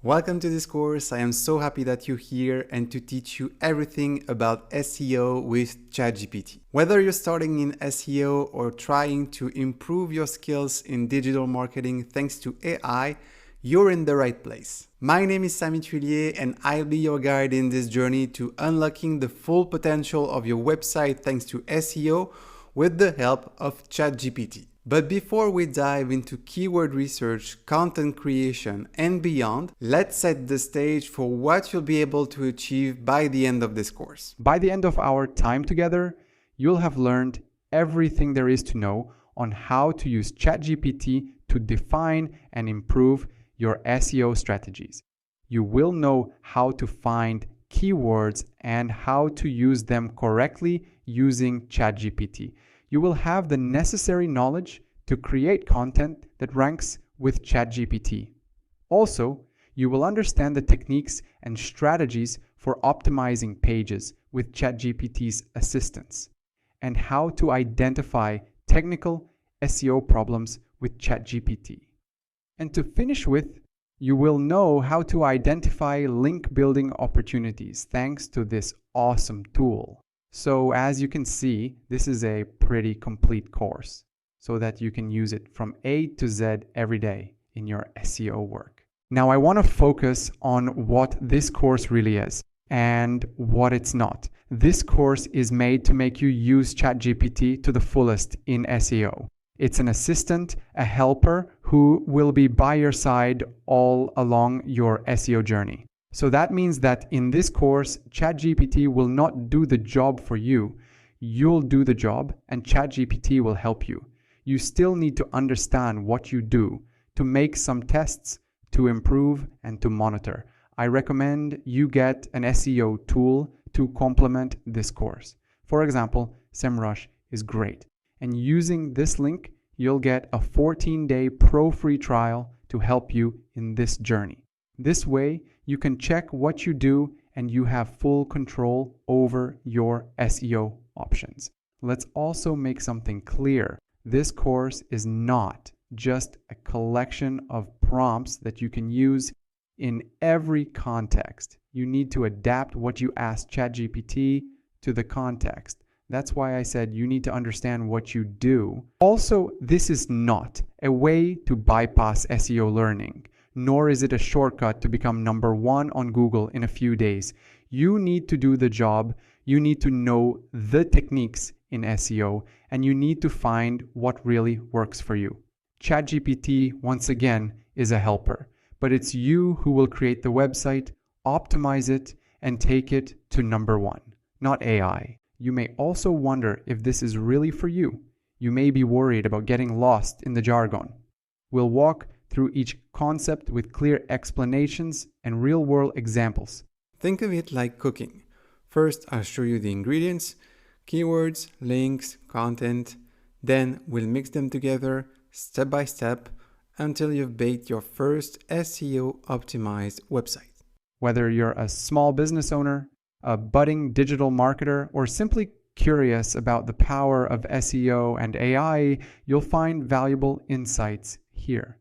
Welcome to this course. I am so happy that you're here and to teach you everything about SEO with ChatGPT. Whether you're starting in SEO or trying to improve your skills in digital marketing thanks to AI, you're in the right place. My name is Sami Tuillier and I'll be your guide in this journey to unlocking the full potential of your website thanks to SEO with the help of ChatGPT. But before we dive into keyword research, content creation, and beyond, let's set the stage for what you'll be able to achieve by the end of this course. By the end of our time together, you'll have learned everything there is to know on how to use ChatGPT to define and improve your SEO strategies. You will know how to find keywords and how to use them correctly using ChatGPT. You will have the necessary knowledge to create content that ranks with ChatGPT. Also, you will understand the techniques and strategies for optimizing pages with ChatGPT's assistance and how to identify technical SEO problems with ChatGPT. And to finish with, you will know how to identify link building opportunities thanks to this awesome tool. So as you can see, this is a pretty complete course so that you can use it from A to Z every day in your SEO work. Now I want to focus on what this course really is and what it's not. This course is made to make you use ChatGPT to the fullest in SEO. It's an assistant, a helper who will be by your side all along your SEO journey. So that means that in this course, ChatGPT will not do the job for you. You'll do the job and ChatGPT will help you. You still need to understand what you do, to make some tests, to improve and to monitor. I recommend you get an SEO tool to complement this course. For example, SEMrush is great. And using this link, you'll get a 14-day pro-free trial to help you in this journey. This way, you can check what you do and you have full control over your SEO options. Let's also make something clear. This course is not just a collection of prompts that you can use in every context. You need to adapt what you ask ChatGPT to the context. That's why I said you need to understand what you do. Also, this is not a way to bypass SEO learning, nor is it a shortcut to become number one on Google in a few days. You need to do the job, you need to know the techniques in SEO, and you need to find what really works for you. ChatGPT, once again, is a helper, but it's you who will create the website, optimize it, and take it to number one, not AI. You may also wonder if this is really for you. You may be worried about getting lost in the jargon. We'll walk through each concept with clear explanations and real-world examples. Think of it like cooking. First, I'll show you the ingredients, keywords, links, content. Then we'll mix them together step by step until you've baked your first SEO optimized website. Whether you're a small business owner, a budding digital marketer, or simply curious about the power of SEO and AI, you'll find valuable insights here.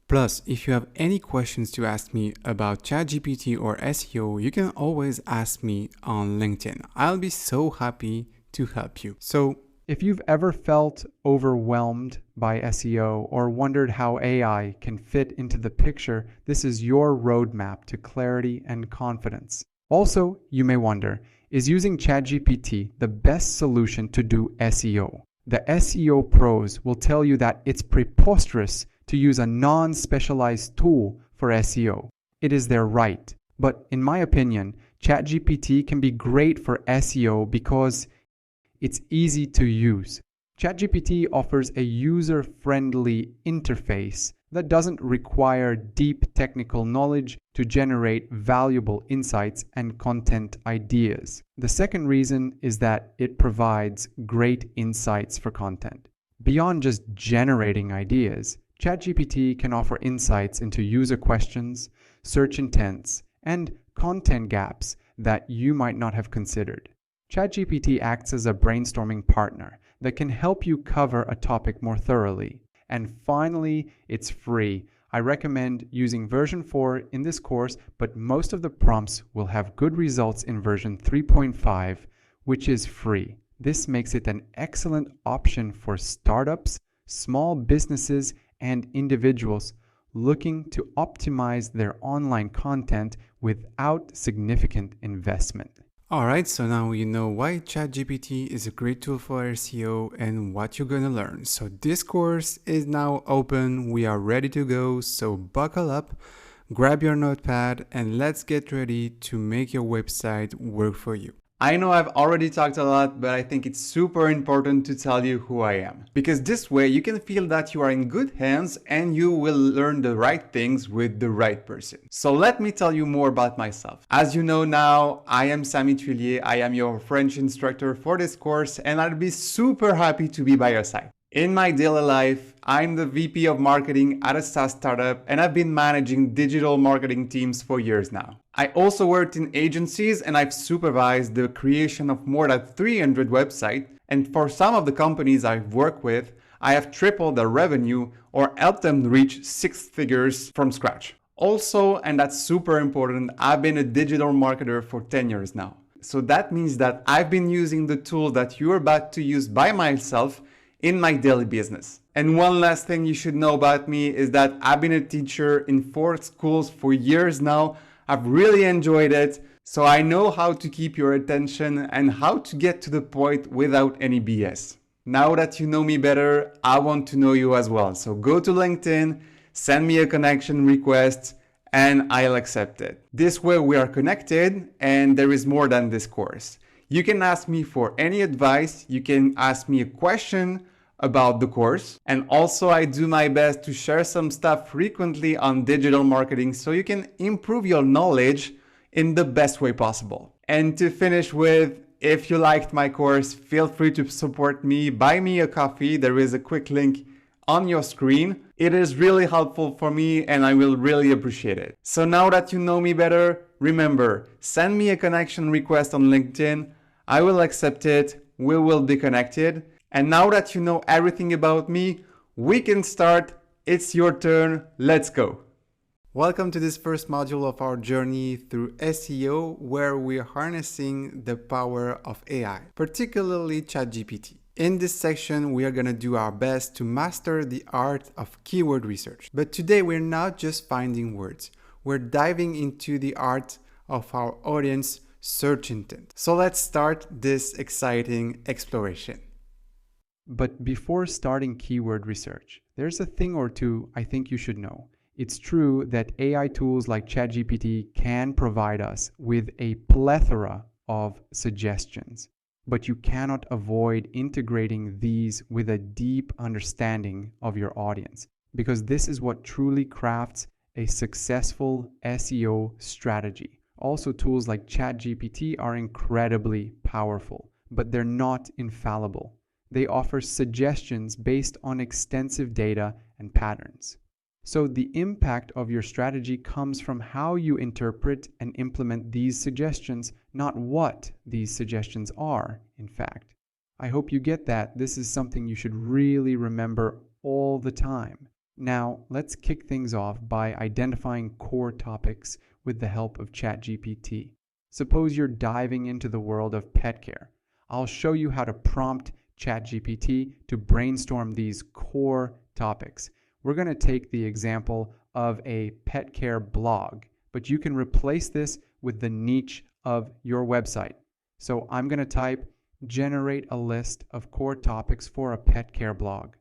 Plus, if you have any questions to ask me about ChatGPT or SEO, you can always ask me on LinkedIn. I'll be so happy to help you. So, if you've ever felt overwhelmed by SEO or wondered how AI can fit into the picture, this is your roadmap to clarity and confidence. Also, you may wonder, is using ChatGPT the best solution to do SEO? The SEO pros will tell you that it's preposterous to use a non-specialized tool for SEO. It is their right. But in my opinion, ChatGPT can be great for SEO because it's easy to use. ChatGPT offers a user-friendly interface that doesn't require deep technical knowledge to generate valuable insights and content ideas. The second reason is that it provides great insights for content. Beyond just generating ideas, ChatGPT can offer insights into user questions, search intents, and content gaps that you might not have considered. ChatGPT acts as a brainstorming partner that can help you cover a topic more thoroughly. And finally, it's free. I recommend using version 4 in this course, but most of the prompts will have good results in version 3.5, which is free. This makes it an excellent option for startups, small businesses, and individuals looking to optimize their online content without significant investment. Alright, so now you know why ChatGPT is a great tool for SEO and what you're gonna learn. So this course is now open, we are ready to go, so buckle up, grab your notepad, and let's get ready to make your website work for you. I know I've already talked a lot, but I think it's super important to tell you who I am. Because this way you can feel that you are in good hands and you will learn the right things with the right person. So let me tell you more about myself. As you know now, I am Samy Tuillier. I am your French instructor for this course and I'll be super happy to be by your side. In my daily life, I'm the VP of marketing at a SaaS startup and I've been managing digital marketing teams for years now. I also worked in agencies and I've supervised the creation of more than 300 websites. And for some of the companies I've worked with, I have tripled their revenue or helped them reach 6 figures from scratch. Also, and that's super important, I've been a digital marketer for 10 years now. So that means that I've been using the tool that you're about to use by myself in my daily business. And one last thing you should know about me is that I've been a teacher in 4 schools for years now. I've really enjoyed it, so I know how to keep your attention and how to get to the point without any BS. Now that you know me better, I want to know you as well. So go to LinkedIn, send me a connection request, and I'll accept it. This way we are connected and there is more than this course. You can ask me for any advice, you can ask me a question about the course, and also I do my best to share some stuff frequently on digital marketing so you can improve your knowledge in the best way possible. And to finish with, if you liked my course, feel free to support me, buy me a coffee, there is a quick link on your screen. It is really helpful for me and I will really appreciate it. So now that you know me better, remember, send me a connection request on LinkedIn, I will accept it, we will be connected. And now that you know everything about me, we can start. It's your turn. Let's go. Welcome to this first module of our journey through SEO, where we're harnessing the power of AI, particularly ChatGPT. In this section, we are going to do our best to master the art of keyword research. But today, we're not just finding words. We're diving into the art of our audience search intent. So let's start this exciting exploration. But before starting keyword research, there's a thing or two I think you should know. It's true that AI tools like ChatGPT can provide us with a plethora of suggestions, but you cannot avoid integrating these with a deep understanding of your audience, because this is what truly crafts a successful SEO strategy. Also, tools like ChatGPT are incredibly powerful, but they're not infallible. They offer suggestions based on extensive data and patterns. So the impact of your strategy comes from how you interpret and implement these suggestions, not what these suggestions are, in fact. I hope you get that. This is something you should really remember all the time. Now, let's kick things off by identifying core topics with the help of ChatGPT. Suppose you're diving into the world of pet care. I'll show you how to prompt ChatGPT to brainstorm these core topics. We're going to take the example of a pet care blog, but you can replace this with the niche of your website. So I'm going to type generate a list of core topics for a pet care blog.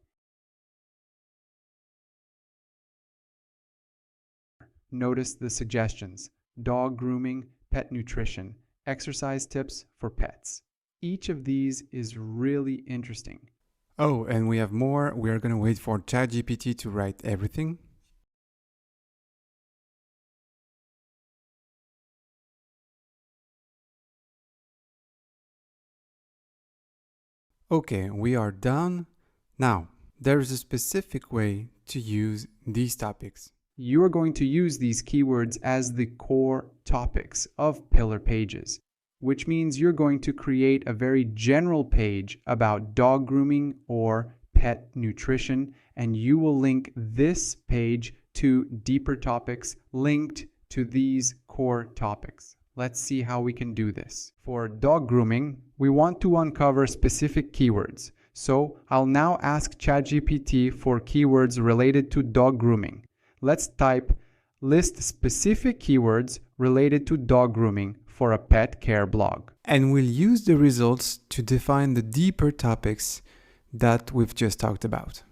Notice the suggestions: dog grooming, pet nutrition, exercise tips for pets. Each of these is really interesting. Oh, and we have more. We are going to wait for ChatGPT to write everything. Okay, we are done. Now, there is a specific way to use these topics. You are going to use these keywords as the core topics of pillar pages, which means you're going to create a very general page about dog grooming or pet nutrition, and you will link this page to deeper topics linked to these core topics. Let's see how we can do this. For dog grooming, we want to uncover specific keywords. So I'll now ask ChatGPT for keywords related to dog grooming. Let's type list specific keywords related to dog grooming for a pet care blog. And we'll use the results to define the deeper topics that we've just talked about.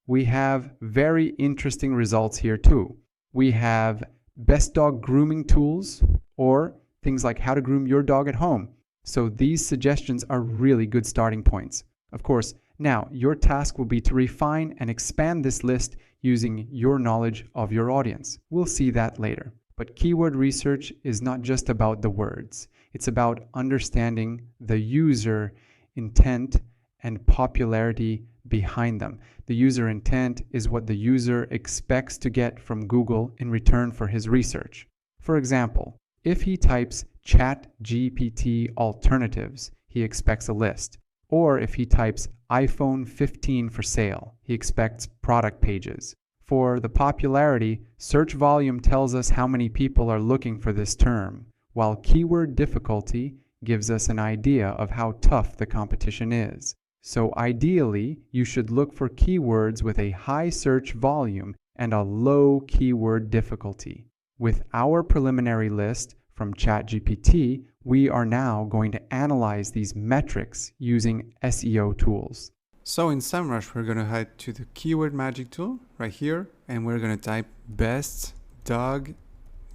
We have very interesting results here too. We have best dog grooming tools or things like how to groom your dog at home. So these suggestions are really good starting points. Of course, now your task will be to refine and expand this list using your knowledge of your audience. We'll see that later. But keyword research is not just about the words. It's about understanding the user intent and popularity behind them. The user intent is what the user expects to get from Google in return for his research. For example, if he types ChatGPT alternatives, he expects a list. Or if he types iPhone 15 for sale, he expects product pages. For the popularity, search volume tells us how many people are looking for this term, while keyword difficulty gives us an idea of how tough the competition is. So ideally, you should look for keywords with a high search volume and a low keyword difficulty. With our preliminary list from ChatGPT, we are now going to analyze these metrics using SEO tools. So in SEMrush, we're going to head to the keyword magic tool right here, and we're going to type best dog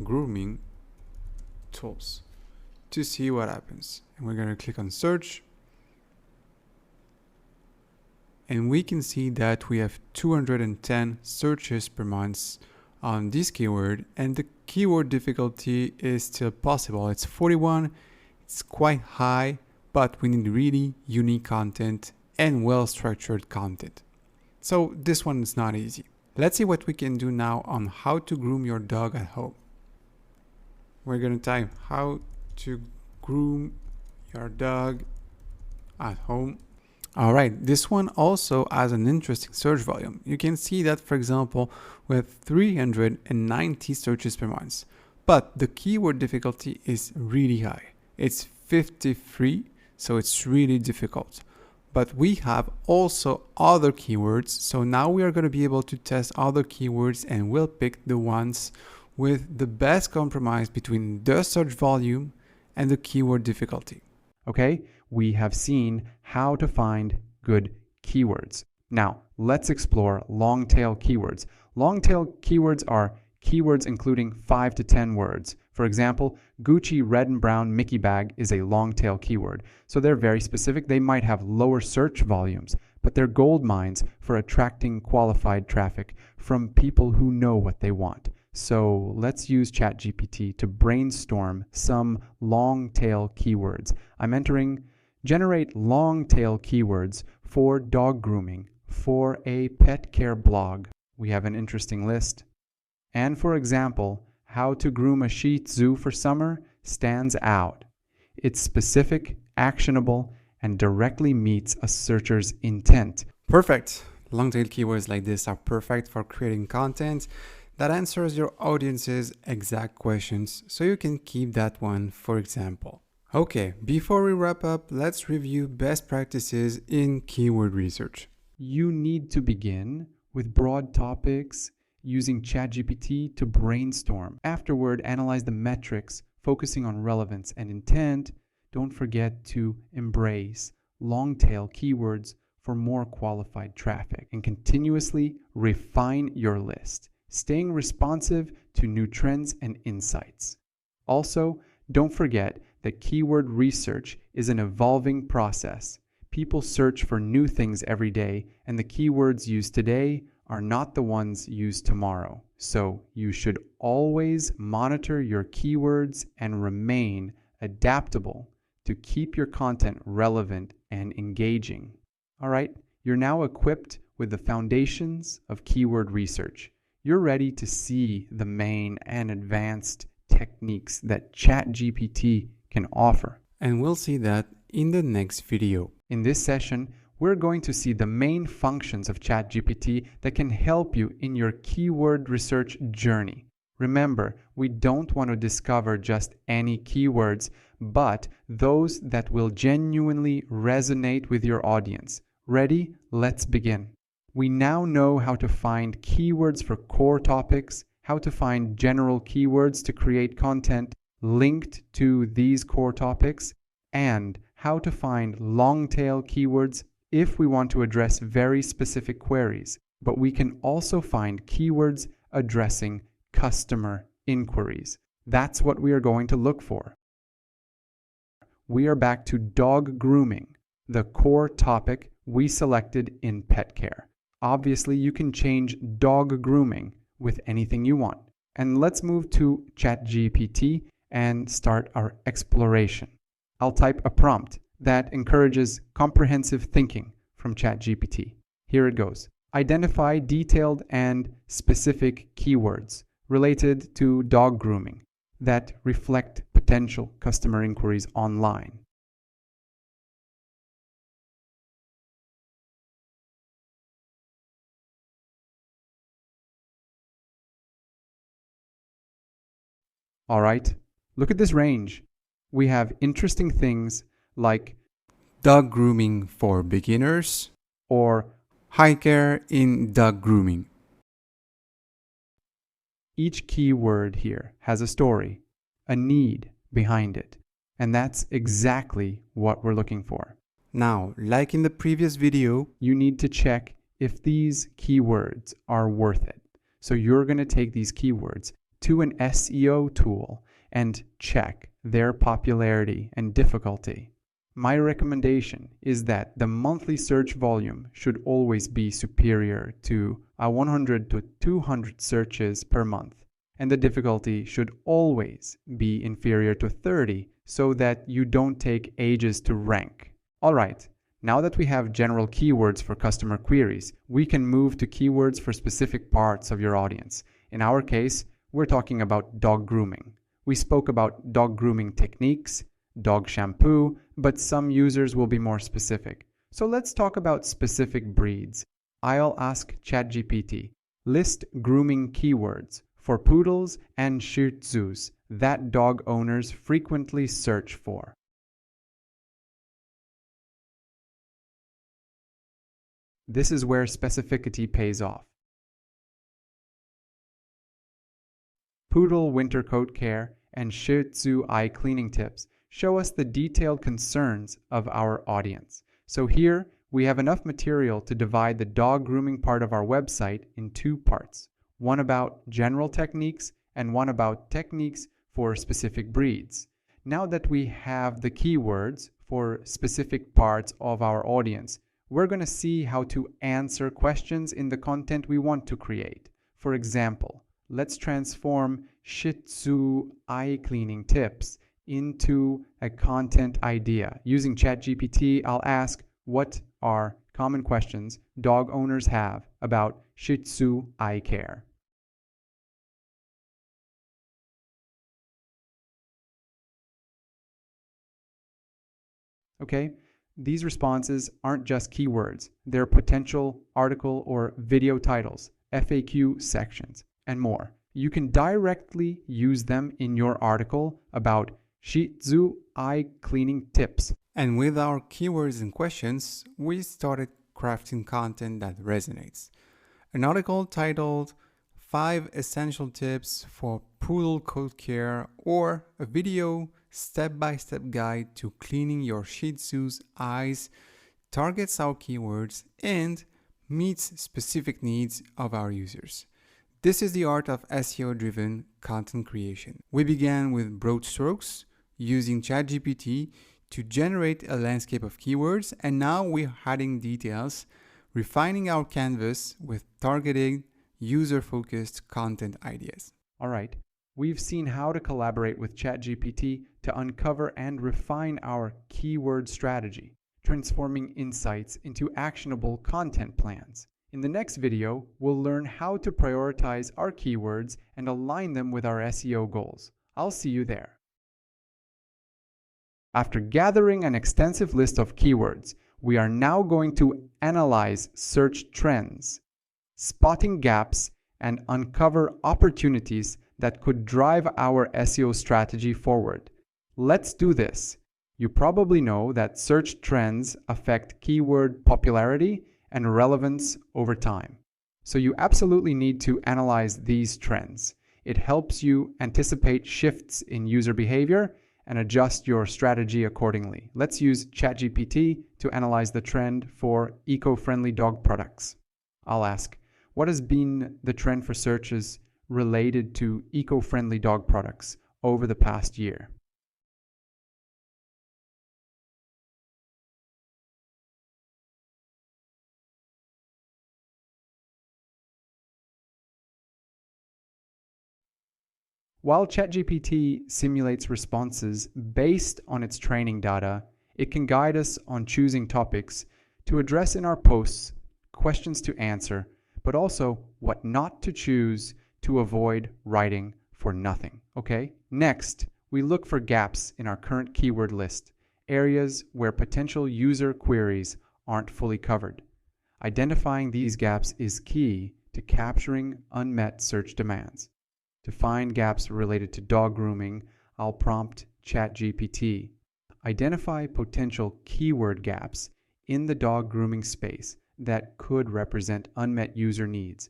grooming tools to see what happens. And we're going to click on search. And we can see that we have 210 searches per month on this keyword, and the keyword difficulty is still possible. It's 41, it's quite high, but we need really unique content and well-structured content. So this one is not easy. Let's see what we can do now on how to groom your dog at home. We're going to type how to groom your dog at home. All right, this one also has an interesting search volume. You can see that, for example, with 390 searches per month, but the keyword difficulty is really high. It's 53, so it's really difficult. But we have also other keywords, so now we are going to be able to test other keywords, and we'll pick the ones with the best compromise between the search volume and the keyword difficulty. Okay, we have seen how to find good keywords. Now, let's explore long-tail keywords. Long-tail keywords are keywords including 5 to 10 words. For example, Gucci red and brown Mickey bag is a long-tail keyword. So they're very specific. They might have lower search volumes, but they're gold mines for attracting qualified traffic from people who know what they want. So let's use ChatGPT to brainstorm some long-tail keywords. I'm entering generate long-tail keywords for dog grooming for a pet care blog. We have an interesting list. And for example, how to groom a Shih Tzu for summer stands out. It's specific, actionable, and directly meets a searcher's intent. Perfect. Long-tail keywords like this are perfect for creating content that answers your audience's exact questions, so you can keep that one, for example. Okay, before we wrap up, let's review best practices in keyword research. You need to begin with broad topics using ChatGPT to brainstorm. Afterward, analyze the metrics, focusing on relevance and intent. Don't forget to embrace long-tail keywords for more qualified traffic, and continuously refine your list, staying responsive to new trends and insights. Also, don't forget that keyword research is an evolving process. People search for new things every day, and the keywords used today are not the ones used tomorrow. So you should always monitor your keywords and remain adaptable to keep your content relevant and engaging. All right, you're now equipped with the foundations of keyword research. You're ready to see the main and advanced techniques that ChatGPT can offer. And we'll see that in the next video. In this session, we're going to see the main functions of ChatGPT that can help you in your keyword research journey. Remember, we don't want to discover just any keywords, but those that will genuinely resonate with your audience. Ready? Let's begin. We now know how to find keywords for core topics, how to find general keywords to create content linked to these core topics, and how to find long-tail keywords if we want to address very specific queries. But we can also find keywords addressing customer inquiries. That's what we are going to look for. We are back to dog grooming, the core topic we selected in pet care. Obviously, you can change dog grooming with anything you want. And let's move to ChatGPT and start our exploration. I'll type a prompt that encourages comprehensive thinking from ChatGPT. Here it goes. Identify detailed and specific keywords related to dog grooming that reflect potential customer inquiries online. All right, look at this range. We have interesting things like Dog grooming for beginners or high care in dog grooming. each keyword here has a story, a need behind it, and that's exactly what we're looking for. Now, like in the previous video, You need to check if these keywords are worth it. So you're going to take these keywords to an SEO tool and check their popularity and difficulty. My recommendation is that the monthly search volume should always be superior to 100 to 200 searches per month, and the difficulty should always be inferior to 30 so that you don't take ages to rank. All right, now that we have general keywords for customer queries, we can move to keywords for specific parts of your audience. In our case, we're talking about dog grooming. We spoke about dog grooming techniques, dog shampoo, but some users will be more specific. So let's talk about specific breeds. I'll ask ChatGPT, list grooming keywords for poodles and Shih Tzus that dog owners frequently search for. This is where specificity pays off. Poodle winter coat care and Shih Tzu eye cleaning tips show us the detailed concerns of our audience. So here we have enough material to divide the dog grooming part of our website in two parts, one about general techniques and one about techniques for specific breeds. Now that we have the keywords for specific parts of our audience, we're going to see how to answer questions in the content we want to create. For example, let's transform Shih Tzu eye cleaning tips into a content idea. Using ChatGPT, I'll ask, what are common questions dog owners have about Shih Tzu eye care? Okay, these responses aren't just keywords. They're potential article or video titles, FAQ sections, and more. You can directly use them in your article about Shih Tzu eye cleaning tips. and with our keywords and questions, we started crafting content that resonates. An article titled 5 Essential Tips for Poodle Coat Care, or a video step-by-step guide to cleaning your Shih Tzu's eyes targets our keywords and meets specific needs of our users. This is the art of SEO-driven content creation. We began with broad strokes using ChatGPT to generate a landscape of keywords, and now we're adding details, refining our canvas with targeted, user-focused content ideas. All right, we've seen how to collaborate with ChatGPT to uncover and refine our keyword strategy, transforming insights into actionable content plans. In the next video, we'll learn how to prioritize our keywords and align them with our SEO goals. I'll see you there. After gathering an extensive list of keywords, we are now going to analyze search trends, spotting gaps, and uncover opportunities that could drive our SEO strategy forward. Let's do this. You probably know that search trends affect keyword popularity and relevance over time. So you absolutely need to analyze these trends. It helps you anticipate shifts in user behavior and adjust your strategy accordingly. Let's use ChatGPT to analyze the trend for eco-friendly dog products. I'll ask, what has been the trend for searches related to eco-friendly dog products over the past year? While ChatGPT simulates responses based on its training data, it can guide us on choosing topics to address in our posts, questions to answer, but also what not to choose to avoid writing for nothing. Okay? Next, we look for gaps in our current keyword list, areas where potential user queries aren't fully covered. Identifying these gaps is key to capturing unmet search demands. To find gaps related to dog grooming, I'll prompt ChatGPT. Identify potential keyword gaps in the dog grooming space that could represent unmet user needs.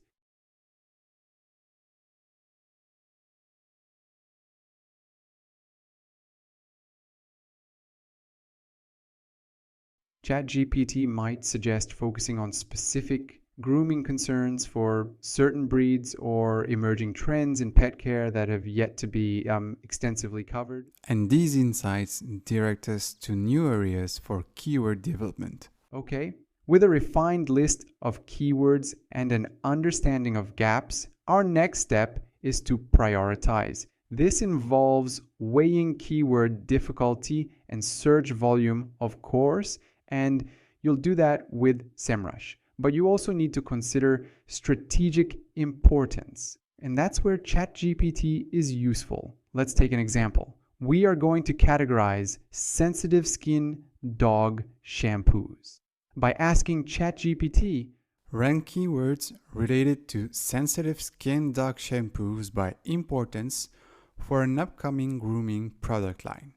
ChatGPT might suggest focusing on specific grooming concerns for certain breeds or emerging trends in pet care that have yet to be extensively covered. And these insights direct us to new areas for keyword development. Okay, with a refined list of keywords and an understanding of gaps, our next step is to prioritize. This involves weighing keyword difficulty and search volume, of course, and you'll do that with SEMrush. But you also need to consider strategic importance. And that's where ChatGPT is useful. Let's take an example. We are going to categorize sensitive skin dog shampoos by asking ChatGPT, rank keywords related to sensitive skin dog shampoos by importance for an upcoming grooming product line.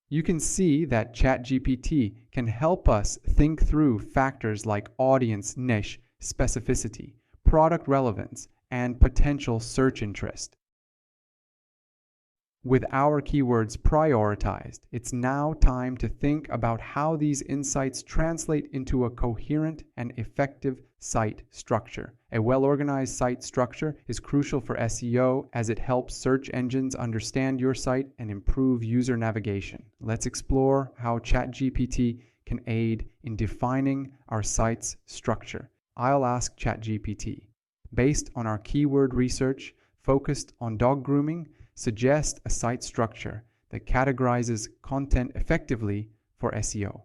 You can see that ChatGPT can help us think through factors like audience niche, specificity, product relevance, and potential search interest. With our keywords prioritized, it's now time to think about how these insights translate into a coherent and effective site structure. A well-organized site structure is crucial for SEO as it helps search engines understand your site and improve user navigation. Let's explore how ChatGPT can aid in defining our site's structure. I'll ask ChatGPT, based on our keyword research focused on dog grooming, suggest a site structure that categorizes content effectively for SEO.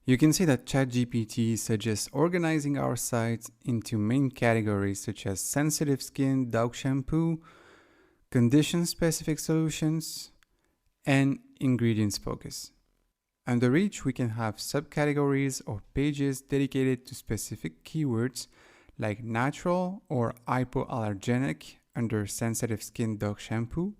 You can see that ChatGPT suggests organizing our site into main categories such as sensitive skin dog shampoo, condition-specific solutions, and ingredients focus. Under each, we can have subcategories or pages dedicated to specific keywords like natural or hypoallergenic under sensitive skin dog shampoo,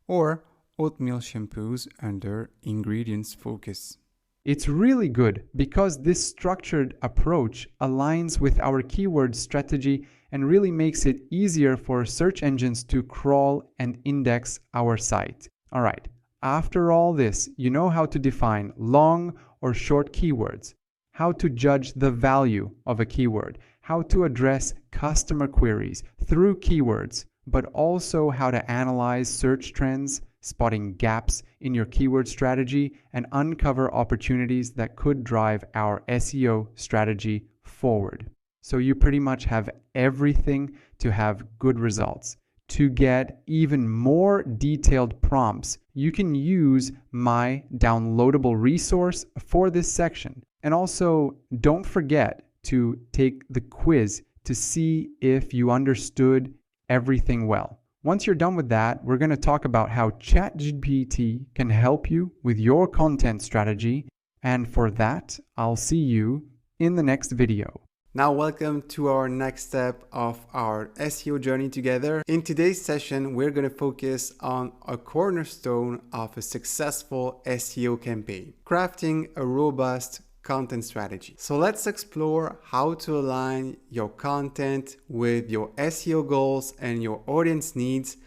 or oatmeal shampoos under ingredients focus. It's really good because this structured approach aligns with our keyword strategy and really makes it easier for search engines to crawl and index our site. All right, after all this, you know how to define long or short keywords, how to judge the value of a keyword, how to address customer queries through keywords, but also how to analyze search trends, spotting gaps in your keyword strategy, and uncover opportunities that could drive our SEO strategy forward. So you pretty much have everything to have good results. To get even more detailed prompts, you can use my downloadable resource for this section. And also, don't forget to take the quiz to see if you understood everything well. Once you're done with that, we're going to talk about how ChatGPT can help you with your content strategy. And for that, I'll see you in the next video. Now, welcome to our next step of our SEO journey together. In today's session, we're going to focus on a cornerstone of a successful SEO campaign, crafting a robust content strategy. So let's explore how to align your content with your SEO goals and your audience needs.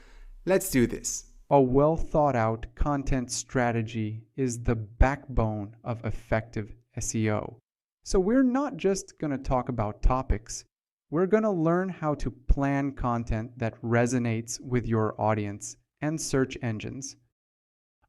Let's do this. A well thought out content strategy is the backbone of effective SEO. So we're not just going to talk about topics. We're going to learn how to plan content that resonates with your audience and search engines.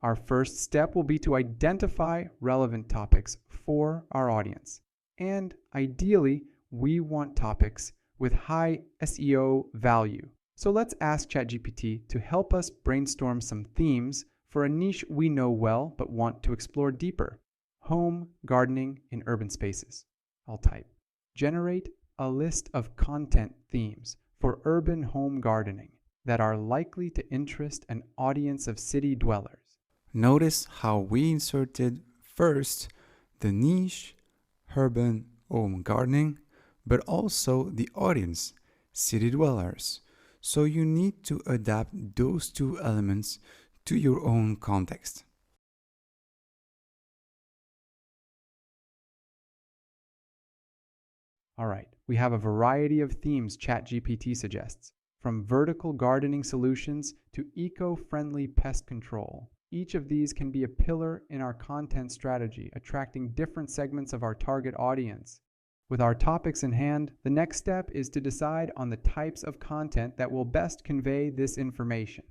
Our first step will be to identify relevant topics for our audience. And ideally, we want topics with high SEO value. So let's ask ChatGPT to help us brainstorm some themes for a niche we know well but want to explore deeper. Home gardening in urban spaces. I'll type, generate a list of content themes for urban home gardening that are likely to interest an audience of city dwellers. Notice how we inserted first the niche, urban home gardening, but also the audience, city dwellers. So you need to adapt those two elements to your own context. All right, we have a variety of themes ChatGPT suggests, from vertical gardening solutions to eco-friendly pest control. Each of these can be a pillar in our content strategy, attracting different segments of our target audience. With our topics in hand, the next step is to decide on the types of content that will best convey this information.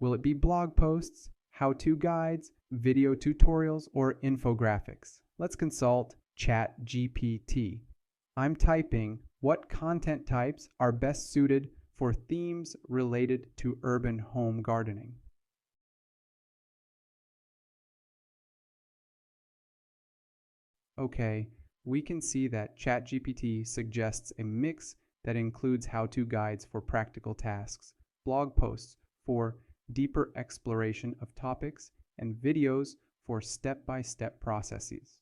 Will it be blog posts, how-to guides, video tutorials, or infographics? Let's consult ChatGPT. I'm typing what content types are best suited for themes related to urban home gardening. Okay, we can see that ChatGPT suggests a mix that includes how-to guides for practical tasks, blog posts for deeper exploration of topics, and videos for step-by-step processes.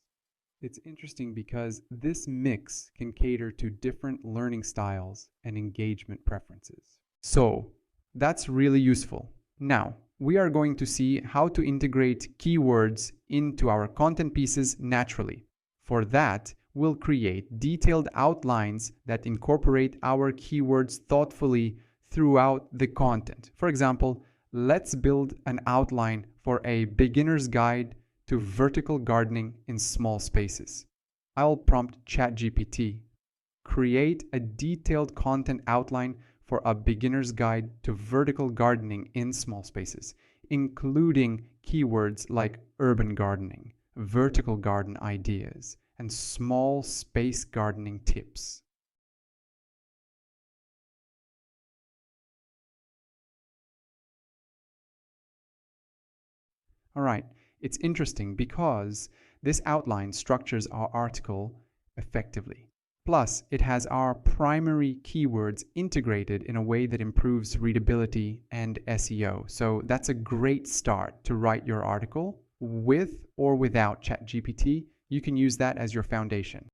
It's interesting because this mix can cater to different learning styles and engagement preferences. So, that's really useful. Now, we are going to see how to integrate keywords into our content pieces naturally. For that, we'll create detailed outlines that incorporate our keywords thoughtfully throughout the content. For example, let's build an outline for a beginner's guide to vertical gardening in small spaces. I'll prompt ChatGPT, create a detailed content outline for a beginner's guide to vertical gardening in small spaces, including keywords like urban gardening, vertical garden ideas, and small space gardening tips. All right, it's interesting because this outline structures our article effectively. Plus, it has our primary keywords integrated in a way that improves readability and SEO. So that's a great start to write your article. With or without ChatGPT, you can use that as your foundation.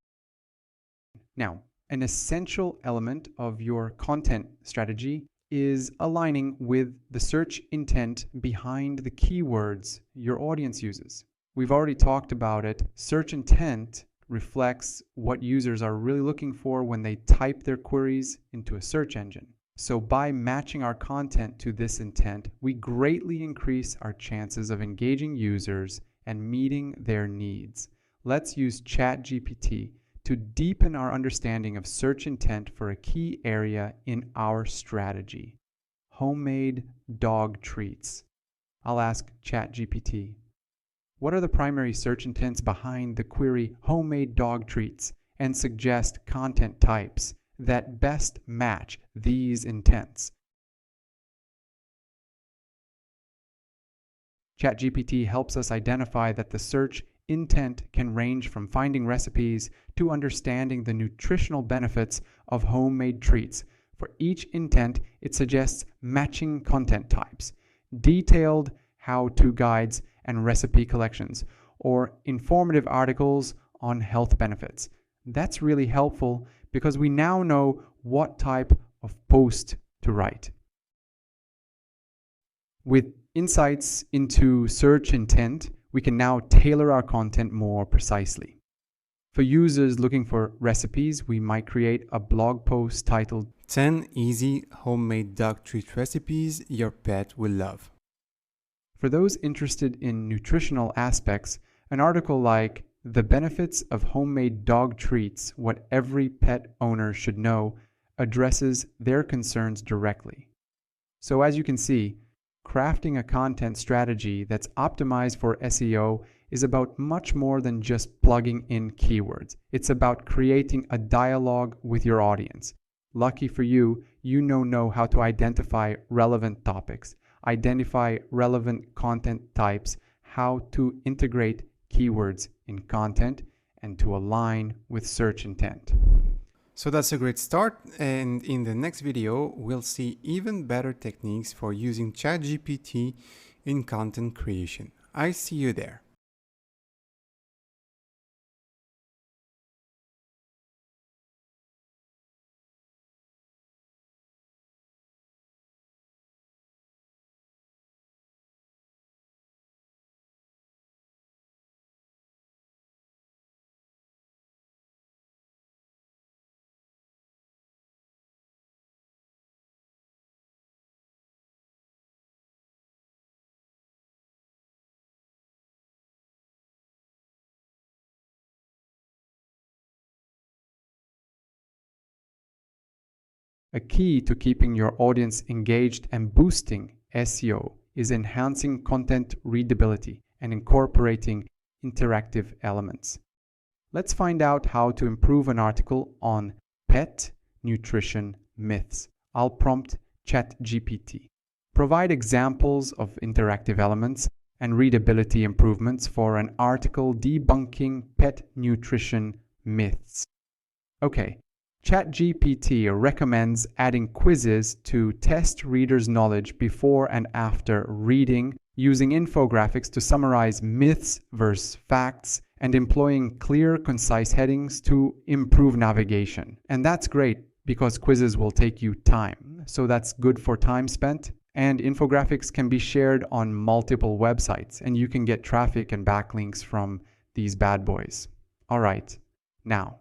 Now, an essential element of your content strategy is aligning with the search intent behind the keywords your audience uses. We've already talked about it. Search intent reflects what users are really looking for when they type their queries into a search engine. So by matching our content to this intent, we greatly increase our chances of engaging users and meeting their needs. Let's use ChatGPT to deepen our understanding of search intent for a key area in our strategy: homemade dog treats. I'll ask ChatGPT, what are the primary search intents behind the query homemade dog treats, and suggest content types that best match these intents. ChatGPT helps us identify that the search intent can range from finding recipes to understanding the nutritional benefits of homemade treats. For each intent, it suggests matching content types, detailed how-to guides and recipe collections, or informative articles on health benefits. That's really helpful because we now know what type of post to write. With insights into search intent, we can now tailor our content more precisely. For users looking for recipes, we might create a blog post titled 10 Easy Homemade Dog Treat Recipes Your Pet Will Love. For those interested in nutritional aspects, an article like The Benefits of Homemade Dog Treats, What Every Pet Owner Should Know, addresses their concerns directly. So as you can see, crafting a content strategy that's optimized for SEO is about much more than just plugging in keywords. It's about creating a dialogue with your audience. Lucky for you, you know how to identify relevant topics, identify relevant content types, how to integrate keywords in content, and to align with search intent. So that's a great start, and in the next video we'll see even better techniques for using ChatGPT in content creation. I see you there. A key to keeping your audience engaged and boosting SEO is enhancing content readability and incorporating interactive elements. Let's find out how to improve an article on pet nutrition myths. I'll prompt ChatGPT. Provide examples of interactive elements and readability improvements for an article debunking pet nutrition myths. Okay. ChatGPT recommends adding quizzes to test readers' knowledge before and after reading, using infographics to summarize myths versus facts, and employing clear, concise headings to improve navigation. And that's great because quizzes will take you time, so that's good for time spent. And infographics can be shared on multiple websites, and you can get traffic and backlinks from these bad boys. All right, now,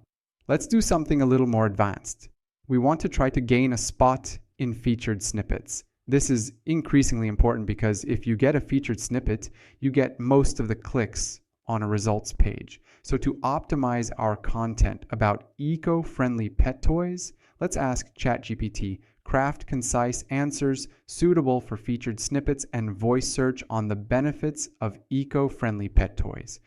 let's do something a little more advanced. We want to try to gain a spot in featured snippets. This is increasingly important because if you get a featured snippet, you get most of the clicks on a results page. So to optimize our content about eco-friendly pet toys, let's ask ChatGPT, craft concise answers suitable for featured snippets and voice search on the benefits of eco-friendly pet toys.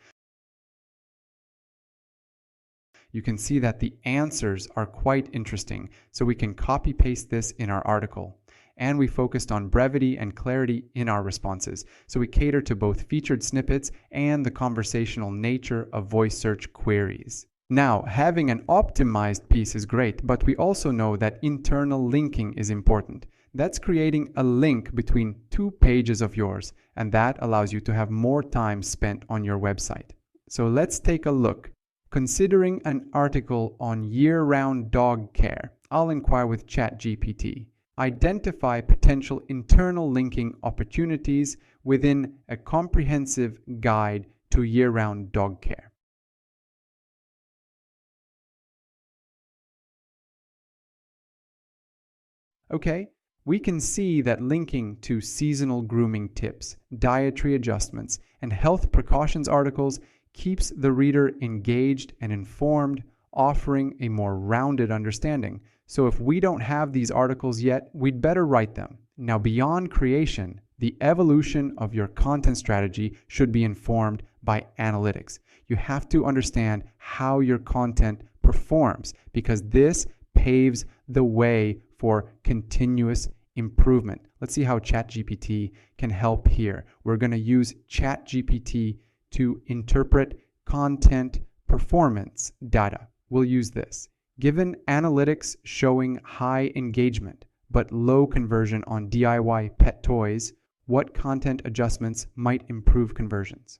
You can see that the answers are quite interesting, so we can copy paste this in our article. And we focused on brevity and clarity in our responses, so we cater to both featured snippets and the conversational nature of voice search queries. Now, having an optimized piece is great, but we also know that internal linking is important. That's creating a link between two pages of yours, and that allows you to have more time spent on your website. So let's take a look. Considering an article on year-round dog care, I'll inquire with ChatGPT. Identify potential internal linking opportunities within a comprehensive guide to year-round dog care. Okay, we can see that linking to seasonal grooming tips, dietary adjustments, and health precautions articles keeps the reader engaged and informed, offering a more rounded understanding. So if we don't have these articles yet, we'd better write them. Now, beyond creation, The evolution of your content strategy should be informed by analytics. You have to understand how your content performs because this paves the way for continuous improvement. Let's see how ChatGPT can help here. We're going to use ChatGPT to interpret content performance data. We'll use this. Given analytics showing high engagement but low conversion on DIY pet toys, what content adjustments might improve conversions?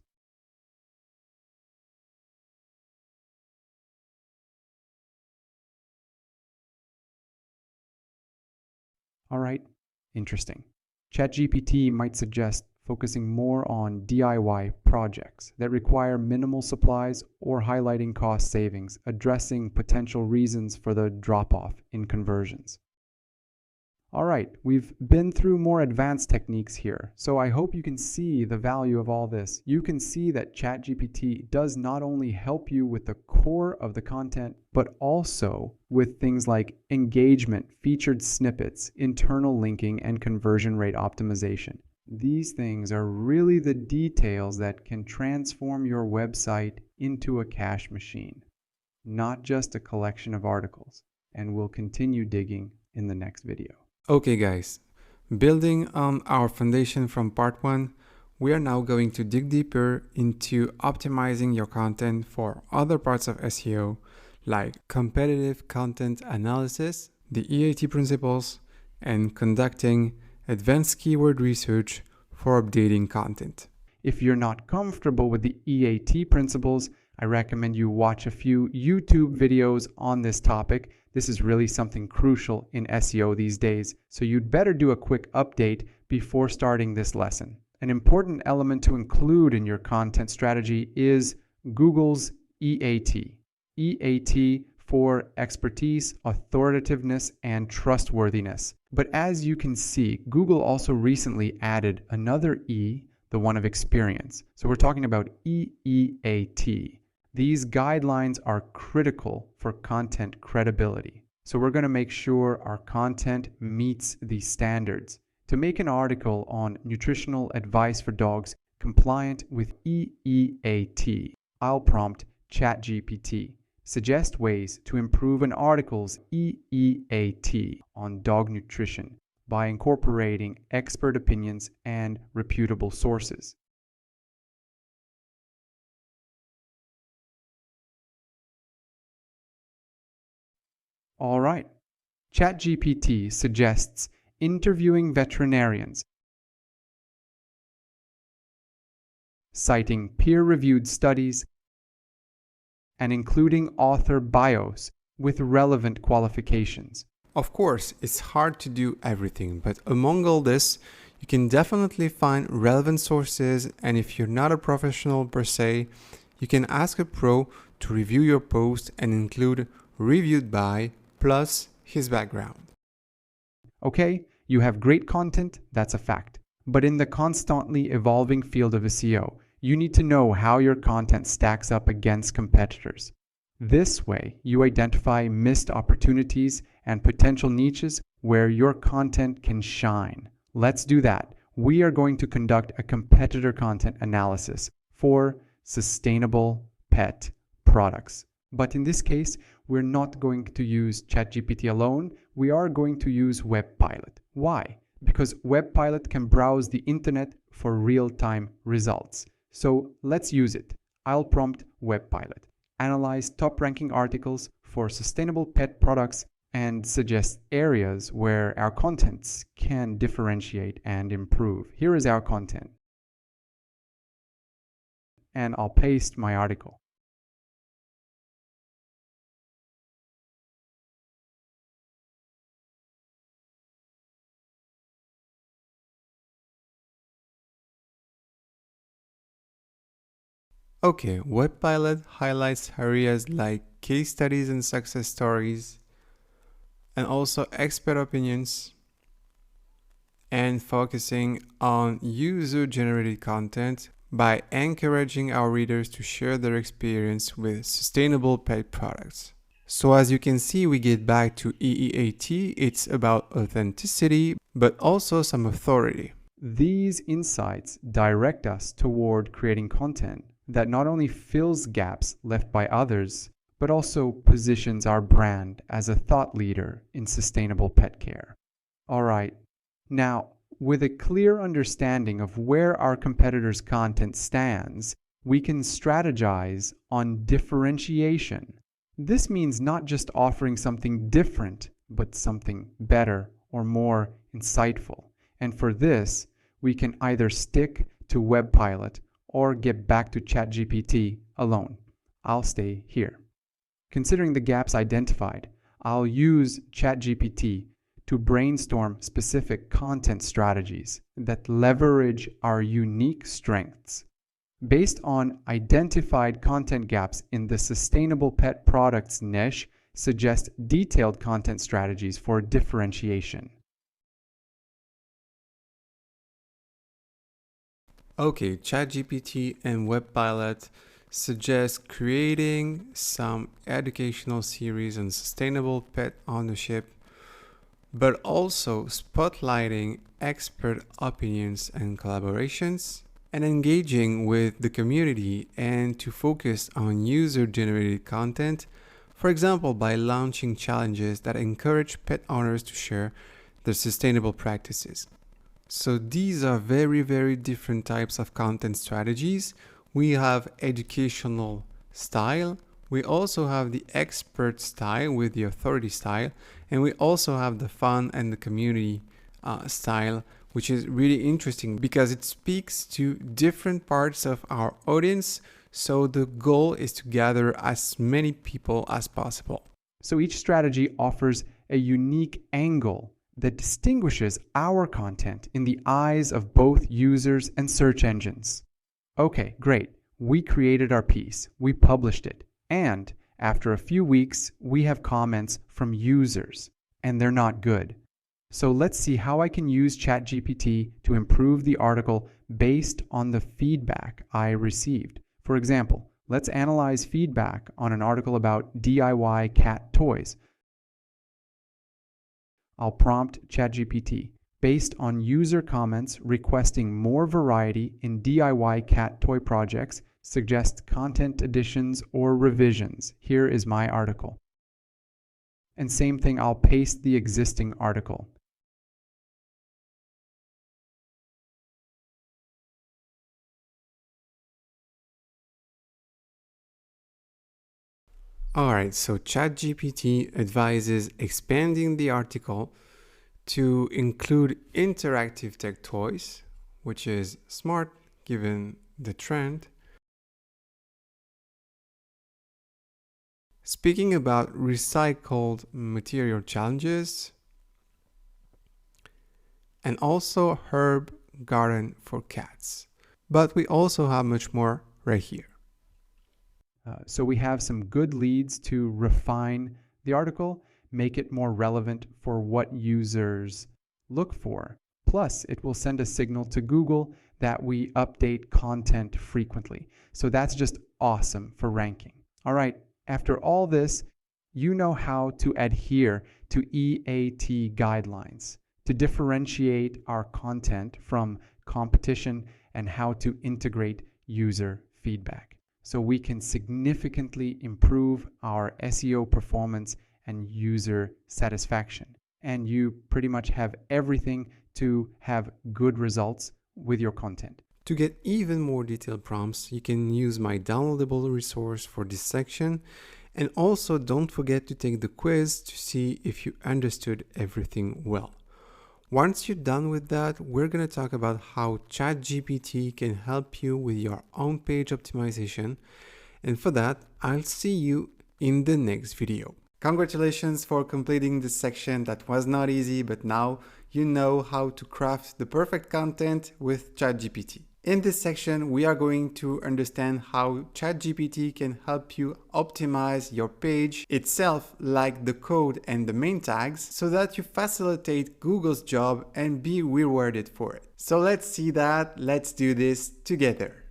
All right, interesting. ChatGPT might suggest focusing more on DIY projects that require minimal supplies or highlighting cost savings, addressing potential reasons for the drop-off in conversions. All right, we've been through more advanced techniques here, so I hope you can see the value of all this. You can see that ChatGPT does not only help you with the core of the content, but also with things like engagement, featured snippets, internal linking, and conversion rate optimization. These things are really the details that can transform your website into a cash machine, not just a collection of articles. And we'll continue digging in the next video. Okay guys, building on our foundation from part 1, we are now going to dig deeper into optimizing your content for other parts of SEO like competitive content analysis, the EAT principles, and conducting advanced keyword research for updating content. If you're not comfortable with the EAT principles, I recommend you watch a few YouTube videos on this topic. This is really something crucial in SEO these days, so you'd better do a quick update before starting this lesson. An important element to include in your content strategy is Google's EAT. EAT for expertise, authoritativeness, and trustworthiness. But as you can see, Google also recently added another E, the one of experience. So we're talking about EEAT. These guidelines are critical for content credibility. So we're going to make sure our content meets these standards. To make an article on nutritional advice for dogs compliant with EEAT, I'll prompt ChatGPT. Suggest ways to improve an article's EEAT on dog nutrition by incorporating expert opinions and reputable sources. All right. ChatGPT suggests interviewing veterinarians, citing peer-reviewed studies, and including author bios with relevant qualifications. Of course, it's hard to do everything, but among all this, you can definitely find relevant sources, and if you're not a professional per se, you can ask a pro to review your post and include reviewed by plus his background. Okay, you have great content, that's a fact. But in the constantly evolving field of SEO, you need to know how your content stacks up against competitors. This way, you identify missed opportunities and potential niches where your content can shine. Let's do that. We are going to conduct a competitor content analysis for sustainable pet products. But in this case, we're not going to use ChatGPT alone. We are going to use WebPilot. Why? Because WebPilot can browse the internet for real-time results. So let's use it. I'll prompt WebPilot. Analyze top-ranking articles for sustainable pet products and suggest areas where our contents can differentiate and improve. Here is our content. And I'll paste my article. Okay, WebPilot highlights areas like case studies and success stories, and also expert opinions, and focusing on user-generated content by encouraging our readers to share their experience with sustainable pet products. So as you can see, we get back to EEAT. It's about authenticity, but also some authority. These insights direct us toward creating content that not only fills gaps left by others, but also positions our brand as a thought leader in sustainable pet care. All right, now, with a clear understanding of where our competitors' content stands, we can strategize on differentiation. This means not just offering something different, but something better or more insightful. And for this, we can either stick to WebPilot or get back to ChatGPT alone. I'll stay here. Considering the gaps identified, I'll use ChatGPT to brainstorm specific content strategies that leverage our unique strengths. Based on identified content gaps in the sustainable pet products niche, suggest detailed content strategies for differentiation. Okay, ChatGPT and WebPilot suggest creating some educational series on sustainable pet ownership, but also spotlighting expert opinions and collaborations, and engaging with the community and to focus on user-generated content, for example, by launching challenges that encourage pet owners to share their sustainable practices. So these are very, very different types of content strategies. We have educational style, we also have the expert style with the authority style, and we also have the fun and the community style, which is really interesting because it speaks to different parts of our audience. So the goal is to gather as many people as possible. So each strategy offers a unique angle that distinguishes our content in the eyes of both users and search engines. Okay, great. We created our piece, we published it, and after a few weeks, we have comments from users, and they're not good. So let's see how I can use ChatGPT to improve the article based on the feedback I received. For example, let's analyze feedback on an article about DIY cat toys. I'll prompt ChatGPT based on user comments requesting more variety in DIY cat toy projects. Suggest content additions or revisions. Here is my article. And same thing, I'll paste the existing article. Alright, so ChatGPT advises expanding the article to include interactive tech toys, which is smart given the trend. Speaking about recycled material challenges, and also herb garden for cats. But we also have much more right here. So we have some good leads to refine the article, make it more relevant for what users look for. Plus, it will send a signal to Google that we update content frequently. So that's just awesome for ranking. All right, after all this, you know how to adhere to EAT guidelines to differentiate our content from competition and how to integrate user feedback. So we can significantly improve our SEO performance and user satisfaction. And you pretty much have everything to have good results with your content. To get even more detailed prompts, you can use my downloadable resource for this section. And also don't forget to take the quiz to see if you understood everything well. Once you're done with that, we're going to talk about how ChatGPT can help you with your own page optimization. And for that, I'll see you in the next video. Congratulations for completing this section. That was not easy, but now you know how to craft the perfect content with ChatGPT. In this section, we are going to understand how ChatGPT can help you optimize your page itself, like the code and the main tags, so that you facilitate Google's job and be rewarded for it. So let's see that. Let's do this together.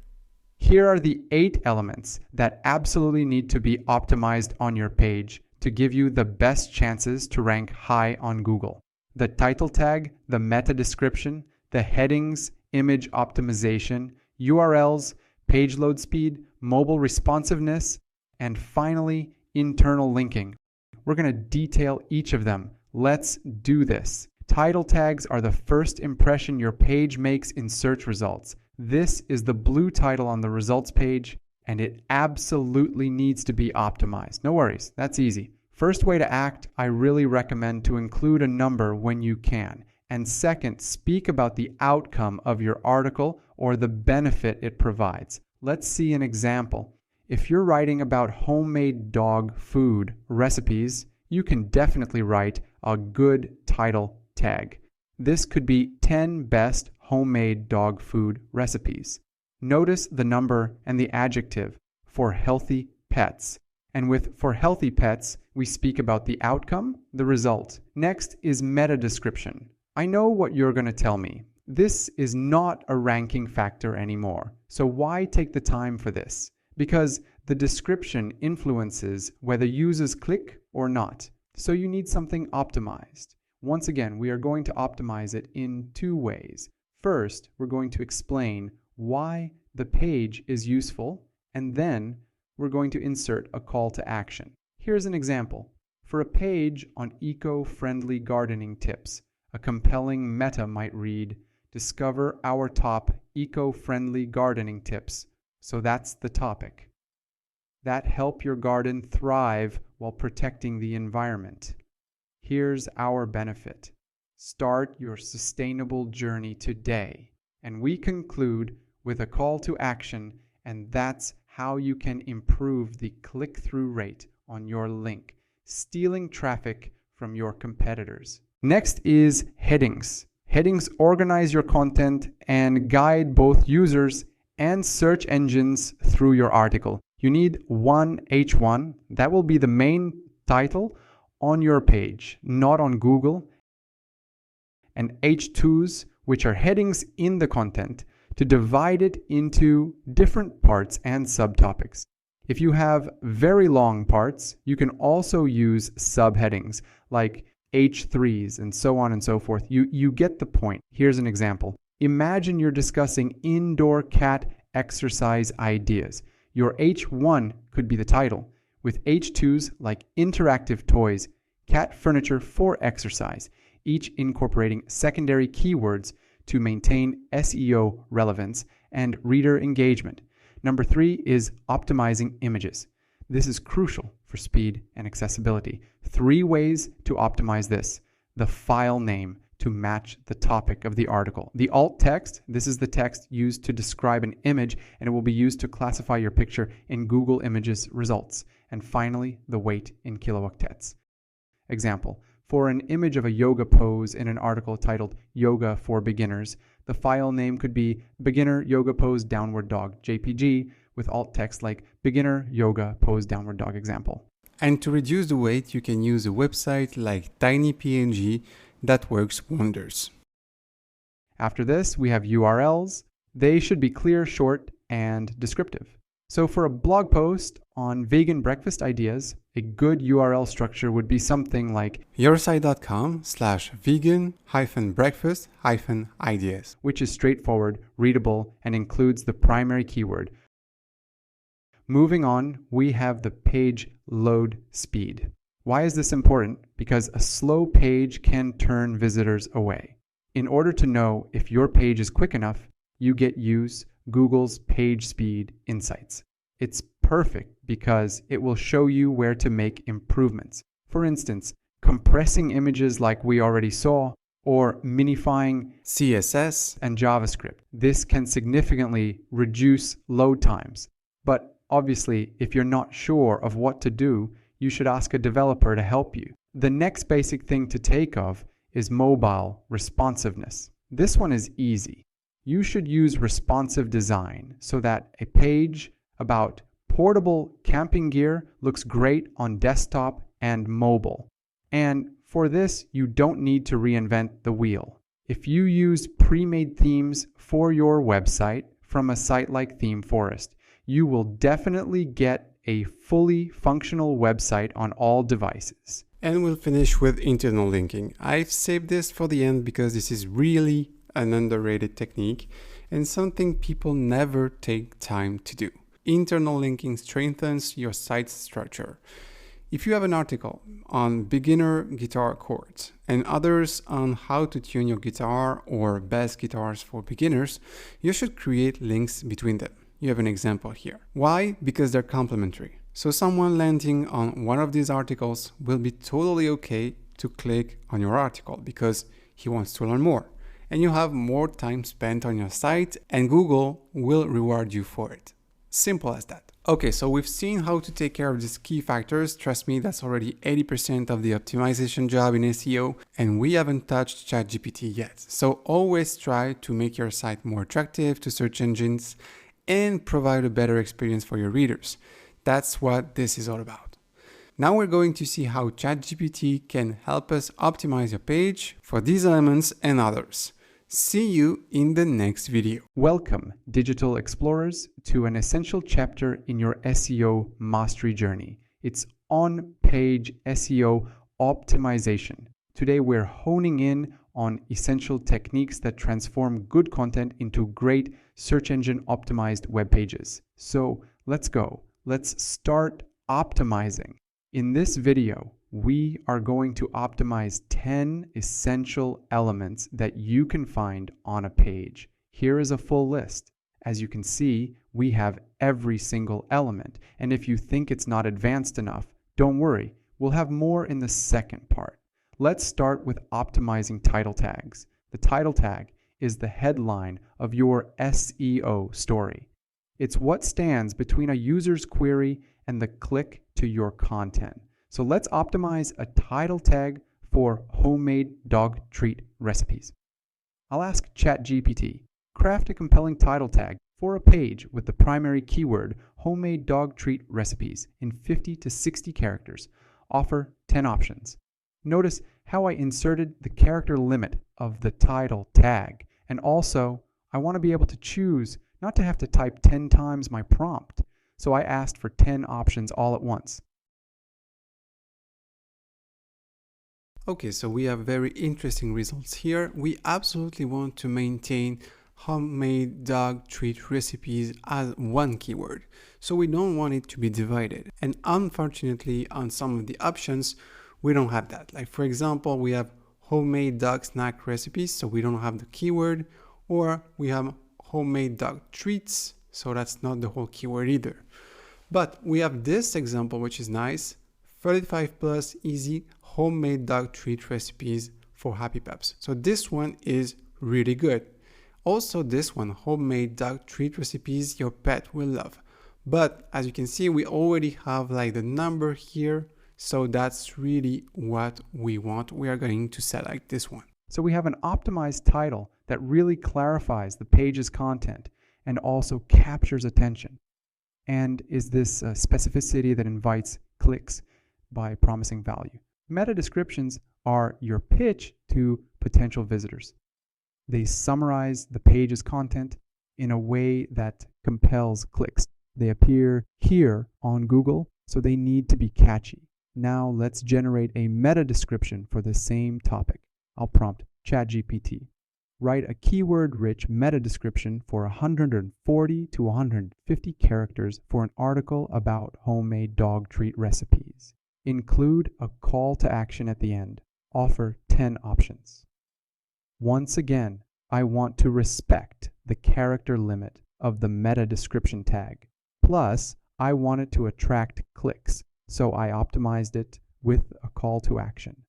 Here are the 8 elements that absolutely need to be optimized on your page to give you the best chances to rank high on Google. The title tag, the meta description, the headings, image optimization, URLs, page load speed, mobile responsiveness, and finally, internal linking. We're going to detail each of them. Let's do this. Title tags are the first impression your page makes in search results. This is the blue title on the results page, and it absolutely needs to be optimized. No worries, that's easy. First way to act, I really recommend to include a number when you can. And second, speak about the outcome of your article or the benefit it provides. Let's see an example. If you're writing about homemade dog food recipes, you can definitely write a good title tag. This could be 10 best homemade dog food recipes. Notice the number and the adjective for healthy pets. And with for healthy pets, we speak about the outcome, the result. Next is meta description. I know what you're going to tell me. This is not a ranking factor anymore. So why take the time for this? Because the description influences whether users click or not. So you need something optimized. Once again, we are going to optimize it in two ways. First, we're going to explain why the page is useful, and then we're going to insert a call to action. Here's an example. For a page on eco-friendly gardening tips, a compelling meta might read, "Discover our top eco-friendly gardening tips." So that's the topic. That help your garden thrive while protecting the environment. Here's our benefit. Start your sustainable journey today. And we conclude with a call to action, and that's how you can improve the click-through rate on your link, stealing traffic from your competitors. Next is headings. Headings organize your content and guide both users and search engines through your article. You need one H1, that will be the main title on your page, not on Google, and H2s, which are headings in the content, to divide it into different parts and subtopics. If you have very long parts, you can also use subheadings like H3s and so on and so forth. You get the point. Here's an example. Imagine you're discussing indoor cat exercise ideas. Your H1 could be the title, with H2s like interactive toys, cat furniture for exercise, each incorporating secondary keywords to maintain SEO relevance and reader engagement. Number 3 is optimizing images. This is crucial for speed and accessibility. 3 ways to optimize this. The file name to match the topic of the article. The alt text, this is the text used to describe an image, and it will be used to classify your picture in Google Images results. And finally, the weight in kilooctets. Example, for an image of a yoga pose in an article titled Yoga for Beginners, the file name could be Beginner Yoga Pose Downward Dog JPG with alt text like Beginner Yoga Pose Downward Dog example. And to reduce the weight, you can use a website like TinyPNG that works wonders. After this, we have URLs. They should be clear, short, and descriptive. So for a blog post on vegan breakfast ideas, a good URL structure would be something like yoursite.com/vegan-breakfast-ideas, which is straightforward, readable, and includes the primary keyword. Moving on, we have the page load speed. Why is this important? Because a slow page can turn visitors away. In order to know if your page is quick enough, you use Google's Page Speed Insights. It's perfect because it will show you where to make improvements. For instance, compressing images like we already saw, or minifying CSS and JavaScript. This can significantly reduce load times. But obviously, if you're not sure of what to do, you should ask a developer to help you. The next basic thing to take of is mobile responsiveness. This one is easy. You should use responsive design so that a page about portable camping gear looks great on desktop and mobile. And for this, you don't need to reinvent the wheel. If you use pre-made themes for your website from a site like ThemeForest, you will definitely get a fully functional website on all devices. And we'll finish with internal linking. I've saved this for the end because this is really an underrated technique and something people never take time to do. Internal linking strengthens your site's structure. If you have an article on beginner guitar chords and others on how to tune your guitar or bass guitars for beginners, you should create links between them. You have an example here. Why? Because they're complementary. So someone landing on one of these articles will be totally okay to click on your article because he wants to learn more. And you have more time spent on your site and Google will reward you for it. Simple as that. Okay, so we've seen how to take care of these key factors. Trust me, that's already 80% of the optimization job in SEO, and we haven't touched ChatGPT yet. So always try to make your site more attractive to search engines and provide a better experience for your readers. That's what this is all about. Now we're going to see how ChatGPT can help us optimize your page for these elements and others. See you in the next video. Welcome, digital explorers, to an essential chapter in your SEO mastery journey. It's on-page SEO optimization. Today we're honing in on essential techniques that transform good content into great search engine optimized web pages. So let's go. Let's start optimizing. In this video, we are going to optimize 10 essential elements that you can find on a page. Here is a full list. As you can see, we have every single element. And if you think it's not advanced enough, don't worry. We'll have more in the second part. Let's start with optimizing title tags. The title tag is the headline of your SEO story. It's what stands between a user's query and the click to your content. So let's optimize a title tag for homemade dog treat recipes. I'll ask ChatGPT, craft a compelling title tag for a page with the primary keyword homemade dog treat recipes in 50 to 60 characters. Offer 10 options. Notice how I inserted the character limit of the title tag. And also, I want to be able to choose not to have to type 10 times my prompt. So I asked for 10 options all at once. Okay, so we have very interesting results here. We absolutely want to maintain homemade dog treat recipes as one keyword. So we don't want it to be divided. And unfortunately, on some of the options, we don't have that. Like for example, we have homemade dog snack recipes, so we don't have the keyword, or we have homemade dog treats, so that's not the whole keyword either. But we have this example, which is nice, 35 plus easy homemade dog treat recipes for happy pups. So this one is really good. Also this one, homemade dog treat recipes your pet will love. But as you can see, we already have like the number here. So that's really what we want. We are going to select this one. So we have an optimized title that really clarifies the page's content and also captures attention. And is this specificity that invites clicks by promising value. Meta descriptions are your pitch to potential visitors. They summarize the page's content in a way that compels clicks. They appear here on Google, so they need to be catchy. Now let's generate a meta description for the same topic. I'll prompt ChatGPT. Write a keyword-rich meta description for 140 to 150 characters for an article about homemade dog treat recipes. Include a call to action at the end. Offer 10 options. Once again, I want to respect the character limit of the meta description tag. Plus, I want it to attract clicks, so I optimized it with a call to action.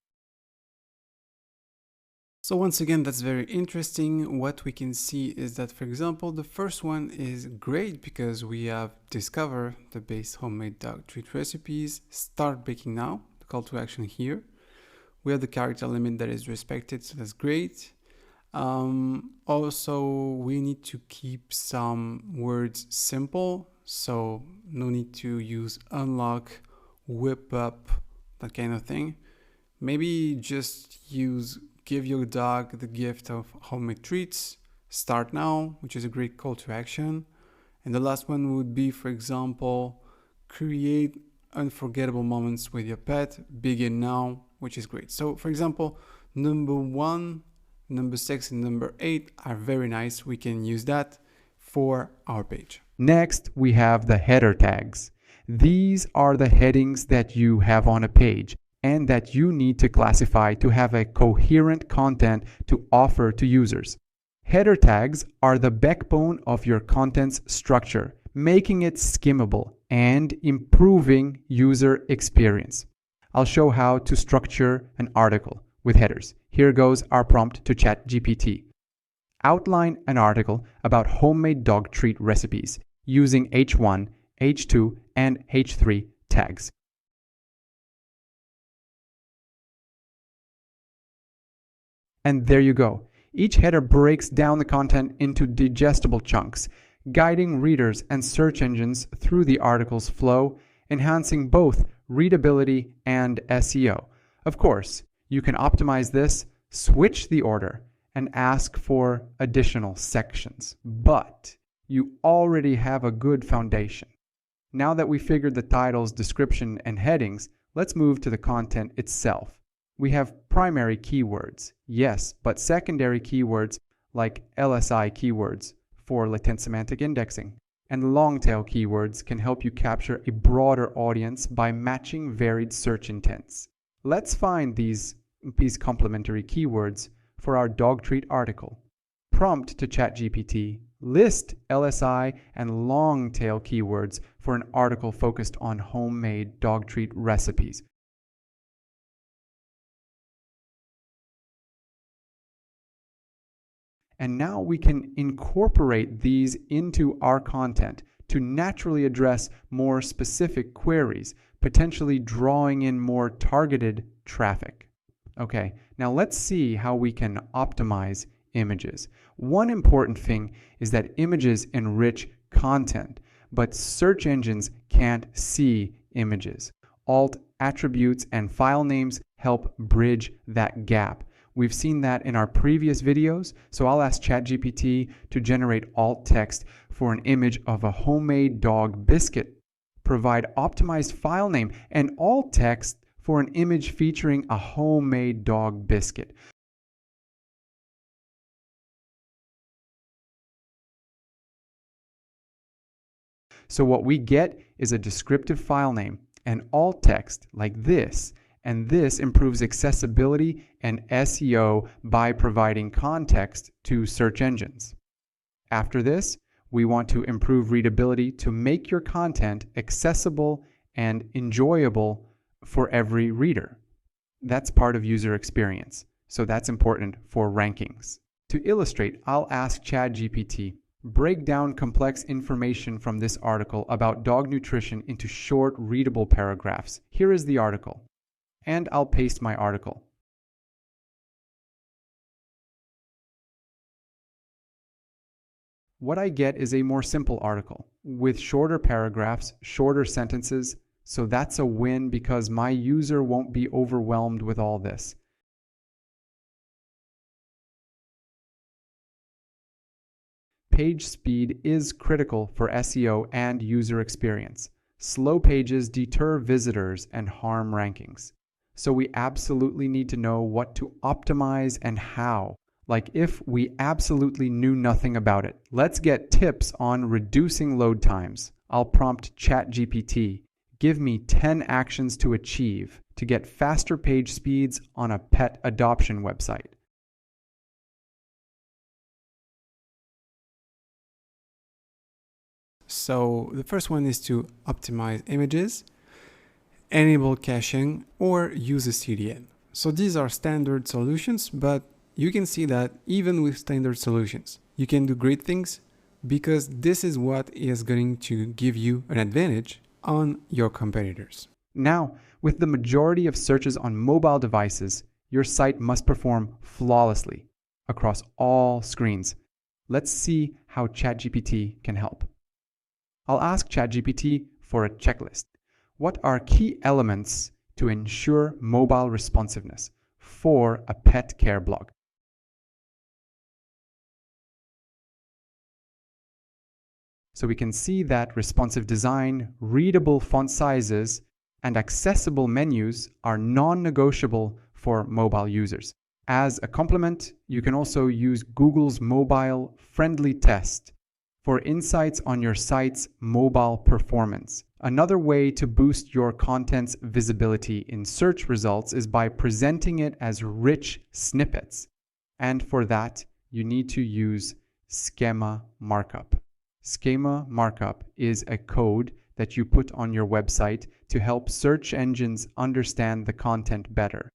So once again, that's very interesting. What we can see is that, for example, the first one is great because we have discovered the base homemade dog treat recipes, start baking now, the call to action here. We have the character limit that is respected, so that's great. Also, we need to keep some words simple, so no need to use unlock, whip up, that kind of thing. Maybe just use give your dog the gift of homemade treats, start now, which is a great call to action. And the last one would be, for example, create unforgettable moments with your pet, begin now, which is great. So for example, number one number 6 and number 8 are very nice. We can use that for our page. Next, we have the header tags. These are the headings that you have on a page and that you need to classify to have a coherent content to offer to users. Header tags are the backbone of your content's structure, making it skimmable and improving user experience. I'll show how to structure an article with headers. Here goes our prompt to ChatGPT. Outline an article about homemade dog treat recipes using H1, H2, and H3 tags. And there you go. Each header breaks down the content into digestible chunks, guiding readers and search engines through the article's flow, enhancing both readability and SEO. Of course, you can optimize this, switch the order, and ask for additional sections. But you already have a good foundation. Now that we figured the titles, description, and headings, let's move to the content itself. We have primary keywords, yes, but secondary keywords like LSI keywords for latent semantic indexing. And long-tail keywords can help you capture a broader audience by matching varied search intents. Let's find these complementary keywords for our dog treat article. Prompt to ChatGPT, list LSI and long-tail keywords for an article focused on homemade dog treat recipes. And now we can incorporate these into our content to naturally address more specific queries, potentially drawing in more targeted traffic. Okay, now let's see how we can optimize images. One important thing is that images enrich content, but search engines can't see images. Alt attributes and file names help bridge that gap. We've seen that in our previous videos, so I'll ask ChatGPT to generate alt text for an image of a homemade dog biscuit. Provide optimized file name and alt text for an image featuring a homemade dog biscuit. So what we get is a descriptive file name and alt text like this, and this improves accessibility and SEO by providing context to search engines. After this, we want to improve readability to make your content accessible and enjoyable for every reader. That's part of user experience, so that's important for rankings. To illustrate, I'll ask ChatGPT, break down complex information from this article about dog nutrition into short, readable paragraphs. Here is the article. And I'll paste my article. What I get is a more simple article with shorter paragraphs, shorter sentences, so that's a win because my user won't be overwhelmed with all this. Page speed is critical for SEO and user experience. Slow pages deter visitors and harm rankings. So we absolutely need to know what to optimize and how. Like if we absolutely knew nothing about it. Let's get tips on reducing load times. I'll prompt ChatGPT, give me 10 actions to achieve to get faster page speeds on a pet adoption website. So the first one is to optimize images, enable caching, or use a CDN. So these are standard solutions, but you can see that even with standard solutions, you can do great things because this is what is going to give you an advantage on your competitors. Now, with the majority of searches on mobile devices, your site must perform flawlessly across all screens. Let's see how ChatGPT can help. I'll ask ChatGPT for a checklist. What are key elements to ensure mobile responsiveness for a pet care blog? So we can see that responsive design, readable font sizes, and accessible menus are non-negotiable for mobile users. As a complement, you can also use Google's mobile friendly test for insights on your site's mobile performance. Another way to boost your content's visibility in search results is by presenting it as rich snippets. And for that, you need to use schema markup. Schema markup is a code that you put on your website to help search engines understand the content better.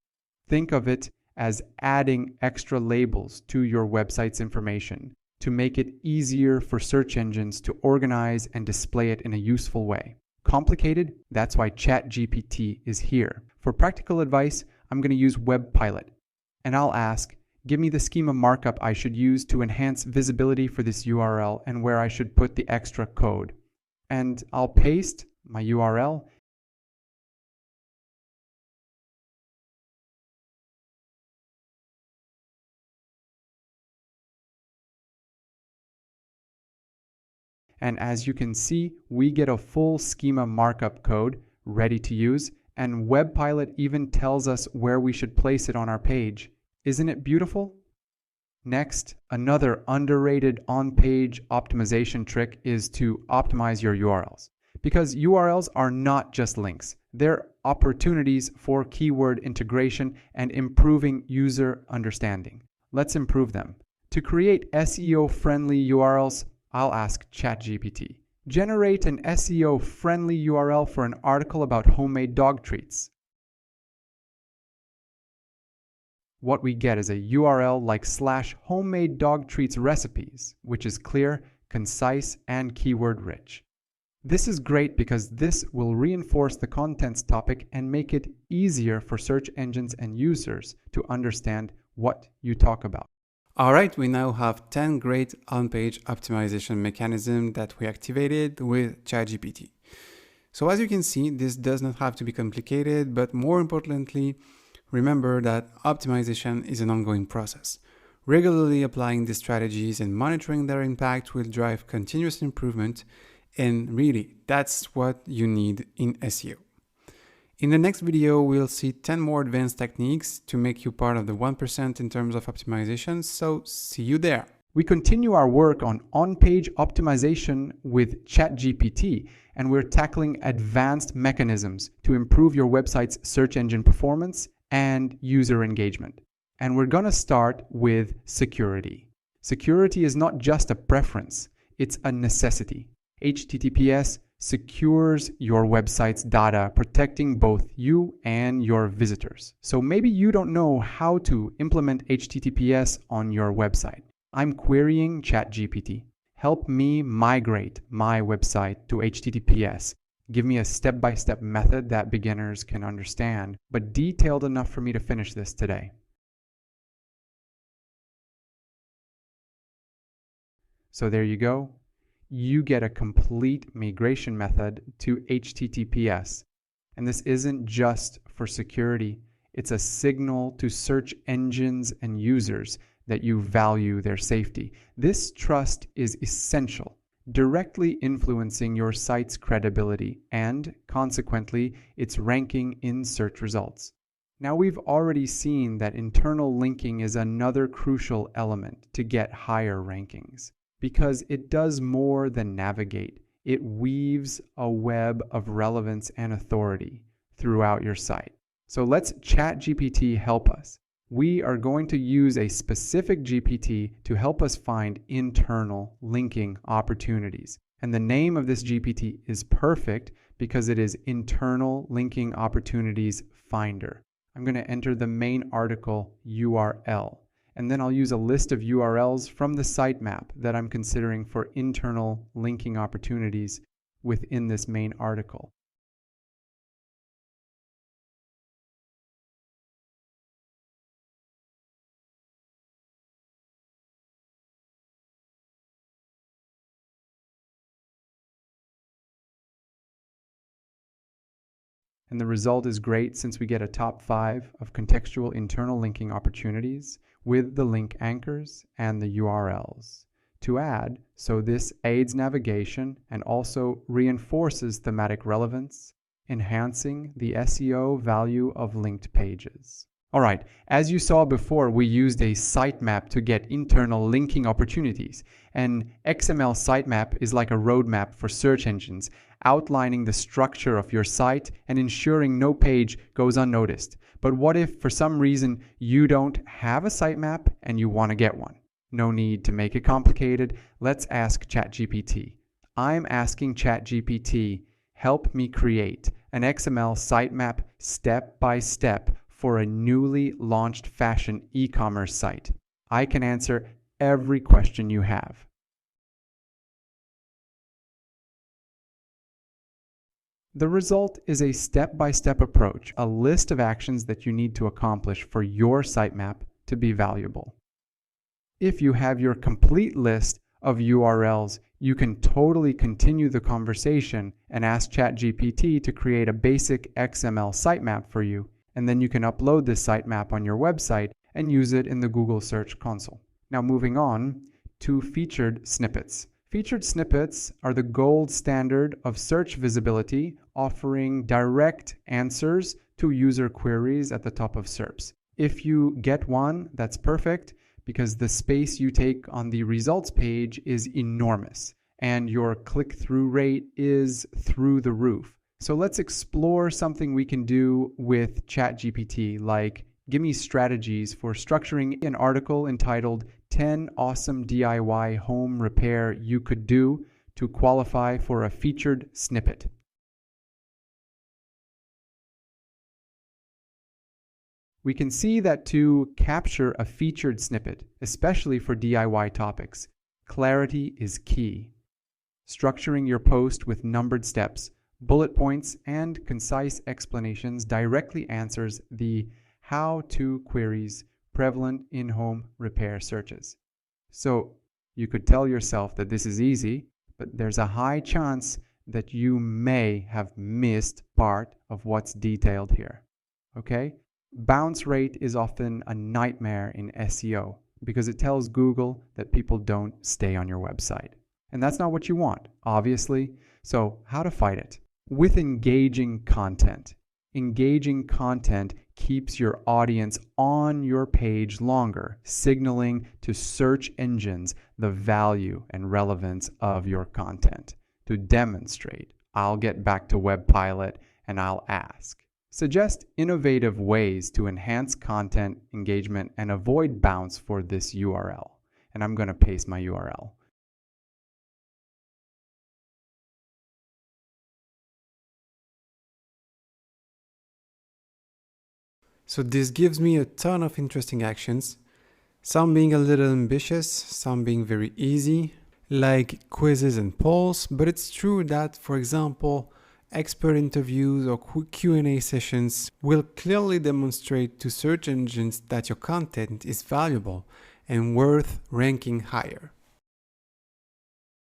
Think of it as adding extra labels to your website's information to make it easier for search engines to organize and display it in a useful way. Complicated? That's why ChatGPT is here. For practical advice, I'm going to use WebPilot, and I'll ask, give me the schema markup I should use to enhance visibility for this URL and where I should put the extra code. And I'll paste my URL. And as you can see, we get a full schema markup code ready to use, and WebPilot even tells us where we should place it on our page. Isn't it beautiful? Next, another underrated on-page optimization trick is to optimize your URLs. Because URLs are not just links, they're opportunities for keyword integration and improving user understanding. Let's improve them. To create SEO-friendly URLs, I'll ask ChatGPT. Generate an SEO-friendly URL for an article about homemade dog treats. What we get is a URL like /homemade dog treats recipes, which is clear, concise, and keyword rich. This is great because this will reinforce the content's topic and make it easier for search engines and users to understand what you talk about. All right, we now have 10 great on-page optimization mechanisms that we activated with ChatGPT. So as you can see, this does not have to be complicated, but more importantly, remember that optimization is an ongoing process. Regularly applying these strategies and monitoring their impact will drive continuous improvement, and really, that's what you need in SEO. In the next video, we'll see 10 more advanced techniques to make you part of the 1% in terms of optimization, so see you there. We continue our work on-page optimization with ChatGPT, and we're tackling advanced mechanisms to improve your website's search engine performance and user engagement. And we're going to start with security. Security is not just a preference, it's a necessity. HTTPS secures your website's data, protecting both you and your visitors. So maybe you don't know how to implement HTTPS on your website. I'm querying ChatGPT. Help me migrate my website to HTTPS. Give me a step-by-step method that beginners can understand, but detailed enough for me to finish this today. So there you go. You get a complete migration method to HTTPS. And this isn't just for security. It's a signal to search engines and users that you value their safety. This trust is essential, directly influencing your site's credibility and, consequently, its ranking in search results. Now, we've already seen that internal linking is another crucial element to get higher rankings, because it does more than navigate. It weaves a web of relevance and authority throughout your site. So let's ChatGPT help us. We are going to use a specific GPT to help us find internal linking opportunities. And the name of this GPT is perfect because it is Internal Linking Opportunities Finder. I'm going to enter the main article URL, and then I'll use a list of URLs from the sitemap that I'm considering for internal linking opportunities within this main article. And the result is great since we get a top 5 of contextual internal linking opportunities with the link anchors and the URLs to add, so this aids navigation and also reinforces thematic relevance, enhancing the SEO value of linked pages. Alright, as you saw before, we used a sitemap to get internal linking opportunities. An XML sitemap is like a roadmap for search engines, outlining the structure of your site and ensuring no page goes unnoticed. But what if, for some reason, you don't have a sitemap and you want to get one? No need to make it complicated. Let's ask ChatGPT. I'm asking ChatGPT, help me create an XML sitemap step by step for a newly launched fashion e-commerce site. I can answer every question you have. The result is a step-by-step approach, a list of actions that you need to accomplish for your sitemap to be valuable. If you have your complete list of URLs, you can totally continue the conversation and ask ChatGPT to create a basic XML sitemap for you, and then you can upload this sitemap on your website and use it in the Google Search Console. Now moving on to featured snippets. Featured snippets are the gold standard of search visibility, offering direct answers to user queries at the top of SERPs. If you get one, that's perfect, because the space you take on the results page is enormous and your click-through rate is through the roof. So let's explore something we can do with ChatGPT, like give me strategies for structuring an article entitled 10 Awesome DIY Home Repair You Could Do to qualify for a featured snippet. We can see that to capture a featured snippet, especially for DIY topics, clarity is key. Structuring your post with numbered steps, bullet points, and concise explanations directly answers the how-to queries prevalent in home repair searches. So you could tell yourself that this is easy, but there's a high chance that you may have missed part of what's detailed here. Okay? Bounce rate is often a nightmare in SEO because it tells Google that people don't stay on your website. And that's not what you want, obviously. So how to fight it? With engaging content. Engaging content keeps your audience on your page longer, signaling to search engines the value and relevance of your content. To demonstrate, I'll get back to WebPilot and I'll ask. Suggest innovative ways to enhance content engagement and avoid bounce for this URL. And I'm going to paste my URL. So this gives me a ton of interesting actions, some being a little ambitious, some being very easy, like quizzes and polls, but it's true that, for example, expert interviews or Q&A sessions will clearly demonstrate to search engines that your content is valuable and worth ranking higher.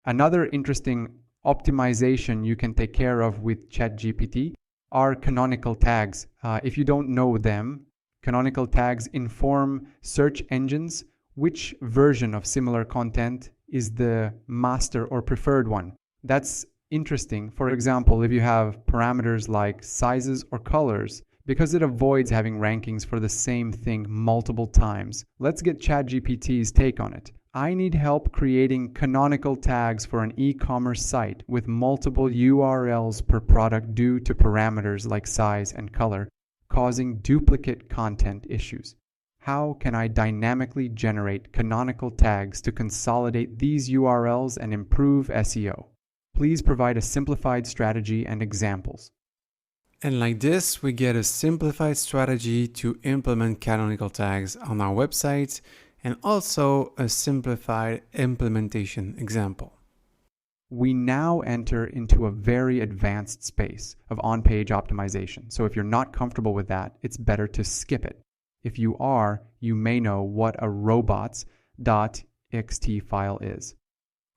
Another interesting optimization you can take care of with ChatGPT are canonical tags. If you don't know them, canonical tags inform search engines which version of similar content is the master or preferred one. That's interesting. For example, if you have parameters like sizes or colors, because it avoids having rankings for the same thing multiple times. Let's get ChatGPT's take on it. I need help creating canonical tags for an e-commerce site with multiple URLs per product due to parameters like size and color, causing duplicate content issues. How can I dynamically generate canonical tags to consolidate these URLs and improve SEO? Please provide a simplified strategy and examples. And like this, we get a simplified strategy to implement canonical tags on our website and also a simplified implementation example. We now enter into a very advanced space of on-page optimization. So if you're not comfortable with that, it's better to skip it. If you are, you may know what a robots.txt file is.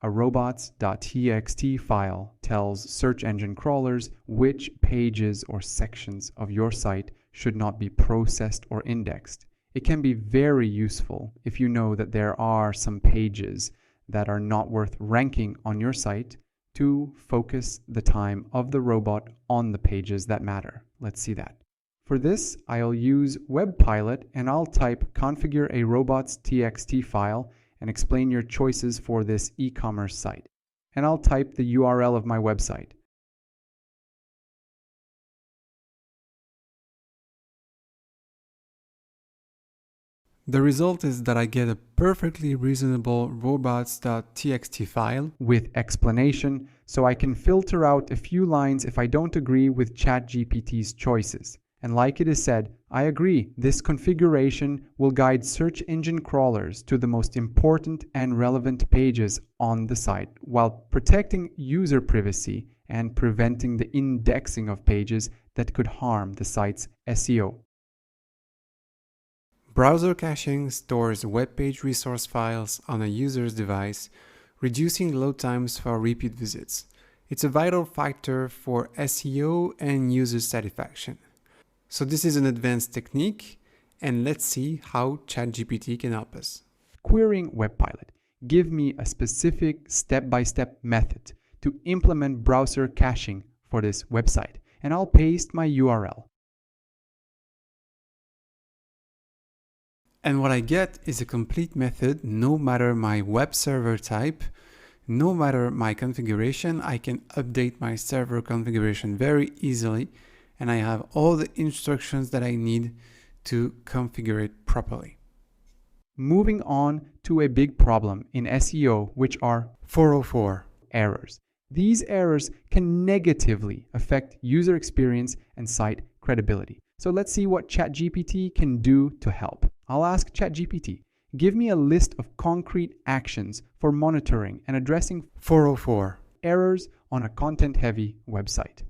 A robots.txt file tells search engine crawlers which pages or sections of your site should not be processed or indexed. It can be very useful if you know that there are some pages that are not worth ranking on your site to focus the time of the robot on the pages that matter. Let's see that. For this, I'll use WebPilot and I'll type configure a robots.txt file and explain your choices for this e-commerce site. And I'll type the URL of my website. The result is that I get a perfectly reasonable robots.txt file with explanation, so I can filter out a few lines if I don't agree with ChatGPT's choices. And like it is said, I agree, this configuration will guide search engine crawlers to the most important and relevant pages on the site, while protecting user privacy and preventing the indexing of pages that could harm the site's SEO. Browser caching stores web page resource files on a user's device, reducing load times for repeat visits. It's a vital factor for SEO and user satisfaction. So this is an advanced technique, and let's see how ChatGPT can help us. Querying WebPilot. Give me a specific step-by-step method to implement browser caching for this website, and I'll paste my URL. And what I get is a complete method. No matter my web server type, no matter my configuration, I can update my server configuration very easily, and I have all the instructions that I need to configure it properly. Moving on to a big problem in SEO, which are 404 errors. These errors can negatively affect user experience and site credibility. So let's see what ChatGPT can do to help. I'll ask ChatGPT, give me a list of concrete actions for monitoring and addressing 404 errors on a content-heavy website.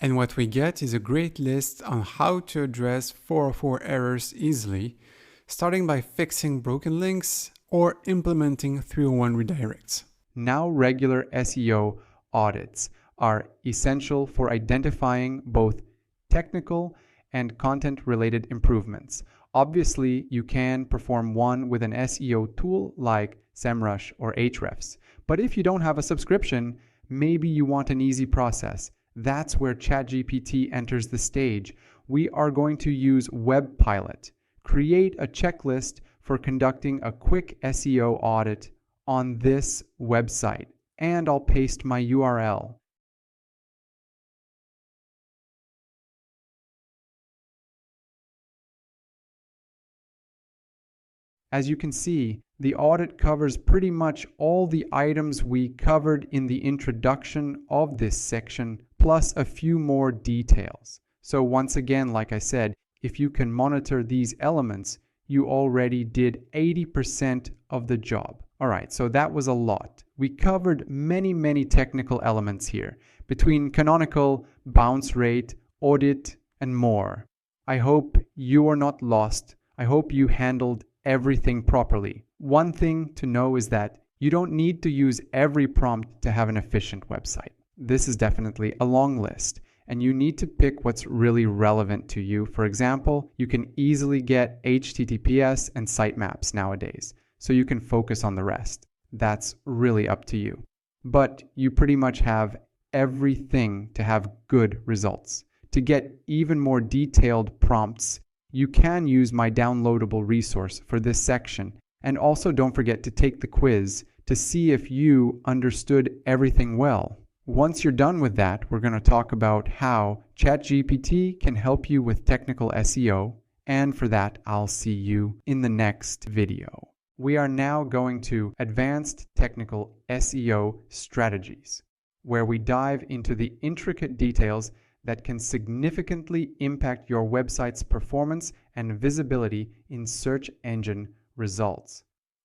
And what we get is a great list on how to address 404 errors easily, starting by fixing broken links or implementing 301 redirects. Now, regular SEO audits are essential for identifying both technical and content-related improvements. Obviously, you can perform one with an SEO tool like SEMrush or Ahrefs. But if you don't have a subscription, maybe you want an easy process. That's where ChatGPT enters the stage. We are going to use WebPilot. Create a checklist for conducting a quick SEO audit on this website, and I'll paste my URL. As you can see, the audit covers pretty much all the items we covered in the introduction of this section, plus a few more details. So once again, like I said, if you can monitor these elements, you already did 80% of the job. All right, so that was a lot. We covered many technical elements here, between canonical, bounce rate, audit, and more. I hope you are not lost. I hope you handled everything properly. One thing to know is that you don't need to use every prompt to have an efficient website. This is definitely a long list, and you need to pick what's really relevant to you. For example, you can easily get HTTPS and sitemaps nowadays, so you can focus on the rest. That's really up to you. But you pretty much have everything to have good results. To get even more detailed prompts, you can use my downloadable resource for this section. And also don't forget to take the quiz to see if you understood everything well. Once you're done with that, we're going to talk about how ChatGPT can help you with technical SEO. And for that, I'll see you in the next video. We are now going to Advanced Technical SEO Strategies, where we dive into the intricate details that can significantly impact your website's performance and visibility in search engine results.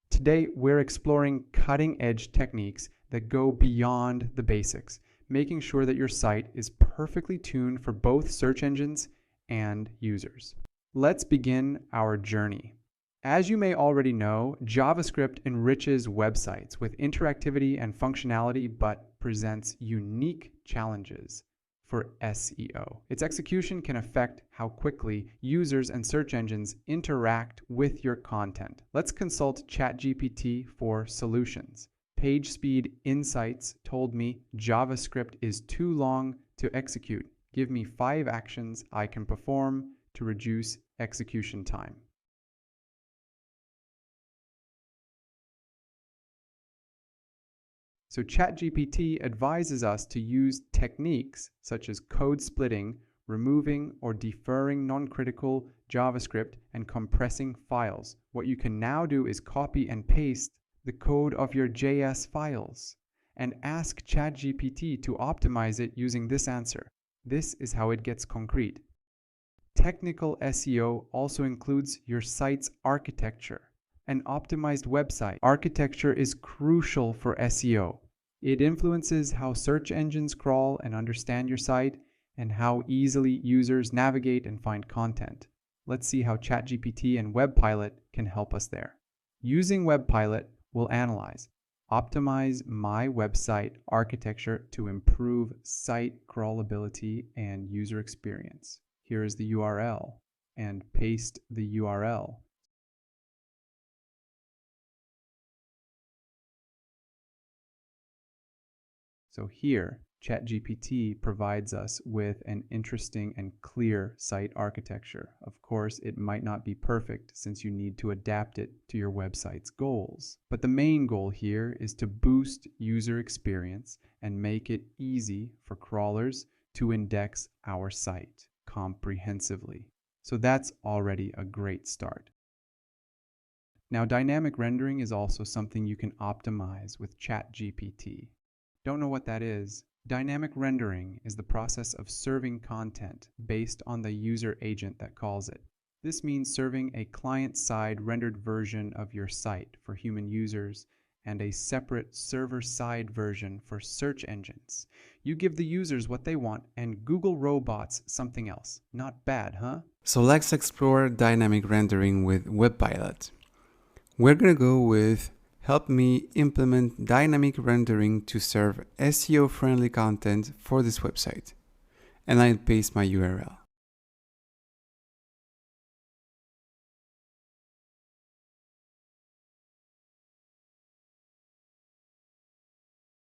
Today, we're exploring cutting-edge techniques that go beyond the basics, making sure that your site is perfectly tuned for both search engines and users. Let's begin our journey. As you may already know, JavaScript enriches websites with interactivity and functionality, but presents unique challenges for SEO. Its execution can affect how quickly users and search engines interact with your content. Let's consult ChatGPT for solutions. PageSpeed Insights told me JavaScript is too long to execute. Give me 5 actions I can perform to reduce execution time. So ChatGPT advises us to use techniques such as code splitting, removing or deferring non-critical JavaScript, and compressing files. What you can now do is copy and paste the code of your JS files and ask ChatGPT to optimize it using this answer. This is how it gets concrete. Technical SEO also includes your site's architecture. An optimized website architecture is crucial for SEO. It influences how search engines crawl and understand your site, and how easily users navigate and find content. Let's see how ChatGPT and WebPilot can help us there. Using WebPilot, we'll analyze, optimize my website architecture to improve site crawlability and user experience. Here is the URL, and paste the URL. So here, ChatGPT provides us with an interesting and clear site architecture. Of course, it might not be perfect since you need to adapt it to your website's goals. But the main goal here is to boost user experience and make it easy for crawlers to index our site comprehensively. So that's already a great start. Now, dynamic rendering is also something you can optimize with ChatGPT. Don't know what that is? Dynamic rendering is the process of serving content based on the user agent that calls it. This means serving a client-side rendered version of your site for human users and a separate server-side version for search engines. You give the users what they want and Google robots something else. Not bad, huh? So let's explore dynamic rendering with WebPilot. We're going to go with help me implement dynamic rendering to serve SEO-friendly content for this website. And I'll paste my URL.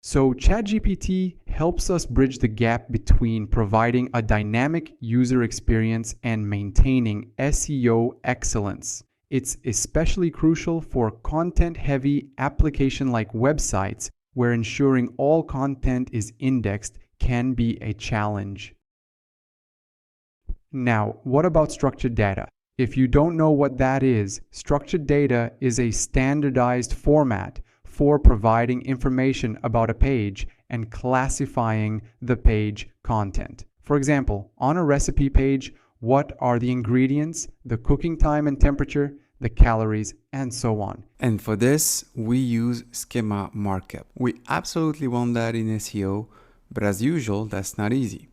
So ChatGPT helps us bridge the gap between providing a dynamic user experience and maintaining SEO excellence. It's especially crucial for content-heavy application-like websites where ensuring all content is indexed can be a challenge. Now, what about structured data? If you don't know what that is, structured data is a standardized format for providing information about a page and classifying the page content. For example, on a recipe page, what are the ingredients, the cooking time and temperature, the calories, and so on. And for this, we use schema markup. We absolutely want that in SEO, but as usual, that's not easy.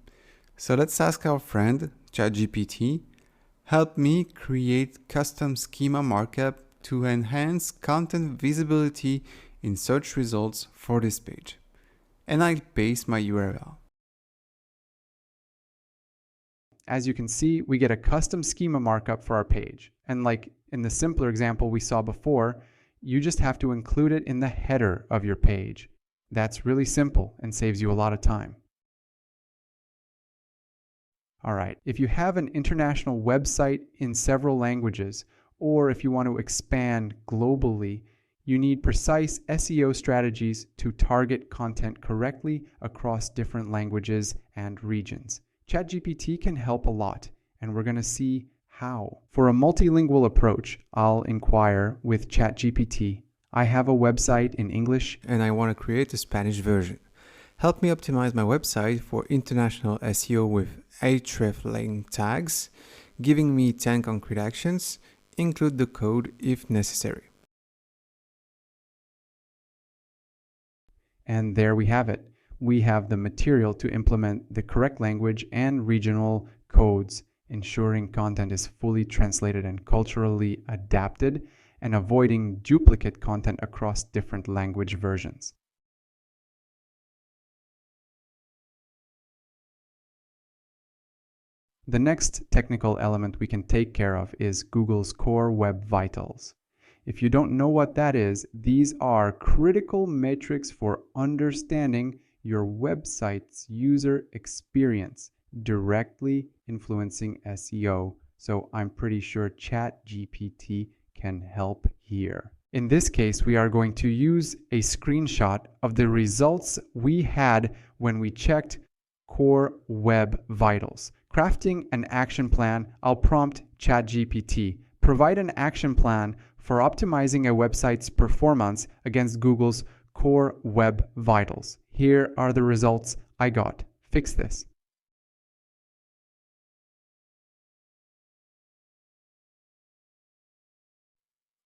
So let's ask our friend, ChatGPT, help me create custom schema markup to enhance content visibility in search results for this page. And I'll paste my URL. As you can see, we get a custom schema markup for our page. And like in the simpler example we saw before, you just have to include it in the header of your page. That's really simple and saves you a lot of time. All right, if you have an international website in several languages, or if you want to expand globally, you need precise SEO strategies to target content correctly across different languages and regions. ChatGPT can help a lot, and we're going to see how. For a multilingual approach, I'll inquire with ChatGPT. I have a website in English, and I want to create a Spanish version. Help me optimize my website for international SEO with Ahrefs link tags, giving me 10 concrete actions. Include the code if necessary. And there we have it. We have the material to implement the correct language and regional codes, ensuring content is fully translated and culturally adapted, and avoiding duplicate content across different language versions. The next technical element we can take care of is Google's Core Web Vitals. If you don't know what that is, these are critical metrics for understanding your website's user experience, directly influencing SEO. So I'm pretty sure ChatGPT can help here. In this case, we are going to use a screenshot of the results we had when we checked Core Web Vitals. Crafting an action plan, I'll prompt ChatGPT. Provide an action plan for optimizing a website's performance against Google's Core Web Vitals. Here are the results I got. Fix this.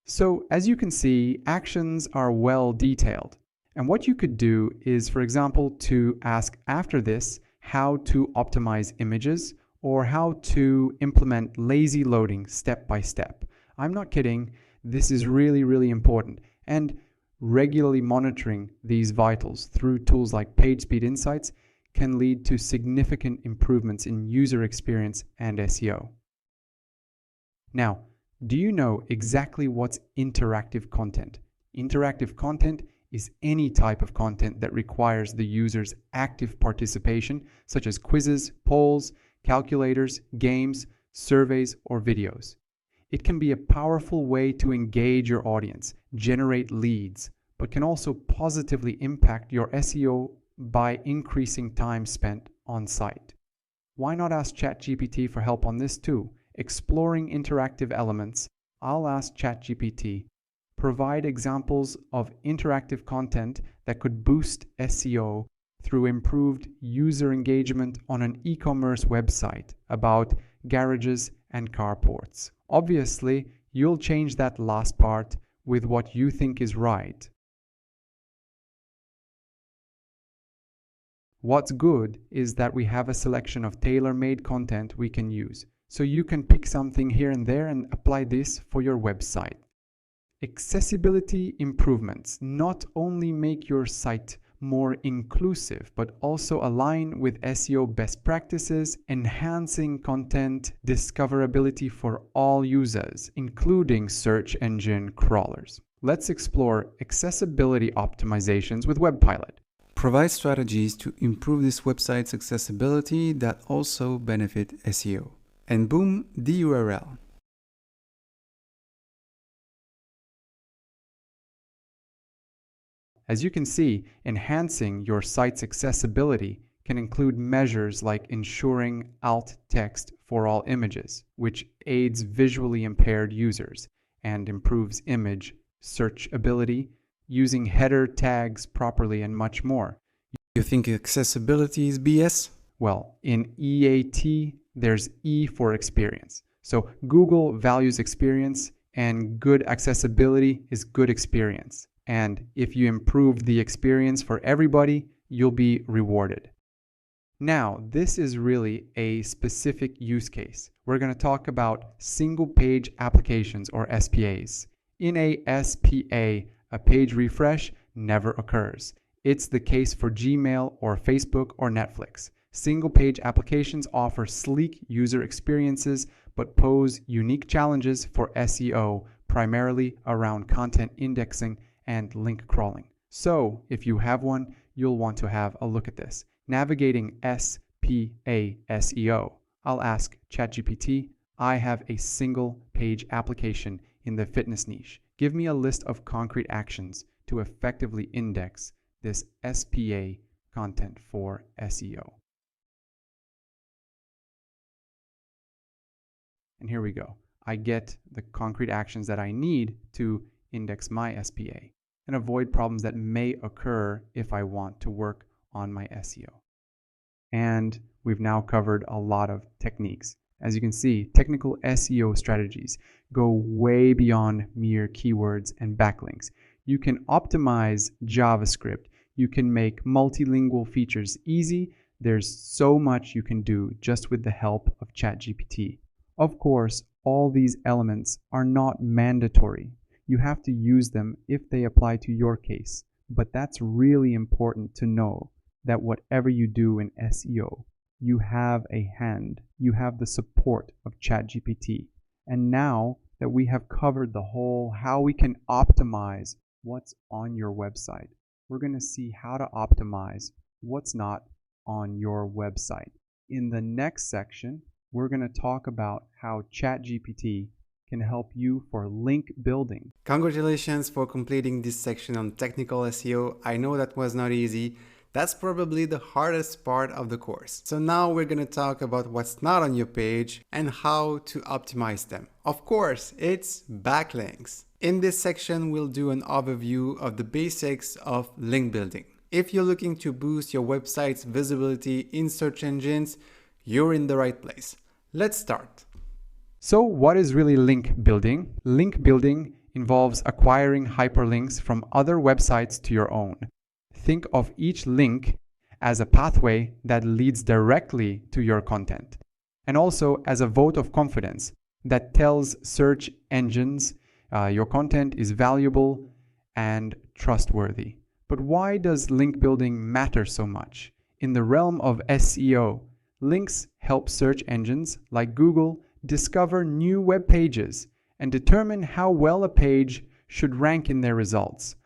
So as you can see, actions are well detailed. And what you could do is, for example, to ask after this how to optimize images or how to implement lazy loading step by step. I'm not kidding. This is really, really important. And regularly monitoring these vitals through tools like PageSpeed Insights can lead to significant improvements in user experience and SEO. Now, do you know exactly what's interactive content? Interactive content is any type of content that requires the user's active participation, such as quizzes, polls, calculators, games, surveys, or videos. It can be a powerful way to engage your audience, generate leads, but can also positively impact your SEO by increasing time spent on site. Why not ask ChatGPT for help on this too? Exploring interactive elements, I'll ask ChatGPT, provide examples of interactive content that could boost SEO through improved user engagement on an e-commerce website about garages and carports. Obviously, you'll change that last part with what you think is right. What's good is that we have a selection of tailor-made content we can use. So you can pick something here and there and apply this for your website. Accessibility improvements not only make your site more inclusive, but also align with SEO best practices, enhancing content discoverability for all users, including search engine crawlers. Let's explore accessibility optimizations with WebPilot. Provide strategies to improve this website's accessibility that also benefit SEO. And boom, the URL. As you can see, enhancing your site's accessibility can include measures like ensuring alt text for all images, which aids visually impaired users and improves image searchability, using header tags properly, and much more. You think accessibility is BS? Well, in EAT, there's E for experience. So Google values experience, and good accessibility is good experience. And if you improve the experience for everybody, you'll be rewarded. Now, this is really a specific use case. We're going to talk about single page applications or SPAs. In a SPA, a page refresh never occurs. It's the case for Gmail or Facebook or Netflix. Single page applications offer sleek user experiences but pose unique challenges for SEO, primarily around content indexing and link crawling. So, if you have one, you'll want to have a look at this. Navigating SPA SEO. I'll ask ChatGPT, I have a single page application in the fitness niche. Give me a list of concrete actions to effectively index this SPA content for SEO. And here we go. I get the concrete actions that I need to index my SPA and avoid problems that may occur if I want to work on my SEO. And we've now covered a lot of techniques. As you can see, technical SEO strategies go way beyond mere keywords and backlinks. You can optimize JavaScript. You can make multilingual features easy. There's so much you can do just with the help of ChatGPT. Of course, all these elements are not mandatory. You have to use them if they apply to your case. But that's really important to know, that whatever you do in SEO, you have a hand. You have the support of ChatGPT. And now that we have covered the whole how we can optimize what's on your website. We're going to see how to optimize what's not on your website. In the next section, we're going to talk about how ChatGPT can help you for link building. Congratulations for completing this section on technical SEO. I know that was not easy. That's probably the hardest part of the course. So now we're going to talk about what's not on your page and how to optimize them. Of course, it's backlinks. In this section, we'll do an overview of the basics of link building. If you're looking to boost your website's visibility in search engines, you're in the right place. Let's start. So what is really link building? Link building involves acquiring hyperlinks from other websites to your own. Think of each link as a pathway that leads directly to your content, and also as a vote of confidence that tells search engines your content is valuable and trustworthy. But why does link building matter so much? In the realm of SEO, links help search engines like Google discover new web pages and determine how well a page should rank in their results.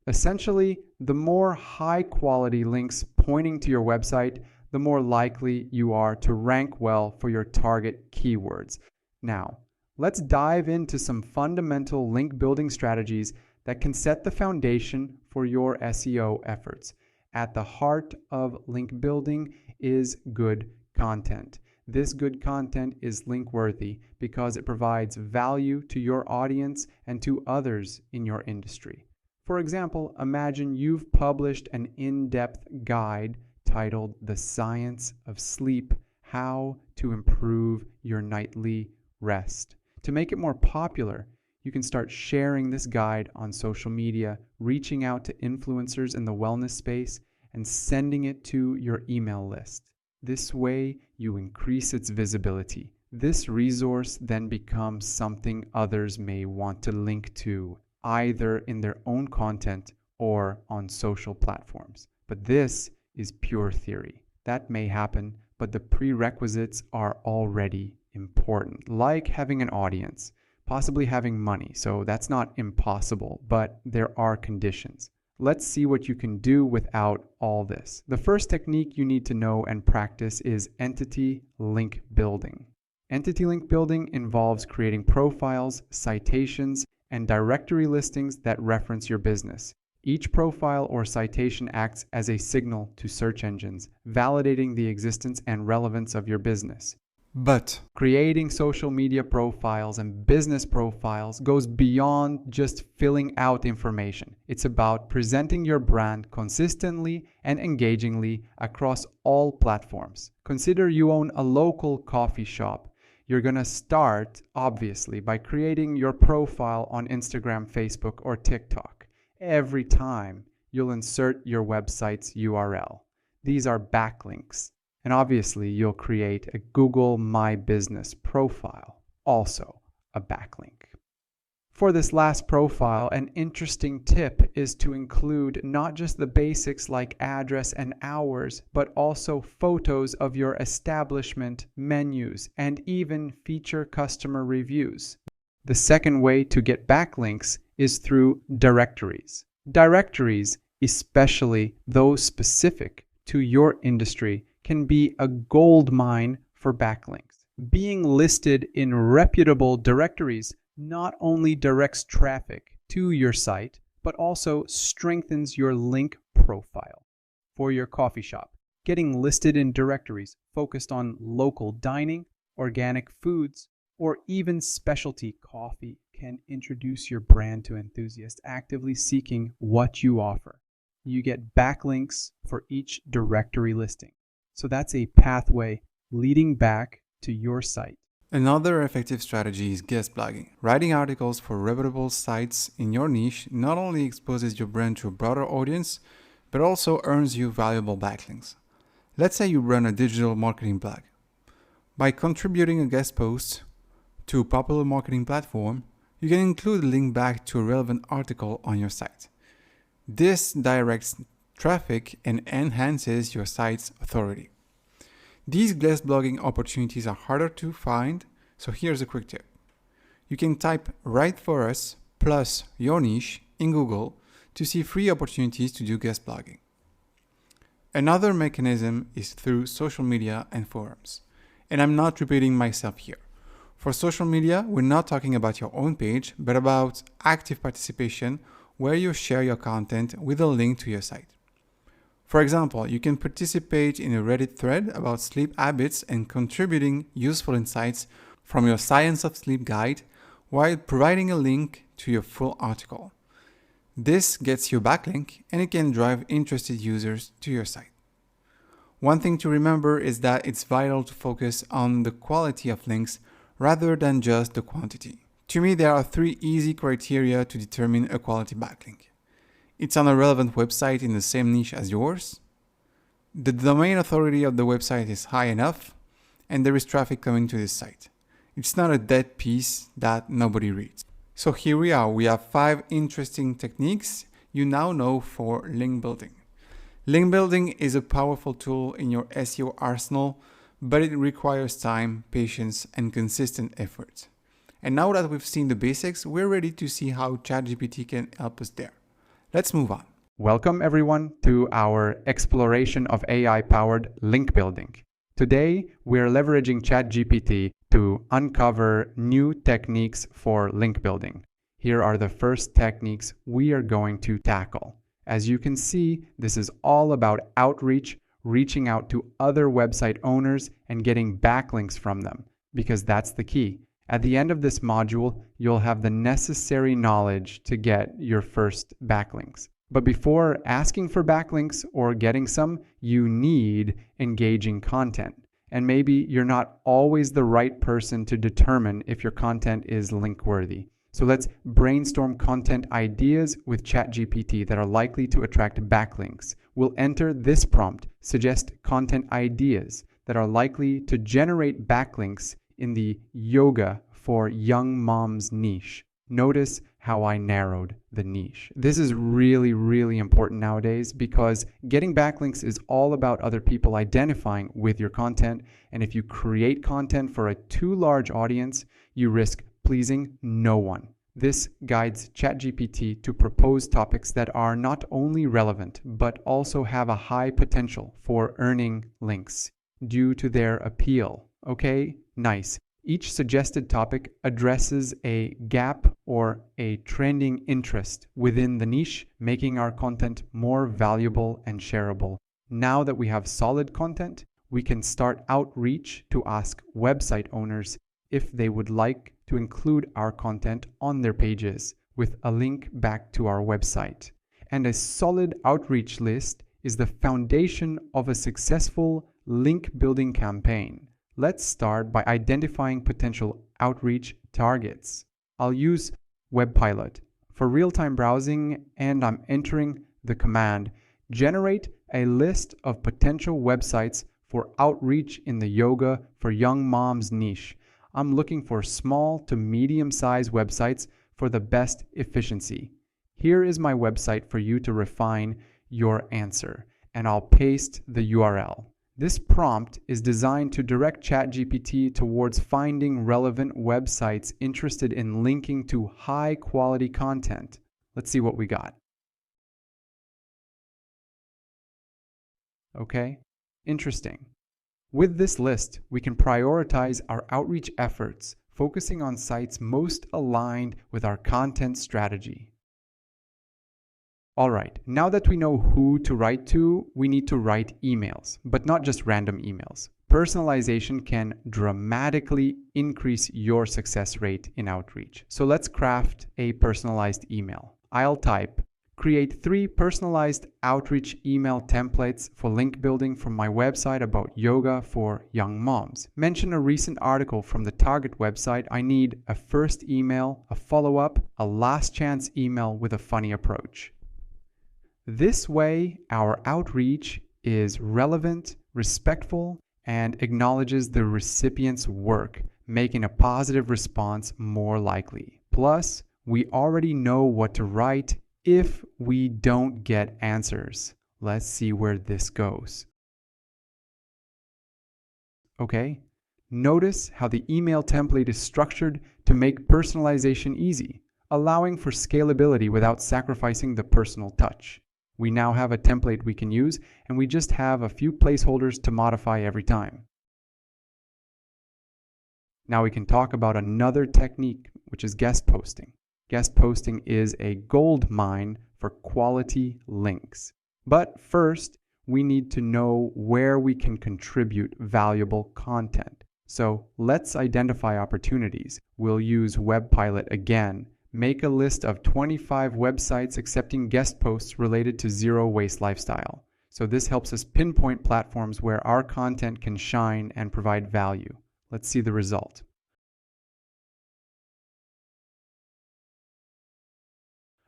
Essentially, the more high-quality links pointing to your website, the more likely you are to rank well for your target keywords. Now, let's dive into some fundamental link building strategies that can set the foundation for your SEO efforts. At the heart of link building is good content. This good content is link-worthy because it provides value to your audience and to others in your industry. For example, imagine you've published an in-depth guide titled The Science of Sleep: How to Improve Your Nightly Rest. To make it more popular, you can start sharing this guide on social media, reaching out to influencers in the wellness space, and sending it to your email list. This way, you increase its visibility. This resource then becomes something others may want to link to, either in their own content or on social platforms. But this is pure theory. That may happen, but the prerequisites are already important, like having an audience, possibly having money. So that's not impossible, but there are conditions. Let's see what you can do without all this. The first technique you need to know and practice is entity link building. Entity link building involves creating profiles, citations, and directory listings that reference your business. Each profile or citation acts as a signal to search engines, validating the existence and relevance of your business. But creating social media profiles and business profiles goes beyond just filling out information. It's about presenting your brand consistently and engagingly across all platforms. Consider you own a local coffee shop. You're going to start, obviously, by creating your profile on Instagram, Facebook, or TikTok. Every time you'll insert your website's URL. These are backlinks. And obviously, you'll create a Google My Business profile, also a backlink. For this last profile, an interesting tip is to include not just the basics like address and hours, but also photos of your establishment, menus, and even feature customer reviews. The second way to get backlinks is through directories. Directories, especially those specific to your industry, can be a gold mine for backlinks. Being listed in reputable directories not only directs traffic to your site, but also strengthens your link profile. For your coffee shop, getting listed in directories focused on local dining, organic foods, or even specialty coffee can introduce your brand to enthusiasts actively seeking what you offer. You get backlinks for each directory listing. So that's a pathway leading back to your site. Another effective strategy is guest blogging. Writing articles for reputable sites in your niche not only exposes your brand to a broader audience, but also earns you valuable backlinks. Let's say you run a digital marketing blog. By contributing a guest post to a popular marketing platform, you can include a link back to a relevant article on your site. This directs traffic and enhances your site's authority. These guest blogging opportunities are harder to find, so here's a quick tip. You can type "Write for Us" plus your niche in Google to see free opportunities to do guest blogging. Another mechanism is through social media and forums. And I'm not repeating myself here. For social media, we're not talking about your own page, but about active participation where you share your content with a link to your site. For example, you can participate in a Reddit thread about sleep habits and contributing useful insights from your Science of Sleep guide while providing a link to your full article. This gets you a backlink and it can drive interested users to your site. One thing to remember is that it's vital to focus on the quality of links rather than just the quantity. To me, there are 3 easy criteria to determine a quality backlink. It's on a relevant website in the same niche as yours, the domain authority of the website is high enough, and there is traffic coming to this site. It's not a dead piece that nobody reads. So here we are. We have 5 interesting techniques you now know for link building. Link building is a powerful tool in your SEO arsenal, but it requires time, patience, and consistent effort. And now that we've seen the basics, we're ready to see how ChatGPT can help us there. Let's move on. Welcome everyone to our exploration of AI-powered link building. Today, we're leveraging ChatGPT to uncover new techniques for link building. Here are the first techniques we are going to tackle. As you can see, this is all about outreach, reaching out to other website owners and getting backlinks from them, because that's the key. At the end of this module, you'll have the necessary knowledge to get your first backlinks. But before asking for backlinks or getting some, you need engaging content. And maybe you're not always the right person to determine if your content is link-worthy. So let's brainstorm content ideas with ChatGPT that are likely to attract backlinks. We'll enter this prompt, suggest content ideas that are likely to generate backlinks in the yoga for young moms niche. Notice how I narrowed the niche. This is really, really important nowadays because getting backlinks is all about other people identifying with your content. And if you create content for a too large audience, you risk pleasing no one. This guides ChatGPT to propose topics that are not only relevant, but also have a high potential for earning links due to their appeal. Okay, nice. Each suggested topic addresses a gap or a trending interest within the niche, making our content more valuable and shareable. Now that we have solid content, we can start outreach to ask website owners if they would like to include our content on their pages with a link back to our website. And a solid outreach list is the foundation of a successful link building campaign. Let's start by identifying potential outreach targets. I'll use WebPilot for real-time browsing, and I'm entering the command generate a list of potential websites for outreach in the yoga for young moms niche. I'm looking for small to medium-sized websites for the best efficiency. Here is my website for you to refine your answer, and I'll paste the URL. This prompt is designed to direct ChatGPT towards finding relevant websites interested in linking to high-quality content. Let's see what we got. Okay, interesting. With this list, we can prioritize our outreach efforts, focusing on sites most aligned with our content strategy. All right, now that we know who to write to, we need to write emails, but not just random emails. Personalization can dramatically increase your success rate in outreach. So let's craft a personalized email. I'll type, create 3 personalized outreach email templates for link building from my website about yoga for young moms. Mention a recent article from the target website. I need a first email, a follow-up, a last chance email with a funny approach. This way, our outreach is relevant, respectful, and acknowledges the recipient's work, making a positive response more likely. Plus, we already know what to write if we don't get answers. Let's see where this goes. Okay, notice how the email template is structured to to make personalization easy, allowing for scalability without sacrificing the personal touch. We now have a template we can use, and we just have a few placeholders to modify every time. Now we can talk about another technique, which is guest posting. Guest posting is a gold mine for quality links. But first, we need to know where we can contribute valuable content. So let's identify opportunities. We'll use WebPilot again. Make a list of 25 websites accepting guest posts related to zero waste lifestyle. So this helps us pinpoint platforms where our content can shine and provide value. Let's see the result.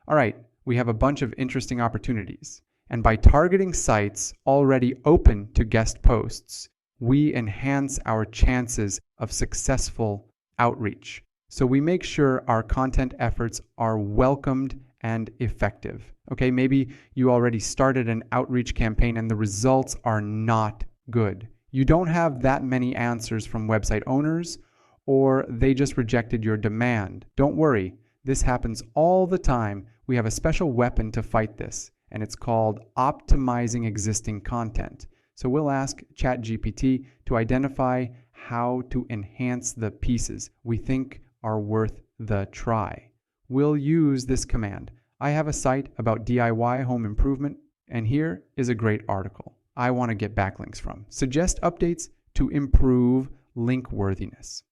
All right, we have a bunch of interesting opportunities. And by targeting sites already open to guest posts, we enhance our chances of successful outreach. So we make sure our content efforts are welcomed and effective. Okay, maybe you already started an outreach campaign and the results are not good. You don't have that many answers from website owners, or they just rejected your demand. Don't worry, this happens all the time. We have a special weapon to fight this, and it's called optimizing existing content. So we'll ask ChatGPT to identify how to enhance the pieces we think are worth the try. We'll use this command. I have a site about DIY home improvement, and here is a great article I want to get backlinks from. Suggest updates to improve link worthiness.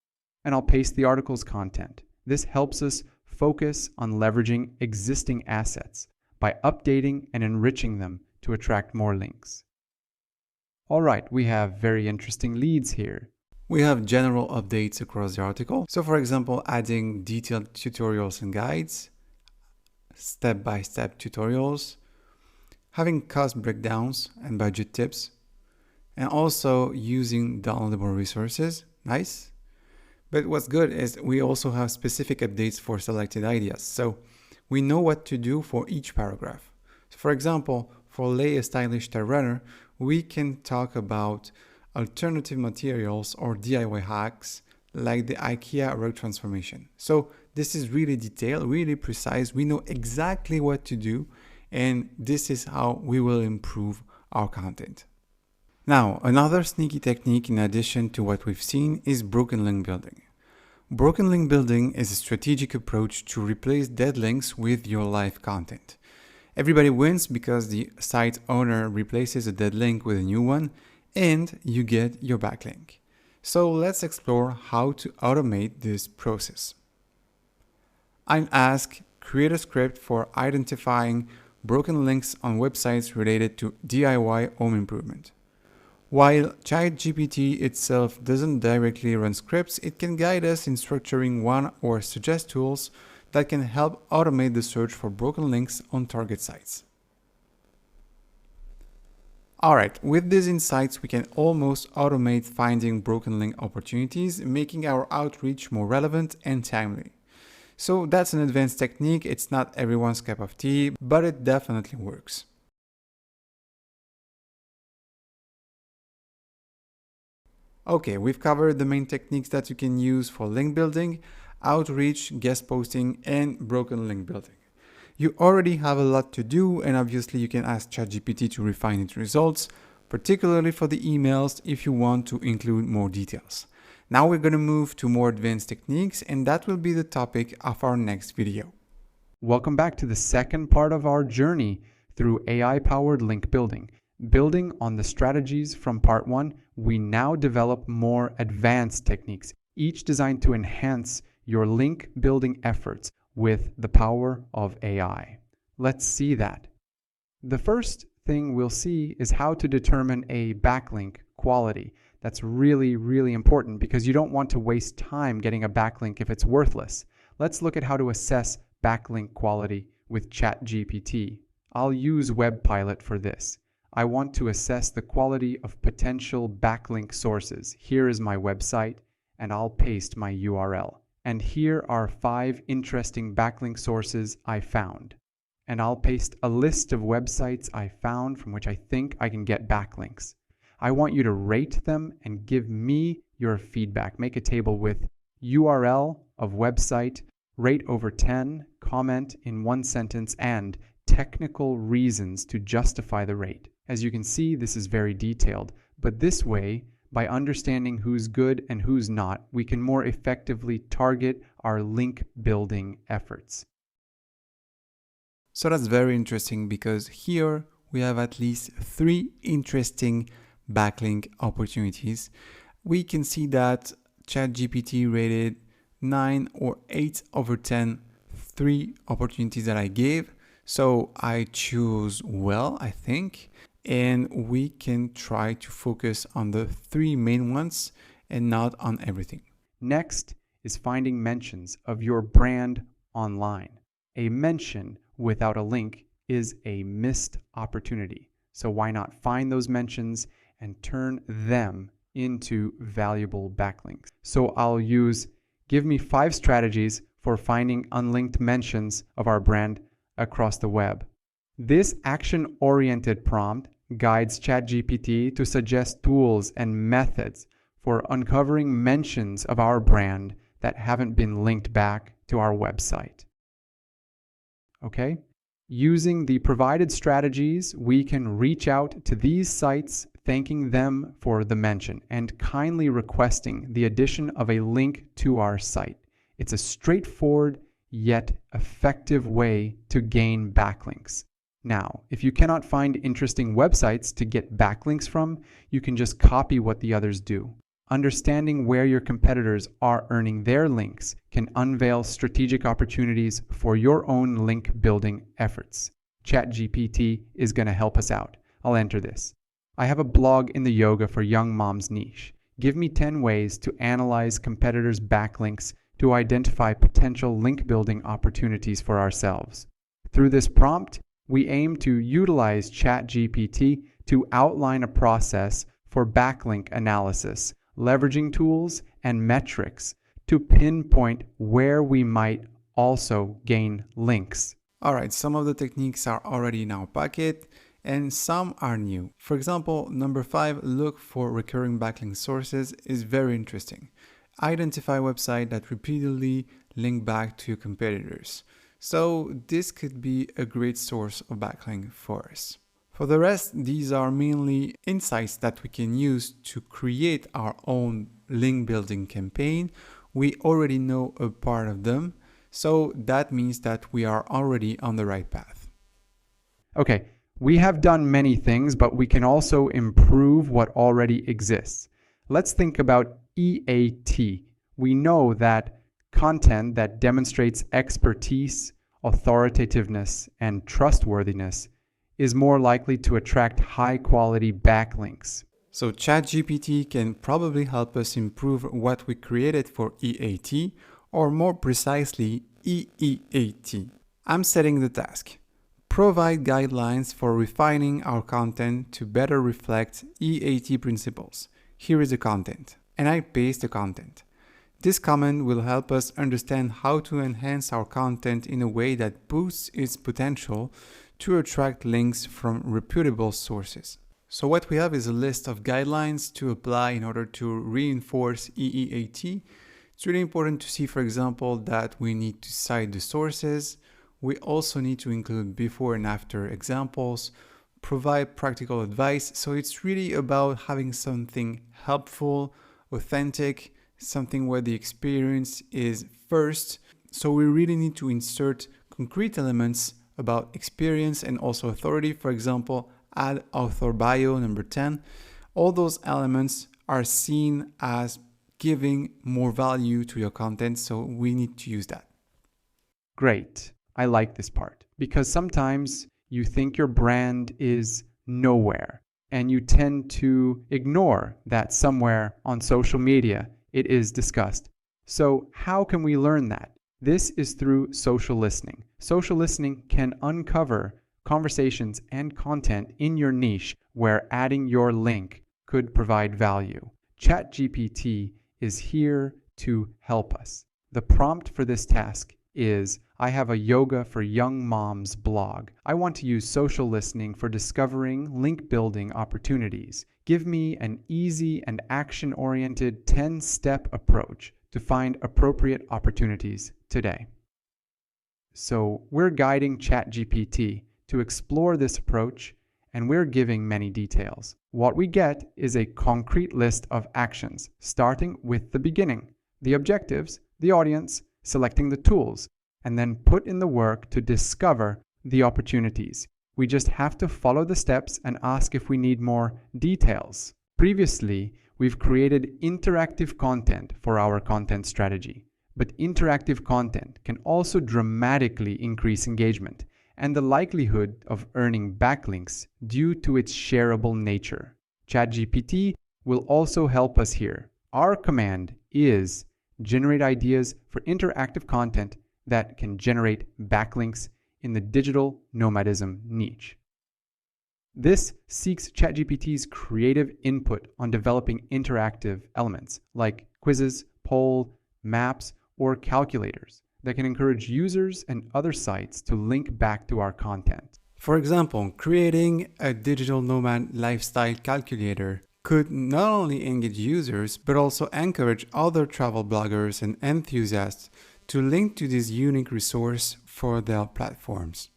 And I'll paste the article's content. This helps us focus on leveraging existing assets by updating and enriching them to attract more links. All right, we have very interesting leads here. We have general updates across the article. So for example, adding detailed tutorials and guides, step-by-step tutorials, having cost breakdowns and budget tips, and also using downloadable resources. Nice. But what's good is we also have specific updates for selected ideas. So we know what to do for each paragraph. So for example, for lay a stylish tile runner, we can talk about alternative materials or DIY hacks like the IKEA rug transformation. So this is really detailed, really precise. We know exactly what to do, and this is how we will improve our content. Now, another sneaky technique in addition to what we've seen is broken link building. Broken link building is a strategic approach to replace dead links with your live content. Everybody wins because the site owner replaces a dead link with a new one and you get your backlink. So let's explore how to automate this process. I'll ask create a script for identifying broken links on websites related to DIY home improvement. While ChatGPT itself doesn't directly run scripts, it can guide us in structuring one or suggest tools that can help automate the search for broken links on target sites. Alright, with these insights, we can almost automate finding broken link opportunities, making our outreach more relevant and timely. So that's an advanced technique. It's not everyone's cup of tea, but it definitely works. Okay, we've covered the main techniques that you can use for link building, outreach, guest posting, and broken link building. You already have a lot to do, and obviously you can ask ChatGPT to refine its results, particularly for the emails if you want to include more details. Now we're going to move to more advanced techniques, and that will be the topic of our next video. Welcome back to the second part of our journey through AI-powered link building. Building on the strategies from part 1, we now develop more advanced techniques, each designed to enhance your link building efforts with the power of AI. Let's see that. The first thing we'll see is how to determine a backlink quality. That's really, really important because you don't want to waste time getting a backlink if it's worthless. Let's look at how to assess backlink quality with ChatGPT. I'll use WebPilot for this. I want to assess the quality of potential backlink sources. Here is my website, and I'll paste my URL. And here are 5 interesting backlink sources I found. And I'll paste a list of websites I found from which I think I can get backlinks. I want you to rate them and give me your feedback. Make a table with URL of website, rate over 10, comment in one sentence, and technical reasons to justify the rate. As you can see, this is very detailed, but this way, by understanding who's good and who's not, we can more effectively target our link building efforts. So that's very interesting because here we have at least 3 interesting backlink opportunities. We can see that ChatGPT rated 9 or 8 over 10, 3 opportunities that I gave. So I choose well, I think, and we can try to focus on the 3 main ones and not on everything. Next is finding mentions of your brand online. A mention without a link is a missed opportunity. So why not find those mentions and turn them into valuable backlinks? So I'll use give me 5 strategies for finding unlinked mentions of our brand across the web. This action-oriented prompt guides ChatGPT to suggest tools and methods for uncovering mentions of our brand that haven't been linked back to our website. Okay? Using the provided strategies, we can reach out to these sites, thanking them for the mention and kindly requesting the addition of a link to our site. It's a straightforward yet effective way to gain backlinks. Now, if you cannot find interesting websites to get backlinks from, you can just copy what the others do. Understanding where your competitors are earning their links can unveil strategic opportunities for your own link building efforts. ChatGPT is going to help us out. I'll enter this. I have a blog in the yoga for young moms niche. Give me 10 ways to analyze competitors' backlinks to identify potential link building opportunities for ourselves. Through this prompt, we aim to utilize ChatGPT to outline a process for backlink analysis, leveraging tools and metrics to pinpoint where we might also gain links. All right, some of the techniques are already in our packet and some are new. For example, number 5, look for recurring backlink sources is very interesting. Identify websites that repeatedly link back to your competitors. So this could be a great source of backlink for us. For the rest, these are mainly insights that we can use to create our own link building campaign. We already know a part of them, so that means that we are already on the right path. Okay, we have done many things, but we can also improve what already exists. Let's think about EAT. We know that content that demonstrates expertise, authoritativeness, and trustworthiness is more likely to attract high-quality backlinks. So ChatGPT can probably help us improve what we created for EAT, or more precisely, EEAT. I'm setting the task. Provide guidelines for refining our content to better reflect EAT principles. Here is the content, and I paste the content. This comment will help us understand how to enhance our content in a way that boosts its potential to attract links from reputable sources. So what we have is a list of guidelines to apply in order to reinforce EEAT. It's really important to see, for example, that we need to cite the sources. We also need to include before and after examples, provide practical advice. So it's really about having something helpful, authentic, something where the experience is first. So we really need to insert concrete elements about experience and also authority. For example, add author bio, number 10. All those elements are seen as giving more value to your content, so we need to use that. Great. I like this part because sometimes you think your brand is nowhere and you tend to ignore that somewhere on social media it is discussed. So how can we learn that? This is through social listening. Social listening can uncover conversations and content in your niche where adding your link could provide value. ChatGPT is here to help us. The prompt for this task is, I have a yoga for young moms blog. I want to use social listening for discovering link building opportunities. Give me an easy and action-oriented 10-step approach to find appropriate opportunities today. So we're guiding ChatGPT to explore this approach, and we're giving many details. What we get is a concrete list of actions, starting with the beginning, the objectives, the audience, selecting the tools, and then put in the work to discover the opportunities. We just have to follow the steps and ask if we need more details. Previously, we've created interactive content for our content strategy. But interactive content can also dramatically increase engagement and the likelihood of earning backlinks due to its shareable nature. ChatGPT will also help us here. Our command is generate ideas for interactive content that can generate backlinks in the digital nomadism niche. This seeks ChatGPT's creative input on developing interactive elements like quizzes, polls, maps, or calculators that can encourage users and other sites to link back to our content. For example, creating a digital nomad lifestyle calculator could not only engage users, but also encourage other travel bloggers and enthusiasts to link to this unique resource for their platforms.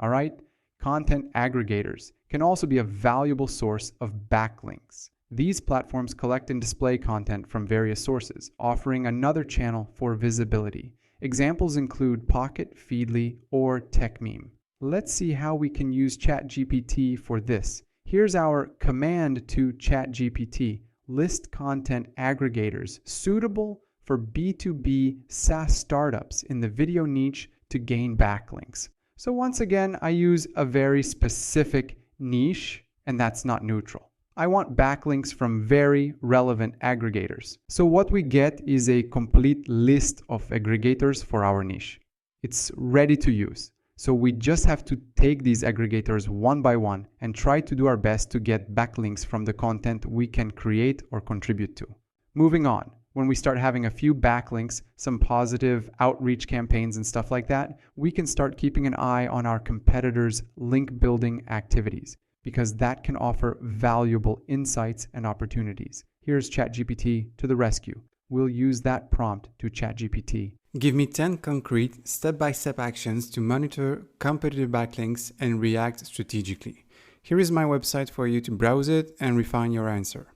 All right, content aggregators can also be a valuable source of backlinks. These platforms collect and display content from various sources, offering another channel for visibility. Examples include Pocket, Feedly, or TechMeme. Let's see how we can use ChatGPT for this. Here's our command to ChatGPT: list content aggregators suitable for B2B SaaS startups in the video niche to gain backlinks. So once again, I use a very specific niche, and that's not neutral. I want backlinks from very relevant aggregators. So what we get is a complete list of aggregators for our niche. It's ready to use. So we just have to take these aggregators one by one and try to do our best to get backlinks from the content we can create or contribute to. Moving on, when we start having a few backlinks, some positive outreach campaigns and stuff like that, we can start keeping an eye on our competitors' link building activities, because that can offer valuable insights and opportunities. Here's ChatGPT to the rescue. We'll use that prompt to ChatGPT. Give me 10 concrete, step-by-step actions to monitor competitive backlinks and react strategically. Here is my website for you to browse it and refine your answer.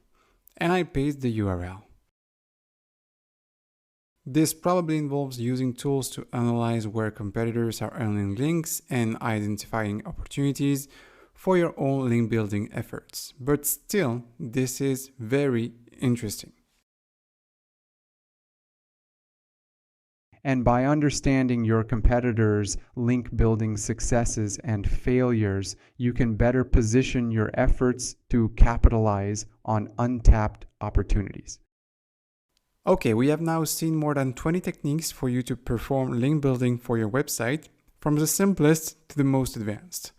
And I paste the URL. This probably involves using tools to analyze where competitors are earning links and identifying opportunities for your own link building efforts. But still, this is very interesting. And by understanding your competitors' link building successes and failures, you can better position your efforts to capitalize on untapped opportunities. Okay, we have now seen more than 20 techniques for you to perform link building for your website, from the simplest to the most advanced.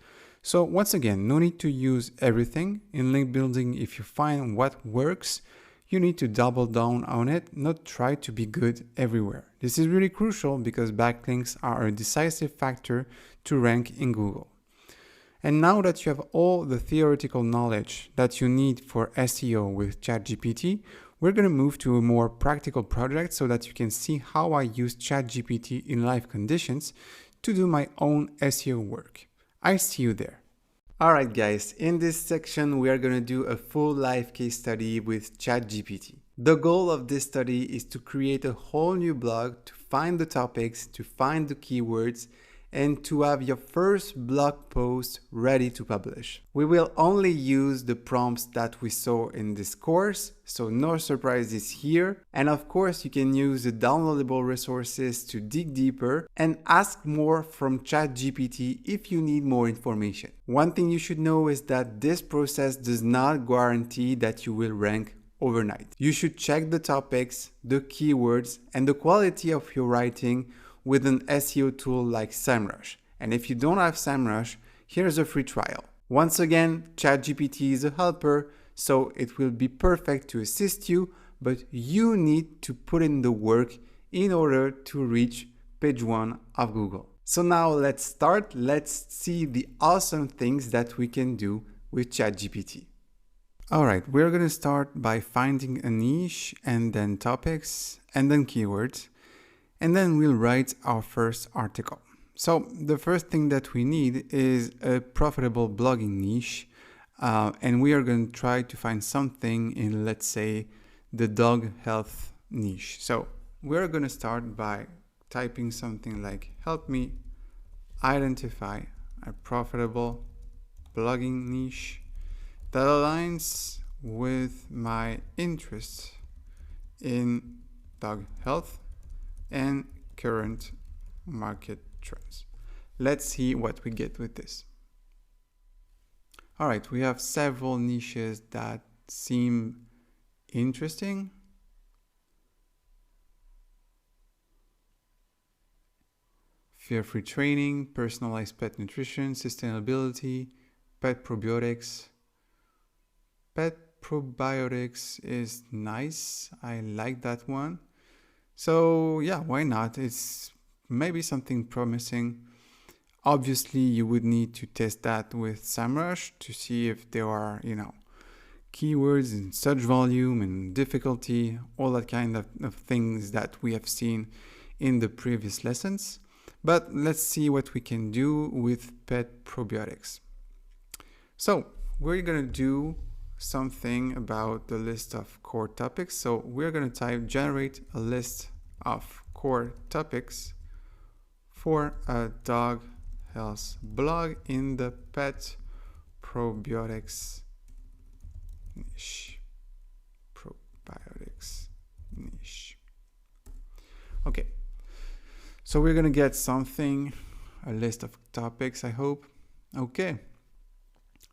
So once again, no need to use everything in link building. If you find what works, you need to double down on it, not try to be good everywhere. This is really crucial because backlinks are a decisive factor to rank in Google. And now that you have all the theoretical knowledge that you need for SEO with ChatGPT, we're going to move to a more practical project so that you can see how I use ChatGPT in live conditions to do my own SEO work. I see you there. Alright guys, in this section we are going to do a full live case study with ChatGPT. The goal of this study is to create a whole new blog, to find the topics, to find the keywords, and to have your first blog post ready to publish. We will only use the prompts that we saw in this course, so no surprises here. And of course, you can use the downloadable resources to dig deeper and ask more from ChatGPT if you need more information. One thing you should know is that this process does not guarantee that you will rank overnight. You should check the topics, the keywords, and the quality of your writing with an SEO tool like SEMrush. And if you don't have SEMrush, here's a free trial. Once again, ChatGPT is a helper, so it will be perfect to assist you, but you need to put in the work in order to reach page 1 of Google. So now let's start. Let's see the awesome things that we can do with ChatGPT. All right, we're going to start by finding a niche and then topics and then keywords, and then we'll write our first article. So the first thing that we need is a profitable blogging niche, and we are going to try to find something in, let's say, the dog health niche. So we're going to start by typing something like help me identify a profitable blogging niche that aligns with my interests in dog health and current market trends. Let's see what we get with this. All right, we have several niches that seem interesting. Fear-free training, personalized pet nutrition, sustainability, pet probiotics. Pet probiotics is nice. I like that one. So yeah, why not? It's maybe something promising. Obviously, you would need to test that with SEMrush to see if there are, keywords in search volume and difficulty, all that kind of things that we have seen in the previous lessons. But let's see what we can do with pet probiotics. So we're going to do something about the list of core topics. So we're going to type generate a list of core topics for a dog health blog in the pet probiotics niche. Probiotics niche. Okay. So we're going to get something, a list of topics, I hope. Okay.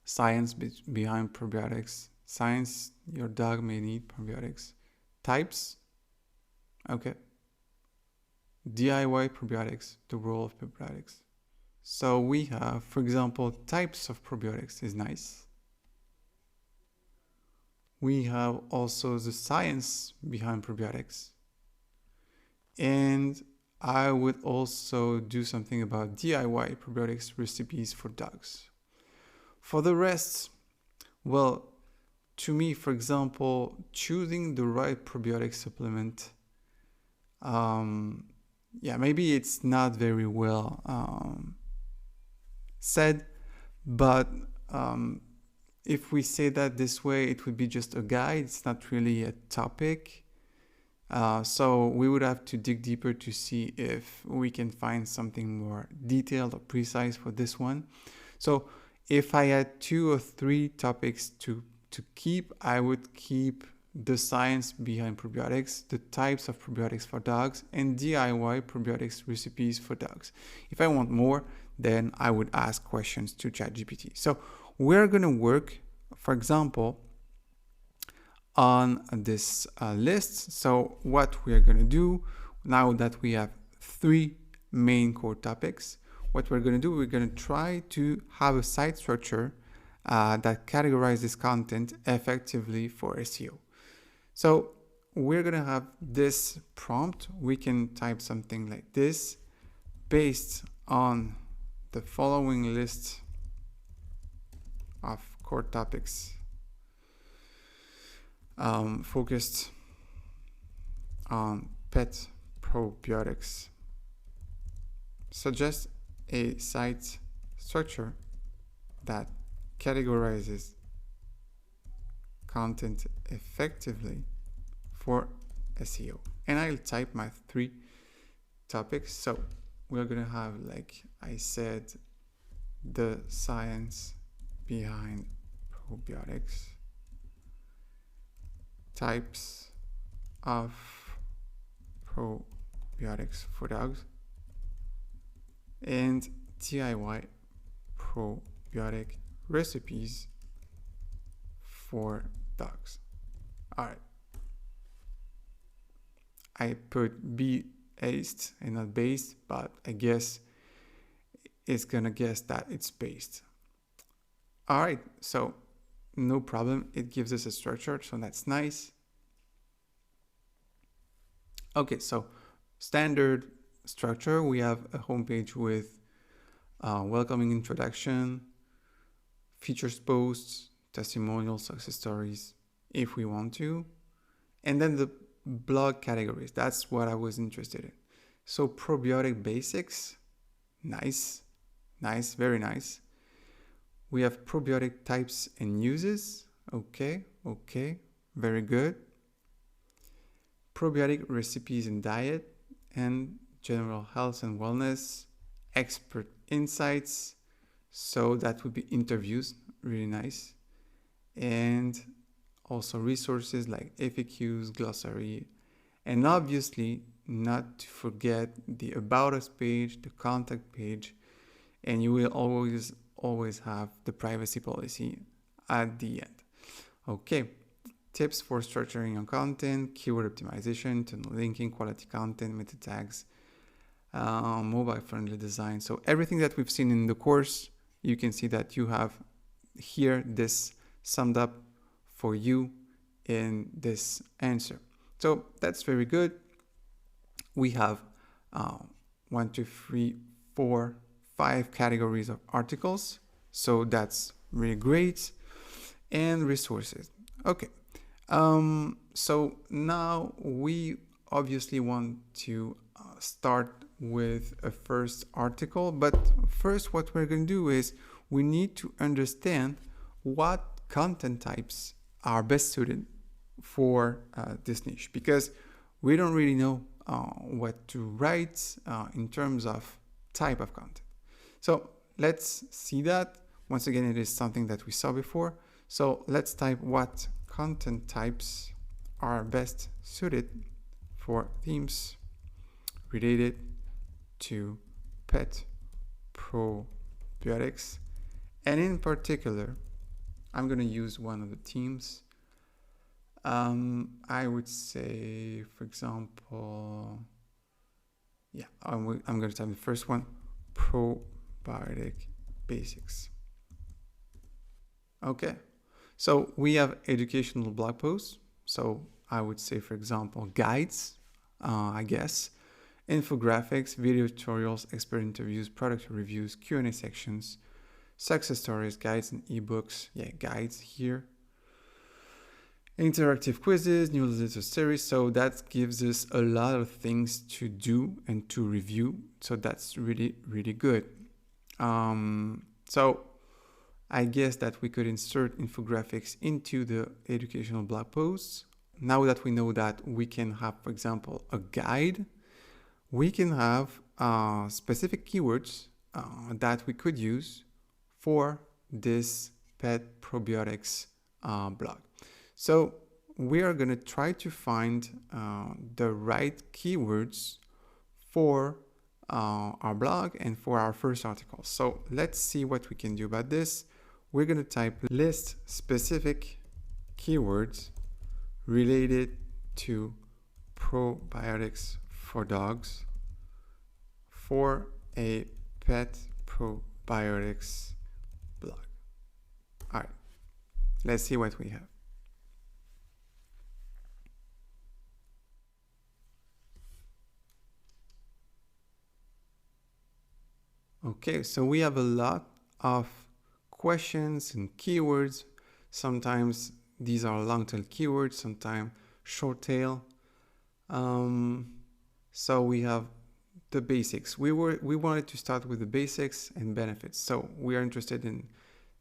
Science behind probiotics. Science, your dog may need probiotics. Types. Okay. DIY probiotics, the role of probiotics. So we have, for example, types of probiotics is nice. We have also the science behind probiotics. And I would also do something about DIY probiotics recipes for dogs. For the rest, well, to me, for example, choosing the right probiotic supplement, maybe it's not very well said, but if we say that this way, it would be just a guide. It's not really a topic. So we would have to dig deeper to see if we can find something more detailed or precise for this one. So if I had 2 or 3 topics to keep, I would keep the science behind probiotics, the types of probiotics for dogs, and DIY probiotics recipes for dogs. If I want more, then I would ask questions to ChatGPT. So we're going to work, for example, on this list. So what we are going to do now that we have 3 main core topics, what we're going to do, we're going to try to have a site structure that categorizes content effectively for SEO. So we're going to have this prompt. We can type something like this based on the following list of core topics focused on pet probiotics. Suggest a site structure that categorizes content effectively for SEO. And I'll type my 3 topics. So we're going to have, like I said, the science behind probiotics, types of probiotics for dogs, and DIY probiotic recipes for dogs. All right. I put based and not based, but I guess it's gonna guess that it's based. All right, so no problem. It gives us a structure, so that's nice. Okay, so standard structure, we have a homepage with welcoming introduction, features posts, testimonials, success stories, if we want to. And then the blog categories, that's what I was interested in. So probiotic basics, nice, very nice. We have probiotic types and uses, okay, very good. Probiotic recipes and diet, and general health and wellness, expert insights, so that would be interviews, really nice. And also resources like FAQs, glossary, and obviously not to forget the About Us page, the contact page, and you will always have the privacy policy at the end. Okay, tips for structuring your content, keyword optimization, tunnel linking, quality content, meta tags, mobile friendly design. So everything that we've seen in the course, you can see that you have here this summed up for you in this answer. So that's very good. We have 1, 2, 3, 4, 5 categories of articles. So that's really great. And resources. Okay. So now we obviously want to start with a first article, but first what we're going to do is we need to understand what content types are best suited for this niche, because we don't really know what to write in terms of type of content. So let's see that. Once again, it is something that we saw before. So let's type what content types are best suited for themes related to pet probiotics. And in particular, I'm going to use one of the themes. I would say, for example, I'm going to type the first one, probiotic basics. Okay. So we have educational blog posts. So I would say, for example, guides, I guess, infographics, video tutorials, expert interviews, product reviews, Q&A sections, success stories, guides and ebooks. Guides here. Interactive quizzes, newsletter series. So that gives us a lot of things to do and to review. So that's really, really good. So I guess that we could insert infographics into the educational blog posts. Now that we know that we can have, for example, a guide, we can have specific keywords that we could use for this pet probiotics blog. So we are going to try to find the right keywords for our blog and for our first article. So let's see what we can do about this. We're going to type list specific keywords related to probiotics for dogs for a pet probiotics blog. All right, let's see what we have. Okay, so we have a lot of questions and keywords. Sometimes these are long tail keywords, sometimes short tail. So we have the basics. We wanted to start with the basics and benefits. So we are interested in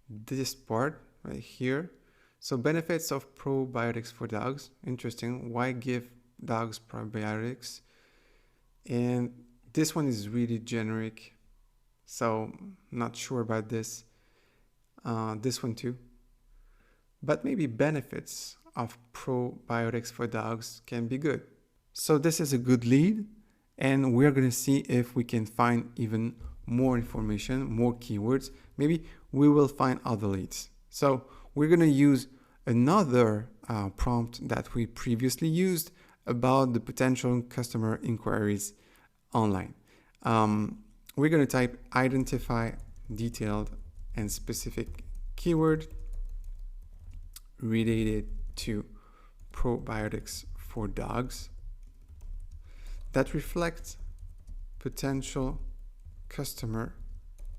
this part right here. So benefits of probiotics for dogs. Interesting. Why give dogs probiotics? And this one is really generic. So not sure about this. This one too. But maybe benefits of probiotics for dogs can be good. So this is a good lead, and we're going to see if we can find even more information, more keywords. Maybe we will find other leads. So we're going to use another prompt that we previously used about the potential customer inquiries online. We're going to type identify detailed and specific keyword related to probiotics for dogs that reflect potential customer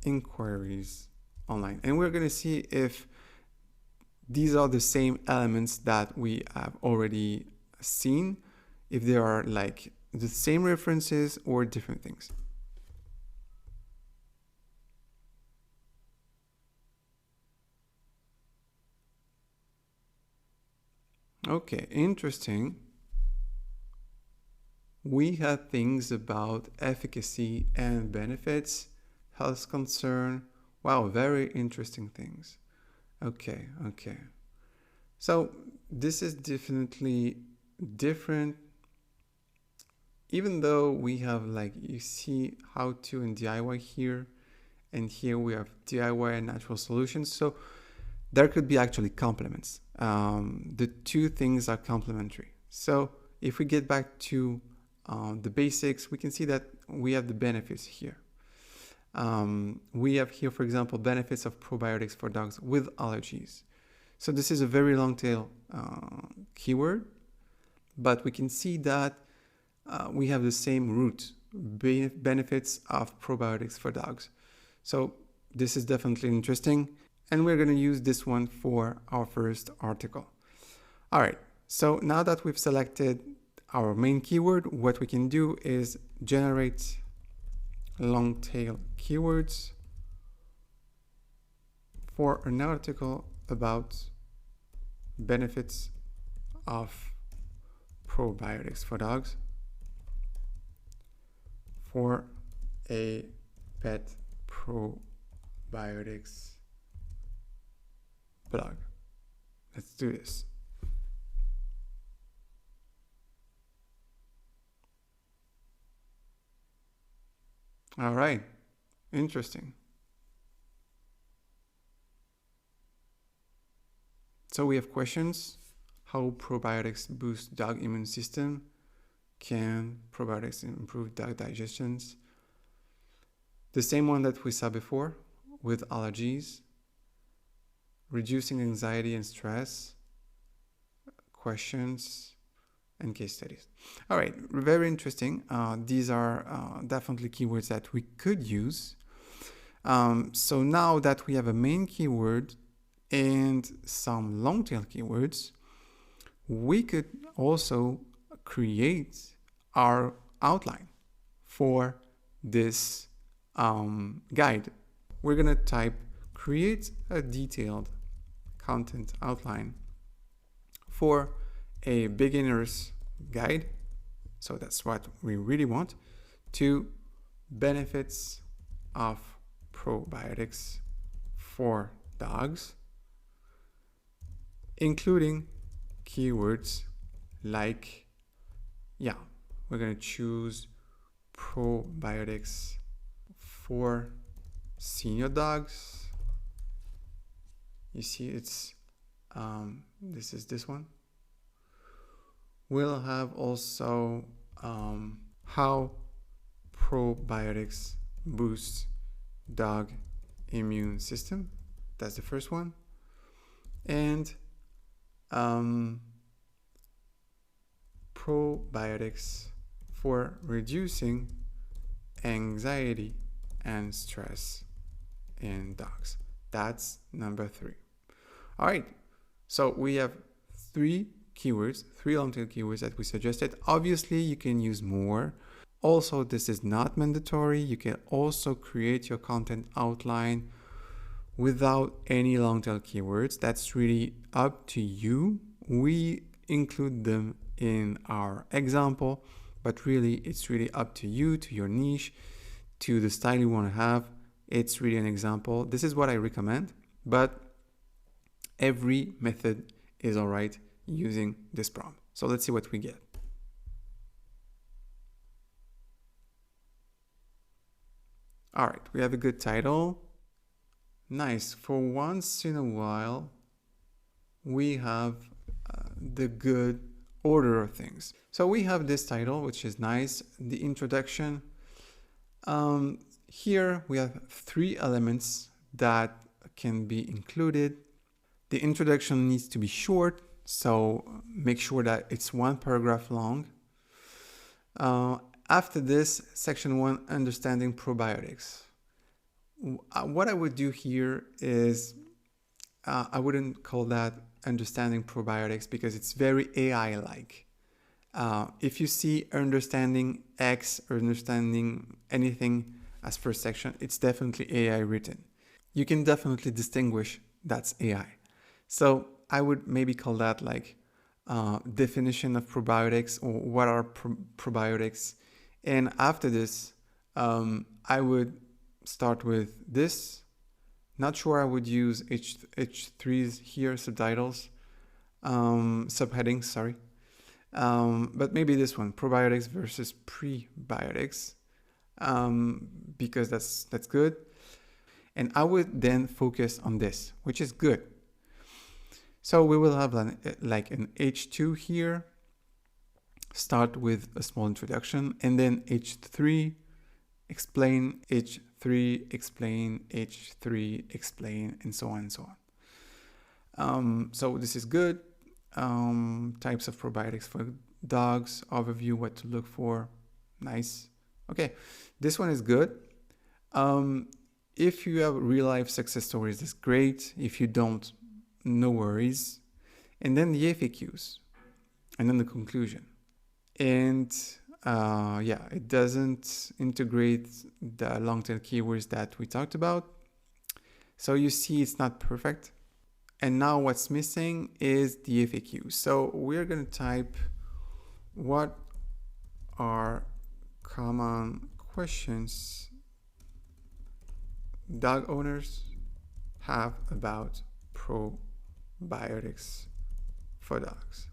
inquiries online. And we're going to see if these are the same elements that we have already seen, if they are like the same references or different things. Okay, interesting. We have things about efficacy and benefits, health concern. Wow, very interesting things. Okay. So this is definitely different, even though we have, like, you see how to and DIY here, and here we have DIY and natural solutions. So there could be actually complements. The two things are complementary. So if we get back to the basics, we can see that we have the benefits here. We have here, for example, benefits of probiotics for dogs with allergies. So this is a very long tail keyword, but we can see that we have the same root, benefits of probiotics for dogs. So this is definitely interesting, and we're going to use this one for our first article. All right, so now that we've selected our main keyword, what we can do is generate long tail keywords for an article about benefits of probiotics for dogs for a pet probiotics blog. Let's do this. All right, interesting. So we have questions. How probiotics boost dog immune system? Can probiotics improve dog digestions? The same one that we saw before with allergies, reducing anxiety and stress, questions, and case studies. All right, very interesting. These are definitely keywords that we could use. So now that we have a main keyword and some long tail keywords, we could also create our outline for this guide. We're gonna type create a detailed content outline for a beginner's guide. So that's what we really want, to benefits of probiotics for dogs, including keywords like, we're going to choose probiotics for senior dogs. You see, it's this is this one. We'll have also how probiotics boost dog immune system. That's the first one. And probiotics for reducing anxiety and stress in dogs. That's number 3. All right, so we have 3 keywords, 3 long tail keywords that we suggested. Obviously, you can use more. Also, this is not mandatory. You can also create your content outline without any long tail keywords. That's really up to you. We include them in our example, but really it's really up to you, to your niche, to the style you want to have. It's really an example. This is what I recommend, but every method is all right using this prompt. So let's see what we get. All right, we have a good title. Nice. For once in a while, we have the good order of things. So we have this title, which is nice. The introduction. Here we have 3 elements that can be included. The introduction needs to be short, so make sure that it's 1 paragraph long. After this, section 1, understanding probiotics. What I would do here is I wouldn't call that understanding probiotics because it's very AI-like. If you see understanding X or understanding anything as first section, it's definitely AI written. You can definitely distinguish that's AI. So I would maybe call that like definition of probiotics, or what are probiotics. And after this, I would start with this. Not sure I would use H3s here, subtitles, subheadings, sorry. But maybe this one, probiotics versus prebiotics, because that's good. And I would then focus on this, which is good. So we will have like an H2 here, start with a small introduction, and then H3, explain H3, explain H3, explain, and so on and so on. So this is good. Types of probiotics for dogs, overview, what to look for. Nice. Okay, this one is good. If you have real life success stories, that's great. If you don't, no worries. And then the FAQs, and then the conclusion. And yeah, it doesn't integrate the long tail keywords that we talked about. So you see it's not perfect. And now what's missing is the FAQ. So we're going to type, what are common questions dog owners have about probiotics for dogs?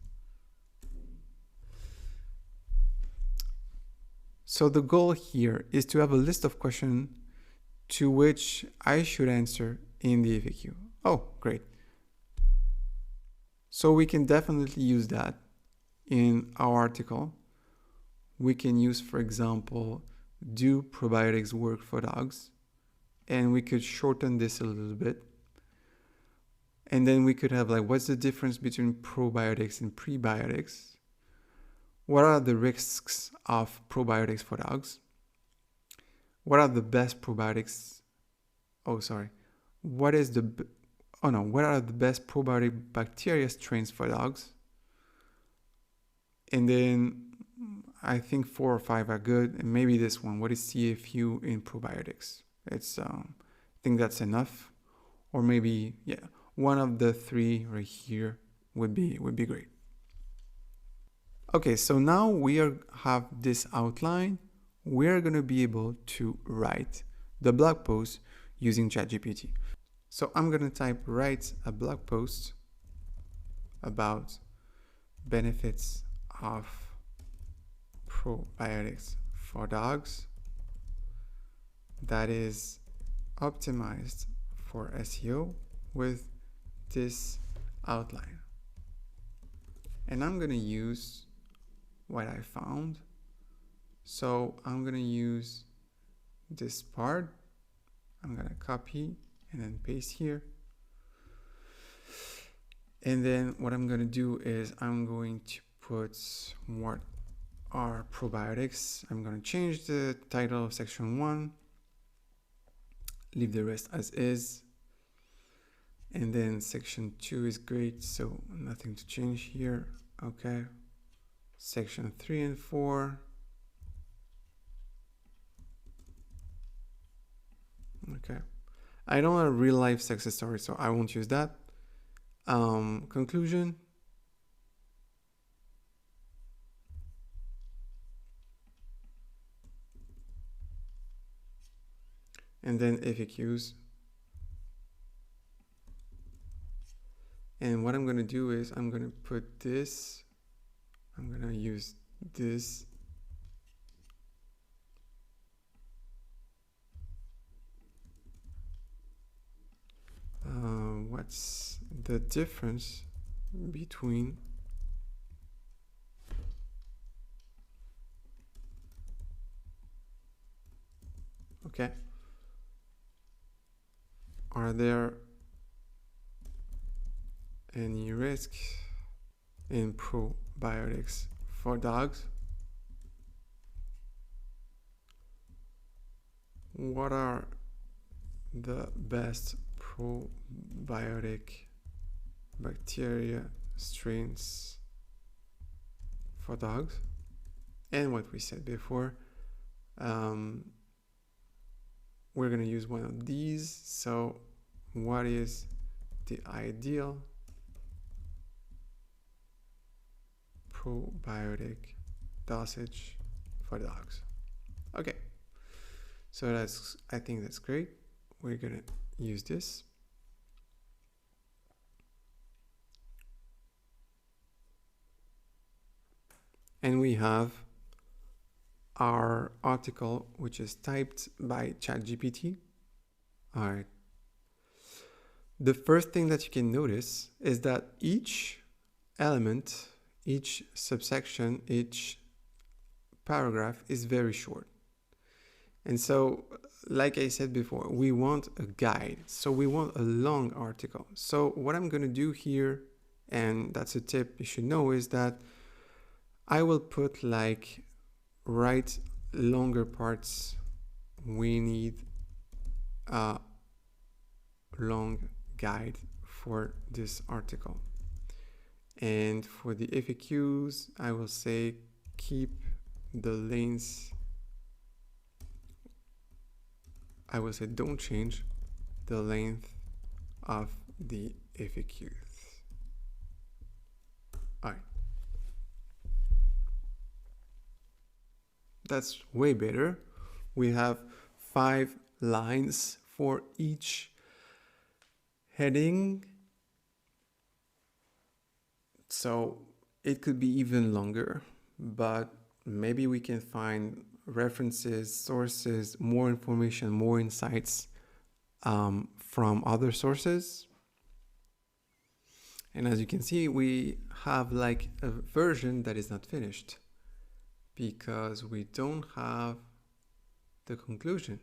So the goal here is to have a list of questions to which I should answer in the FAQ. Oh, great. So we can definitely use that in our article. We can use, for example, do probiotics work for dogs? And we could shorten this a little bit. And then we could have like, what's the difference between probiotics and prebiotics? What are the risks of probiotics for dogs? What are the best probiotics? Oh, sorry. What are the best probiotic bacteria strains for dogs? And then I think 4 or 5 are good. And maybe this one, what is CFU in probiotics? It's, I think that's enough. Or maybe, yeah, one of the 3 right here would be great. Okay, so now we have this outline. We're going to be able to write the blog post using ChatGPT. So I'm going to type write a blog post about benefits of probiotics for dogs that is optimized for SEO with this outline. And I'm going to use what I found. So I'm going to use this part. I'm going to copy and then paste here. And then what I'm going to do is I'm going to put what are probiotics. I'm going to change the title of section 1, leave the rest as is. And then section 2 is great, so nothing to change here. Okay. Section 3 and 4. Okay. I don't have a real life success story, so I won't use that. Conclusion. And then FAQs. And what I'm going to do is I'm going to put this. I'm going to use this. What's the difference between okay, are there any risks in probiotics for dogs? What are the best probiotic bacteria strains for dogs. And what we said before, we're going to use one of these. So what is the ideal probiotic dosage for dogs? Okay, so I think that's great. We're going to use this. And we have our article, which is typed by ChatGPT. All right. The first thing that you can notice is that each element, each subsection, each paragraph is very short. And so, like I said before, we want a guide. So we want a long article. So what I'm going to do here, and that's a tip you should know, is that I will put write longer parts. We need a long guide for this article. And for the FAQs, I will say keep the lanes. I will say don't change the length of the FAQs. All right. That's way better. We have 5 lines for each heading. So it could be even longer, but maybe we can find references, sources, more information, more insights from other sources. And as you can see, we have a version that is not finished because we don't have the conclusion.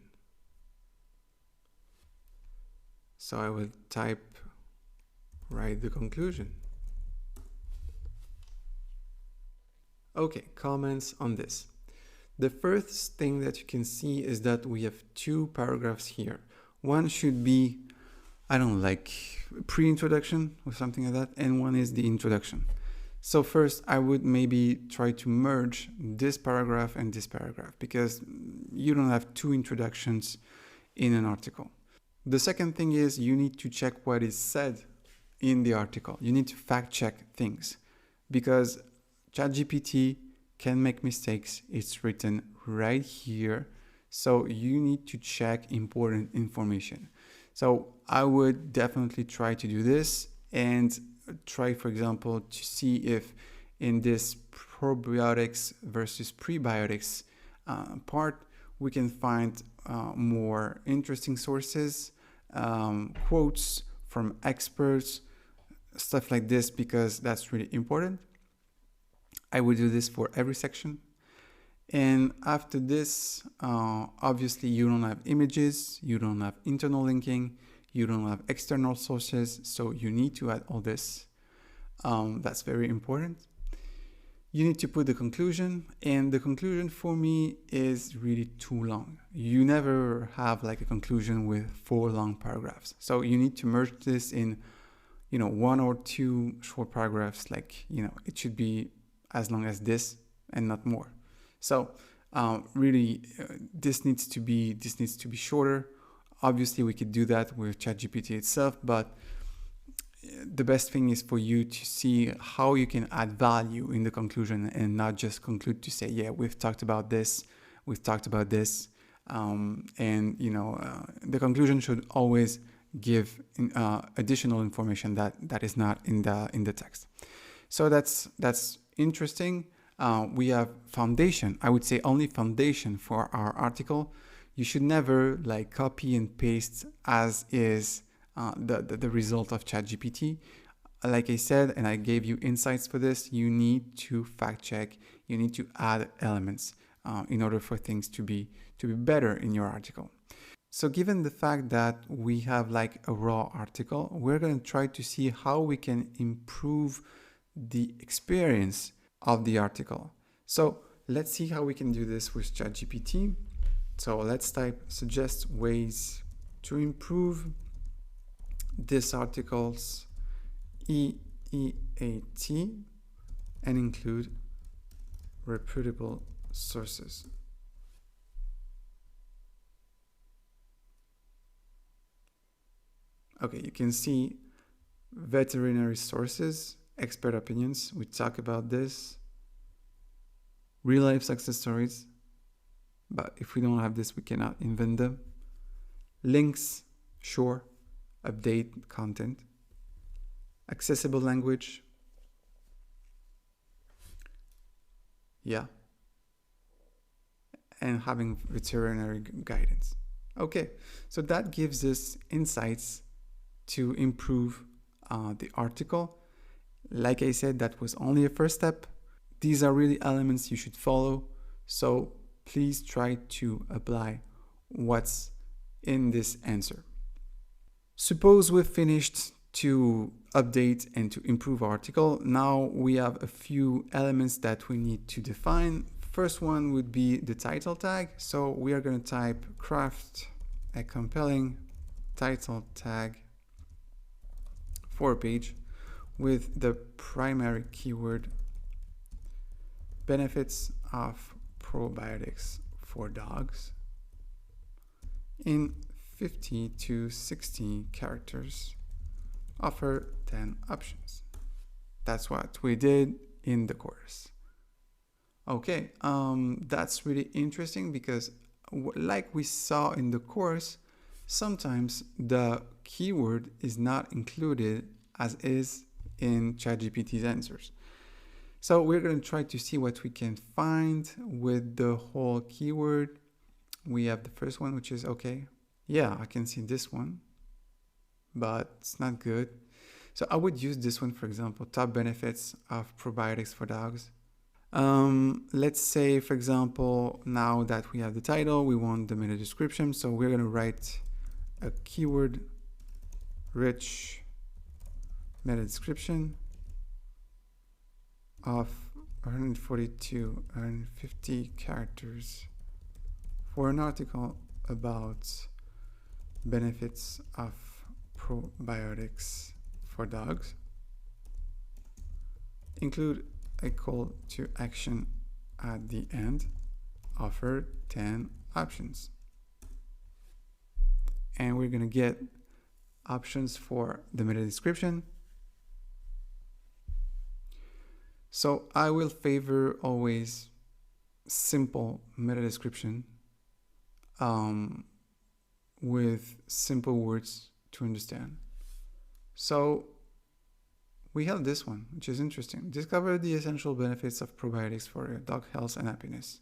So I will write the conclusion. Okay, comments on this. The first thing that you can see is that we have 2 paragraphs here. One should be, pre-introduction or something like that, and one is the introduction. So first, I would maybe try to merge this paragraph and this paragraph because you don't have 2 introductions in an article. The second thing is you need to check what is said in the article. You need to fact check things because ChatGPT can make mistakes. It's written right here. So you need to check important information. So I would definitely try to do this and try, for example, to see if in this probiotics versus prebiotics part, we can find more interesting sources, quotes from experts, stuff like this, because that's really important. I would do this for every section. And after this, obviously you don't have images, you don't have internal linking, you don't have external sources, so you need to add all this. That's very important. You need to put the conclusion, and the conclusion for me is really too long. You never have a conclusion with 4 long paragraphs. So you need to merge this in, 1 or 2 short paragraphs. It should be as long as this and not more. So this needs to be shorter. Obviously, we could do that with ChatGPT itself, but the best thing is for you to see how you can add value in the conclusion and not just conclude to say, yeah, we've talked about this, the conclusion should always give additional information that is not in the text. So that's interesting. We have foundation. I would say only foundation for our article. You should never copy and paste as is the result of ChatGPT. Like I said, and I gave you insights for this, you need to fact check. You need to add elements in order for things to be better in your article. So given the fact that we have a raw article, we're going to try to see how we can improve the experience of the article. So let's see how we can do this with ChatGPT. So let's type suggest ways to improve this article's EEAT and include reputable sources. Okay, you can see veterinary sources, expert opinions. We talk about this. Real life success stories. But if we don't have this, we cannot invent them. Links, sure. Update content. Accessible language. Yeah. And having veterinary guidance. Okay, so that gives us insights to improve the article. Like I said, that was only a first step. These are really elements you should follow. So please try to apply what's in this answer. Suppose we've finished to update and to improve our article. Now we have a few elements that we need to define. First one would be the title tag. So we are going to type craft a compelling title tag for a page with the primary keyword benefits of probiotics for dogs in 50 to 60 characters. Offer 10 options. That's what we did in the course. Okay, that's really interesting because like we saw in the course, sometimes the keyword is not included as is in ChatGPT's answers. So we're going to try to see what we can find with the whole keyword. We have the first one, which is okay. Yeah, I can see this one, but it's not good. So I would use this one, for example, top benefits of probiotics for dogs. Let's say, for example, now that we have the title, we want the meta description. So we're going to write a keyword rich meta description of 142 and 150 characters for an article about benefits of probiotics for dogs. Include a call to action at the end. Offer 10 options. And we're going to get options for the meta description. So I will favor always simple meta description with simple words to understand. So we have this one, which is interesting. Discover the essential benefits of probiotics for your dog health and happiness.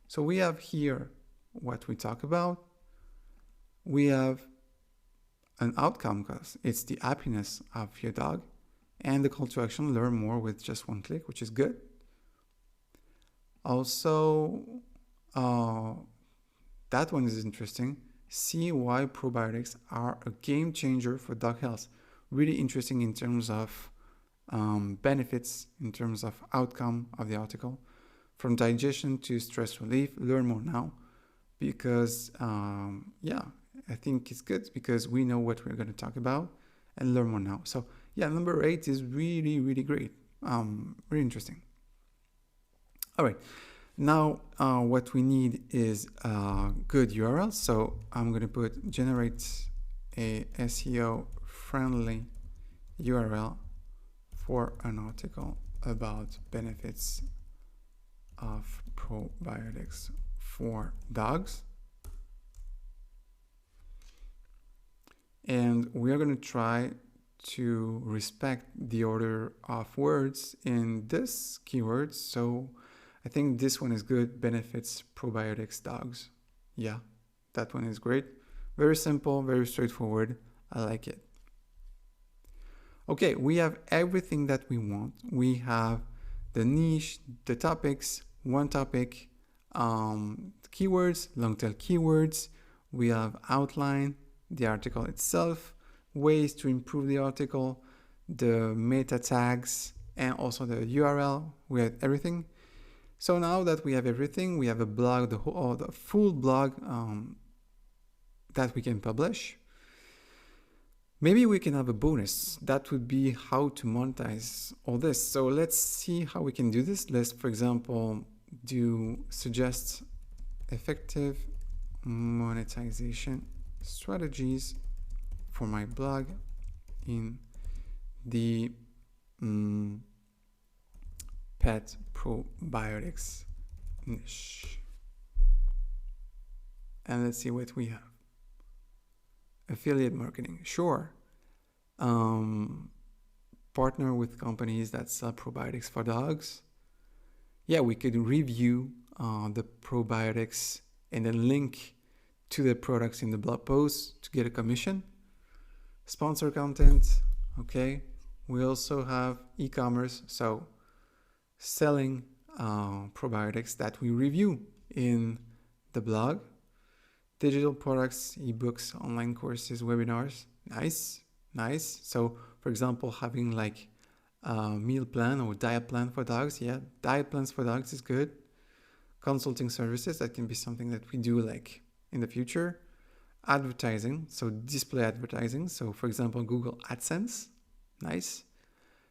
So we have here what we talk about. We have an outcome, because it's the happiness of your dog, and the call to action, learn more with just one click, which is good. Also, that one is interesting. See why probiotics are a game changer for dog health. Really interesting in terms of benefits, in terms of outcome of the article. From digestion to stress relief, learn more now. Because, I think it's good because we know what we're going to talk about and learn more now. So, number 8 is really, really great. Really interesting. All right. Now, what we need is a good URL. So I'm going to put generate a SEO friendly URL for an article about benefits of probiotics for dogs. And we are going to try to respect the order of words in this keyword. So I think this one is good. Benefits probiotics dogs. Yeah, that one is great. Very simple, very straightforward. I like it. Okay, we have everything that we want. We have the niche, the topics, one topic, keywords, long tail keywords. We have outline, the article itself, ways to improve the article, the meta tags, and also the URL. We have everything. So now that we have everything, we have a blog, the full blog that we can publish. Maybe we can have a bonus. That would be how to monetize all this. So let's see how we can do this. Let's, for example, suggest effective monetization strategies for my blog in the pet probiotics niche. And let's see what we have. Affiliate marketing, sure. Partner with companies that sell probiotics for dogs. Yeah, we could review the probiotics and then link to the products in the blog post to get a commission. Sponsor content, okay. We also have e-commerce, so selling probiotics that we review in the blog. Digital products, ebooks, online courses, webinars. Nice. So, for example, having like a meal plan or diet plan for dogs. Yeah, diet plans for dogs is good. Consulting services, that can be something that we do like in the future. Advertising, so display advertising. So, for example, Google AdSense. Nice.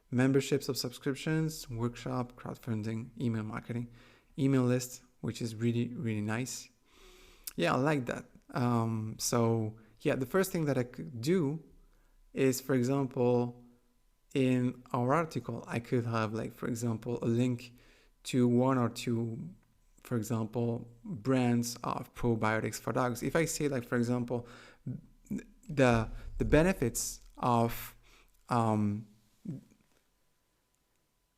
Memberships of subscriptions, workshop, crowdfunding, email marketing, email list, which is really, really nice. Yeah, I like that. So yeah, the first thing that I could do is, for example, in our article, I could have like, for example, a link to one or two, for example, brands of probiotics for dogs. If I say like, for example, the benefits of,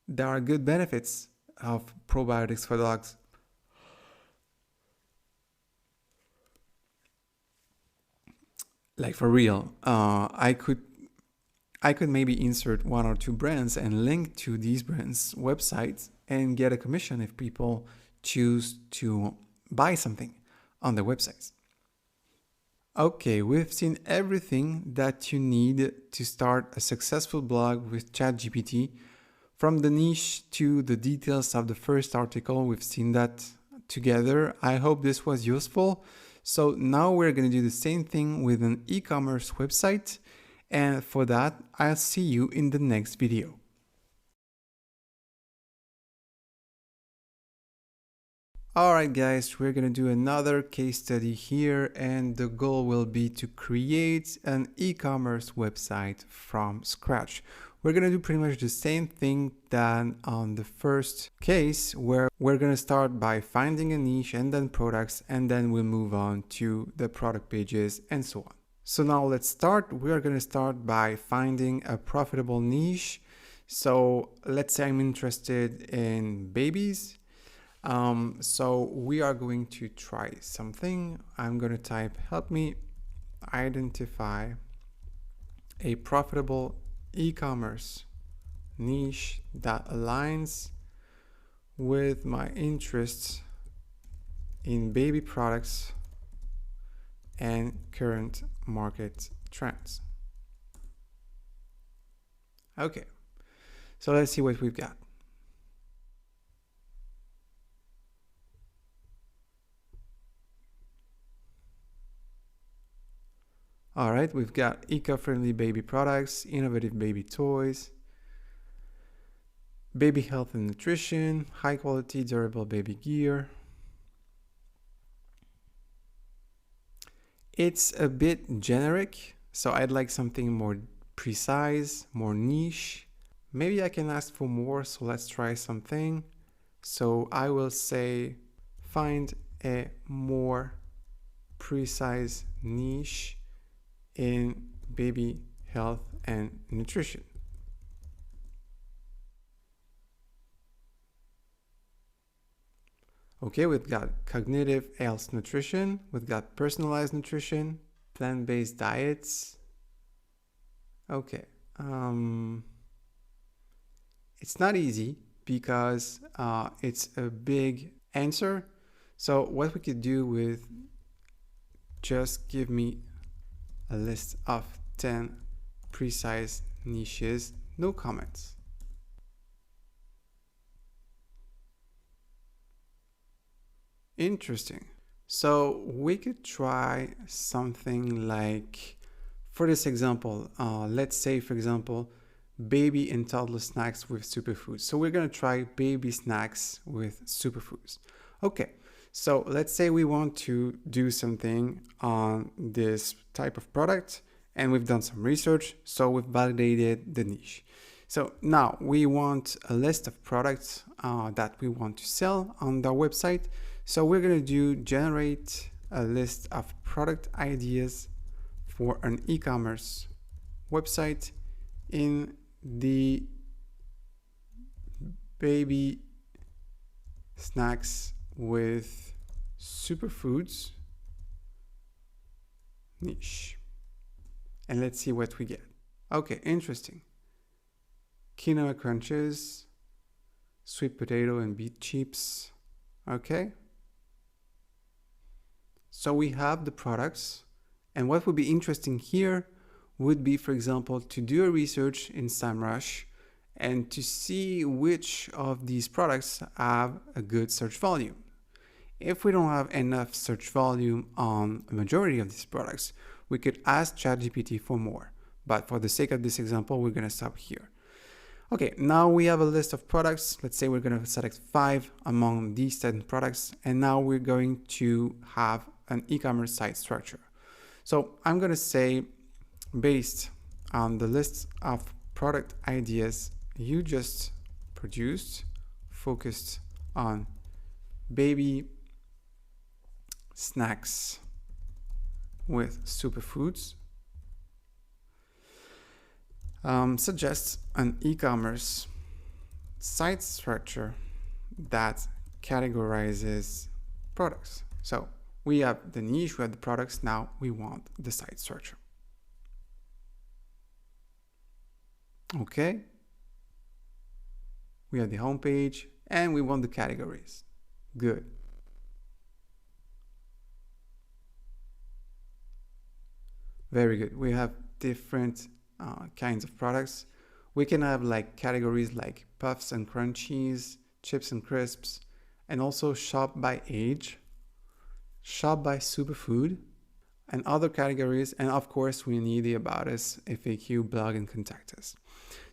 there are good benefits of probiotics for dogs. Like for real, I could maybe insert one or two brands and link to these brands' websites and get a commission if people choose to buy something on their websites. Okay, we've seen everything that you need to start a successful blog with ChatGPT. From the niche to the details of the first article, we've seen that together. I hope this was useful. So now we're going to do the same thing with an e-commerce website. And for that, I'll see you in the next video. Alright guys, we're going to do another case study here, and the goal will be to create an e-commerce website from scratch. We're going to do pretty much the same thing than on the first case, where we're going to start by finding a niche and then products, and then we'll move on to the product pages and so on. So now let's start. We are going to start by finding a profitable niche. So let's say I'm interested in babies. So we are going to try something. I'm going to type, help me identify a profitable e-commerce niche that aligns with my interests in baby products and current market trends. Okay, so let's see what we've got. All right, we've got eco-friendly baby products, innovative baby toys, baby health and nutrition, high quality durable baby gear. It's a bit generic, so I'd like something more precise, more niche. Maybe I can ask for more, so let's try something. So I will say, find a more precise niche in baby health and nutrition. Okay, we've got cognitive health nutrition, we've got personalized nutrition, plant-based diets. Okay, it's not easy because it's a big answer. So what we could do with, just give me a list of 10 precise niches, no comments. Interesting. So we could try something like For this example, let's say, for example, baby and toddler snacks with superfoods. So we're going to try baby snacks with superfoods. Okay, so let's say we want to do something on this type of product, and we've done some research, so we've validated the niche. So now we want a list of products that we want to sell on the website. So we're going to do generate a list of product ideas for an e-commerce website in the baby snacks with superfoods niche. And let's see what we get. Okay, interesting. Quinoa crunches, sweet potato and beet chips. Okay. So we have the products, and what would be interesting here would be, for example, to do a research in SEMrush and to see which of these products have a good search volume. If we don't have enough search volume on a majority of these products, we could ask ChatGPT for more. But for the sake of this example, we're going to stop here. Okay, now we have a list of products. Let's say we're going to select 5 among these 10 products, and now we're going to have an e-commerce site structure. So I'm going to say, based on the list of product ideas you just produced, focused on baby snacks with superfoods, suggests an e-commerce site structure that categorizes products. So we have the niche, we have the products, now we want the site structure. Okay. We have the homepage and we want the categories. Good. Very good. We have different kinds of products. We can have like categories like puffs and crunchies, chips and crisps, and also shop by age, shop by superfood, and other categories. And of course, we need the About Us, FAQ, blog, and contact us.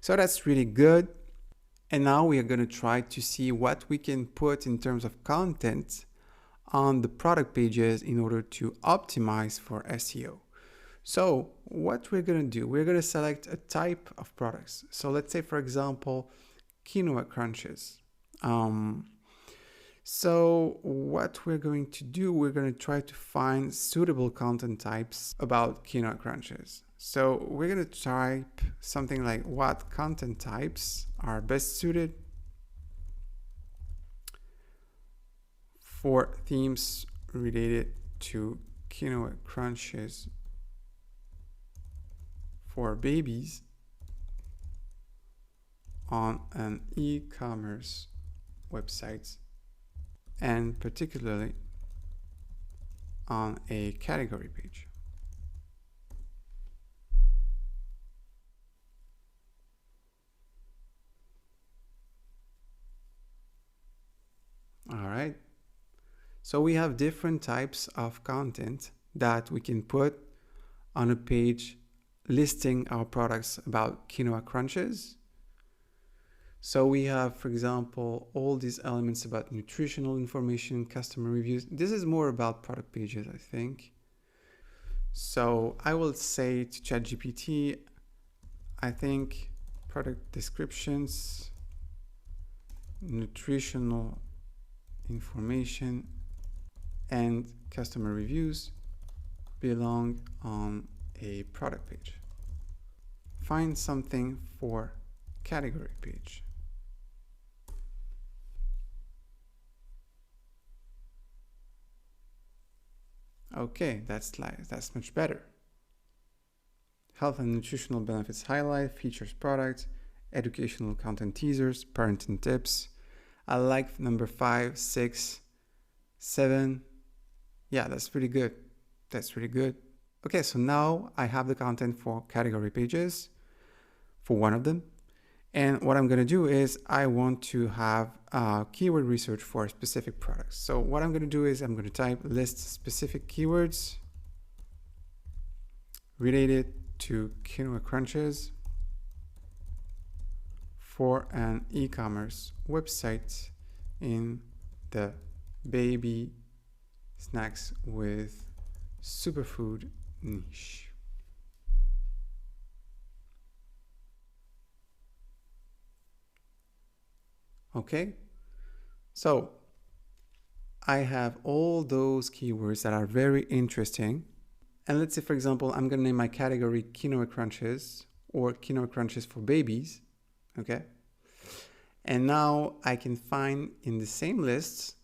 So that's really good. And now we are going to try to see what we can put in terms of content on the product pages in order to optimize for SEO. So what we're going to do, we're going to select a type of products. So let's say, for example, quinoa crunches. So what we're going to do, we're going to try to find suitable content types about quinoa crunches. So we're going to type something like what content types are best suited for themes related to quinoa crunches for babies on an e-commerce website, and particularly on a category page. All right. So we have different types of content that we can put on a page listing our products about quinoa crunches. So we have, for example, all these elements about nutritional information, customer reviews. This is more about product pages, I think. So I will say to ChatGPT, I think product descriptions, nutritional information, and customer reviews belong on a product page. Find something for category page. Okay, that's much better. Health and nutritional benefits highlight, features products, educational content teasers, parenting tips. I like number 5, 6, 7. Yeah, that's pretty good. That's really good. Okay, so now I have the content for category pages for one of them. And what I'm going to do is I want to have keyword research for specific products. So what I'm going to do is I'm going to type list specific keywords related to quinoa crunches for an e-commerce website in the baby snacks with superfood niche. Okay, so I have all those keywords that are very interesting. And let's say, for example, I'm going to name my category quinoa crunches or quinoa crunches for babies. Okay. And now I can find in the same list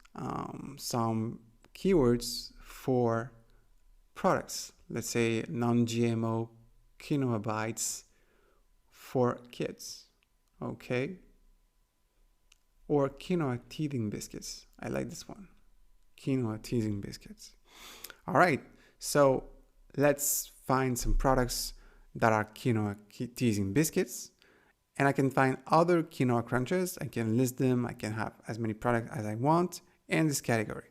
some keywords for products. Let's say non-GMO quinoa bites for kids. Okay. Or quinoa teething biscuits. I like this one. Quinoa teething biscuits. All right. So let's find some products that are quinoa teething biscuits. And I can find other quinoa crunches. I can list them. I can have as many products as I want in this category.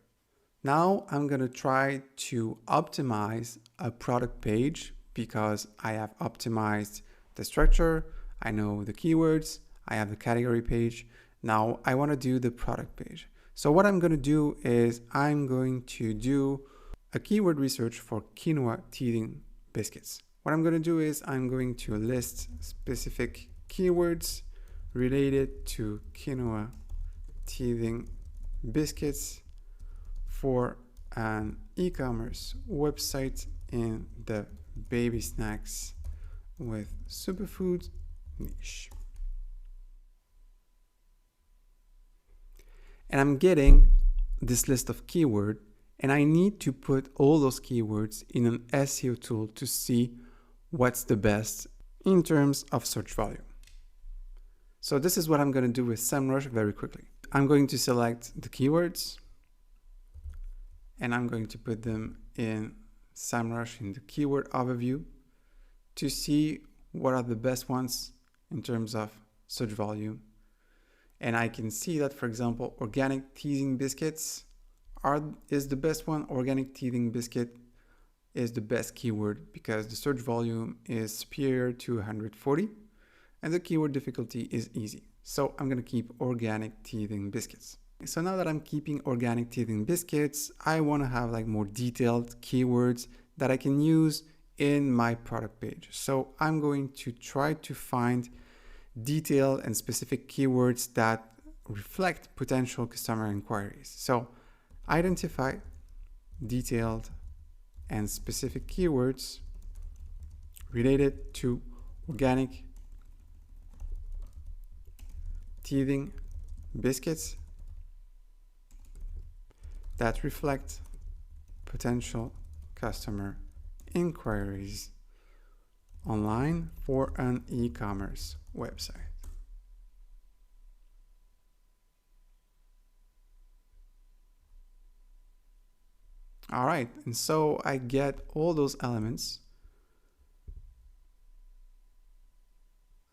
Now I'm going to try to optimize a product page because I have optimized the structure. I know the keywords. I have the category page. Now I want to do the product page. So what I'm going to do is I'm going to do a keyword research for quinoa teething biscuits. What I'm going to do is I'm going to list specific keywords related to quinoa teething biscuits for an e-commerce website in the baby snacks with superfood niche. And I'm getting this list of keywords, and I need to put all those keywords in an SEO tool to see what's the best in terms of search volume. So this is what I'm going to do with SEMrush very quickly. I'm going to select the keywords and I'm going to put them in SEMrush in the keyword overview to see what are the best ones in terms of search volume. And I can see that, for example, organic teething biscuits is the best one. Organic teething biscuit is the best keyword because the search volume is superior to 140 and the keyword difficulty is easy. So I'm going to keep organic teething biscuits. So now that I'm keeping organic teething biscuits, I want to have like more detailed keywords that I can use in my product page. So I'm going to try to find detailed and specific keywords that reflect potential customer inquiries. So identify detailed and specific keywords related to organic teething biscuits that reflect potential customer inquiries online for an e-commerce website. All right, and so I get all those elements.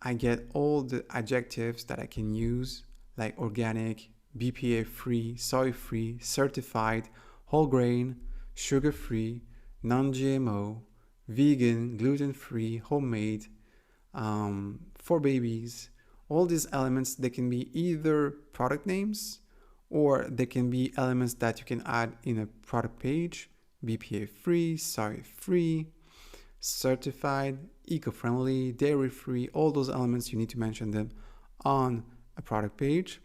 I get all the adjectives that I can use, like organic, BPA-free, soy-free, certified, whole grain, sugar-free, non-GMO, vegan, gluten-free, homemade, for babies. All these elements, they can be either product names or they can be elements that you can add in a product page, BPA-free, soy-free, certified, eco-friendly, dairy-free, all those elements, you need to mention them on a product page.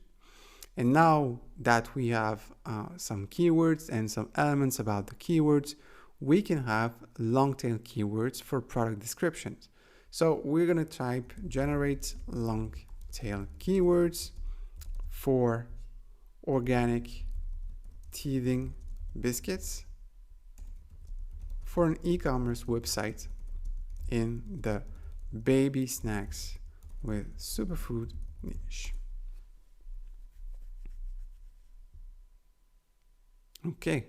And now that we have some keywords and some elements about the keywords, we can have long tail keywords for product descriptions. So we're going to type generate long tail keywords for organic teething biscuits for an e-commerce website in the baby snacks with superfood niche. Okay.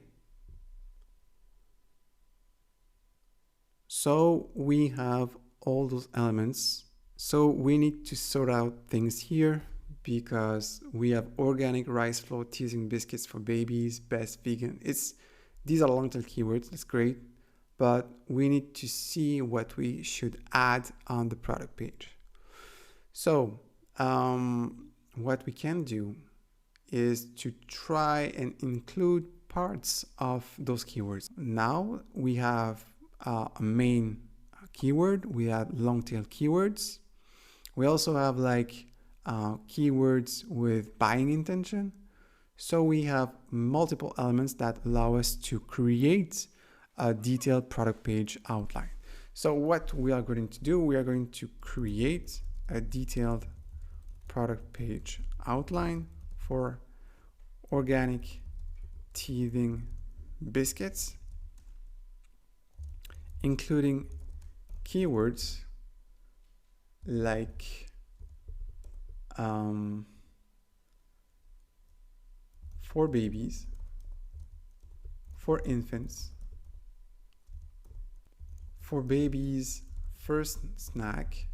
So we have all those elements. So we need to sort out things here because we have organic rice flour teasing biscuits for babies, best vegan. These are long tail keywords. That's great. but we need to see what we should add on the product page. So what we can do is to try and include parts of those keywords. Now we have a main keyword, we have long tail keywords. We also have like keywords with buying intention. So we have multiple elements that allow us to create a detailed product page outline. So what we are going to do, we are going to create a detailed product page outline for organic teething biscuits, including keywords like for babies, for infants, for babies' first snack,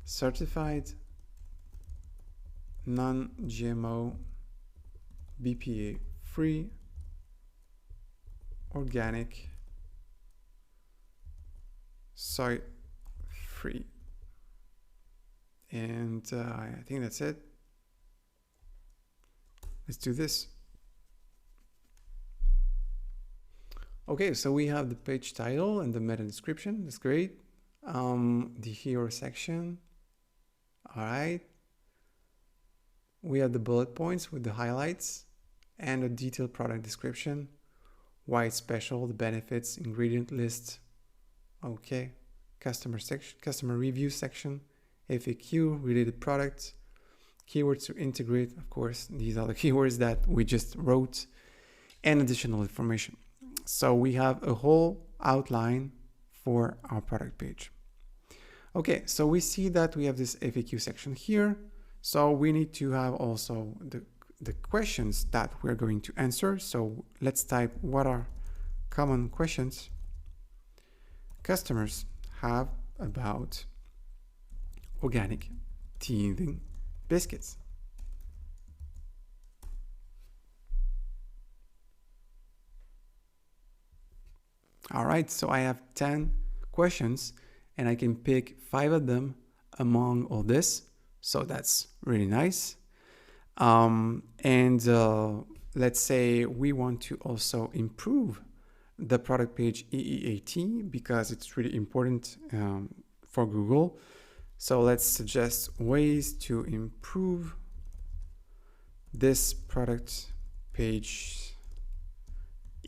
certified non-GMO BPA free organic soy free, and I think that's it. Let's do this. Okay, so we have the page title and the meta description. That's great. The hero section. All right. We have the bullet points with the highlights and a detailed product description. Why it's special, the benefits, ingredient list. Okay. Customer section, customer review section, FAQ, related products, keywords to integrate. Of course, these are the keywords that we just wrote, and additional information. So we have a whole outline for our product page. Okay, so we see that we have this FAQ section here. So we need to have also the questions that we're going to answer. So let's type what are common questions customers have about organic teething biscuits. All right, so I have 10 questions and I can pick 5 of them among all this. So that's really nice. Let's say we want to also improve the product page EEAT because it's really important for Google. So let's suggest ways to improve this product page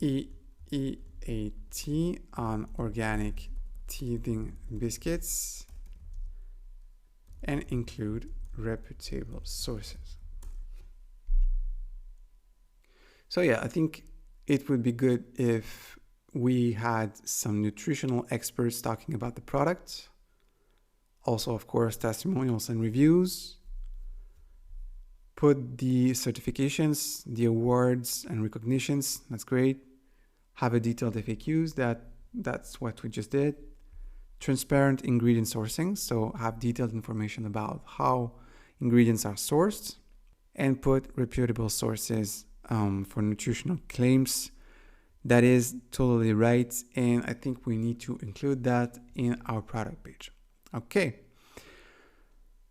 EEAT on organic teething biscuits and include reputable sources. So yeah, I think it would be good if we had some nutritional experts talking about the product. Also, of course, testimonials and reviews. Put the certifications, the awards and recognitions. That's great. Have a detailed FAQs. That's what we just did. Transparent ingredient sourcing. So have detailed information about how ingredients are sourced, and put reputable sources for nutritional claims. That is totally right. And I think we need to include that in our product page. Okay.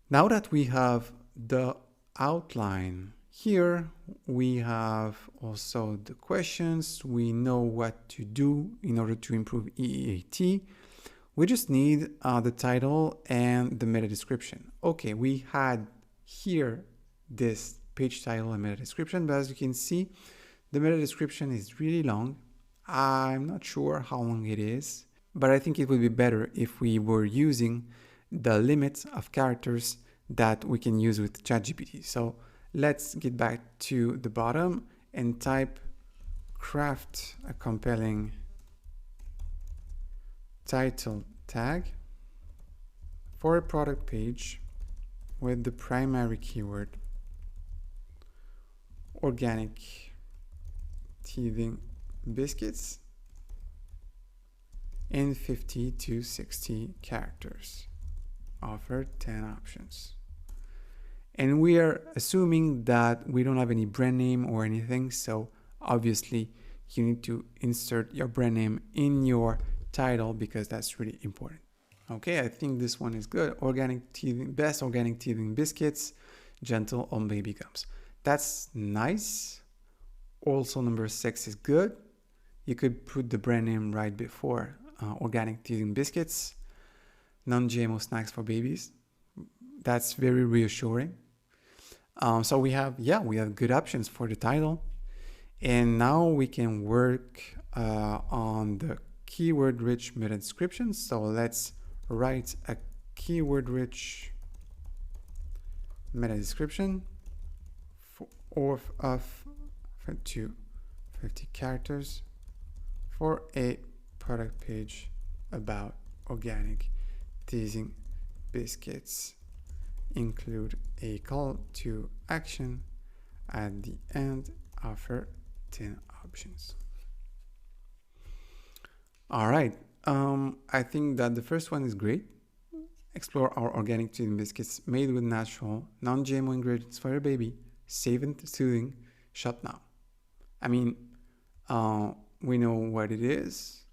Now that we have the outline here, we have also the questions. We know what to do in order to improve EEAT. We just need the title and the meta description. Okay, we had here this page title and meta description, but as you can see, the meta description is really long. I'm not sure how long it is, but I think it would be better if we were using the limit of characters that we can use with ChatGPT. So let's get back to the bottom and type craft a compelling title tag for a product page with the primary keyword organic teething biscuits in 50 to 60 characters. Offer 10 options. And we are assuming that we don't have any brand name or anything. So obviously you need to insert your brand name in your title because that's really important. Okay, I think this one is good. Organic teething, best organic teething biscuits, gentle on baby gums. That's nice. Also, number 6 is good. You could put the brand name right before organic teething biscuits, non-GMO snacks for babies. That's very reassuring. So we have good options for the title. And now we can work on the keyword-rich meta description. So let's write a keyword-rich meta description of 50 characters for a product page about organic teasing biscuits. Include a call to action at the end. Offer 10 options. All right. I think that the first one is great. Explore our organic teething biscuits made with natural, non-GMO ingredients for your baby. Safe and soothing. Shop now. I mean, we know what it is.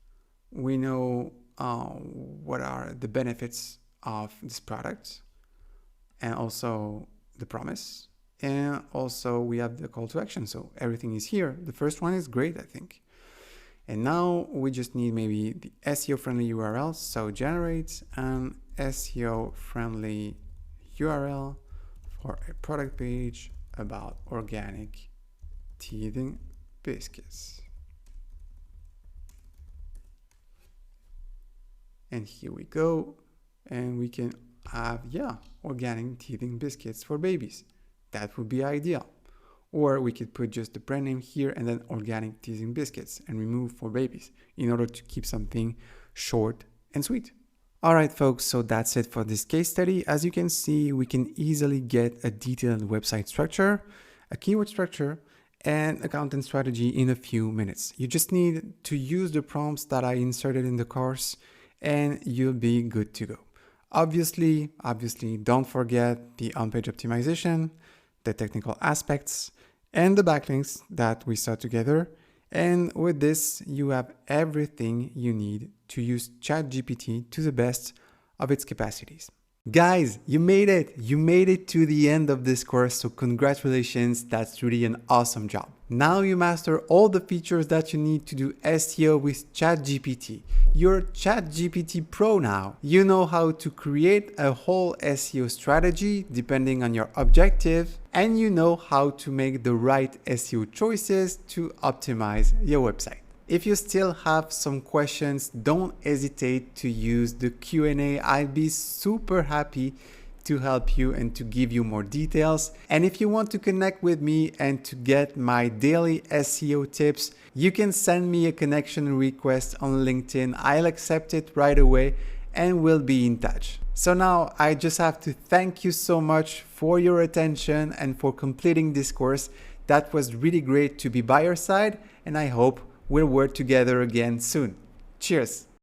We know what are the benefits of this product, and also the promise. And also we have the call to action. So everything is here. The first one is great, I think. And now we just need maybe the SEO friendly URL. So generate an SEO friendly URL for a product page about organic teething biscuits. And here we go. And we can have, organic teething biscuits for babies. That would be ideal. Or we could put just the brand name here and then organic teasing biscuits and remove for babies in order to keep something short and sweet. All right, folks, so that's it for this case study. As you can see, we can easily get a detailed website structure, a keyword structure, and a content strategy in a few minutes. You just need to use the prompts that I inserted in the course and you'll be good to go. Obviously, don't forget the on-page optimization, the technical aspects, and the backlinks that we saw together. And with this, you have everything you need to use ChatGPT to the best of its capacities. Guys, you made it! You made it to the end of this course, so congratulations, that's really an awesome job. Now you master all the features that you need to do SEO with ChatGPT. You're ChatGPT Pro now. You know how to create a whole SEO strategy depending on your objective, and you know how to make the right SEO choices to optimize your website. If you still have some questions, don't hesitate to use the Q&A. I'll be super happy to help you and to give you more details. And if you want to connect with me and to get my daily SEO tips, you can send me a connection request on LinkedIn. I'll accept it right away and we'll be in touch. So now I just have to thank you so much for your attention and for completing this course. That was really great to be by your side, and I hope we'll work together again soon. Cheers!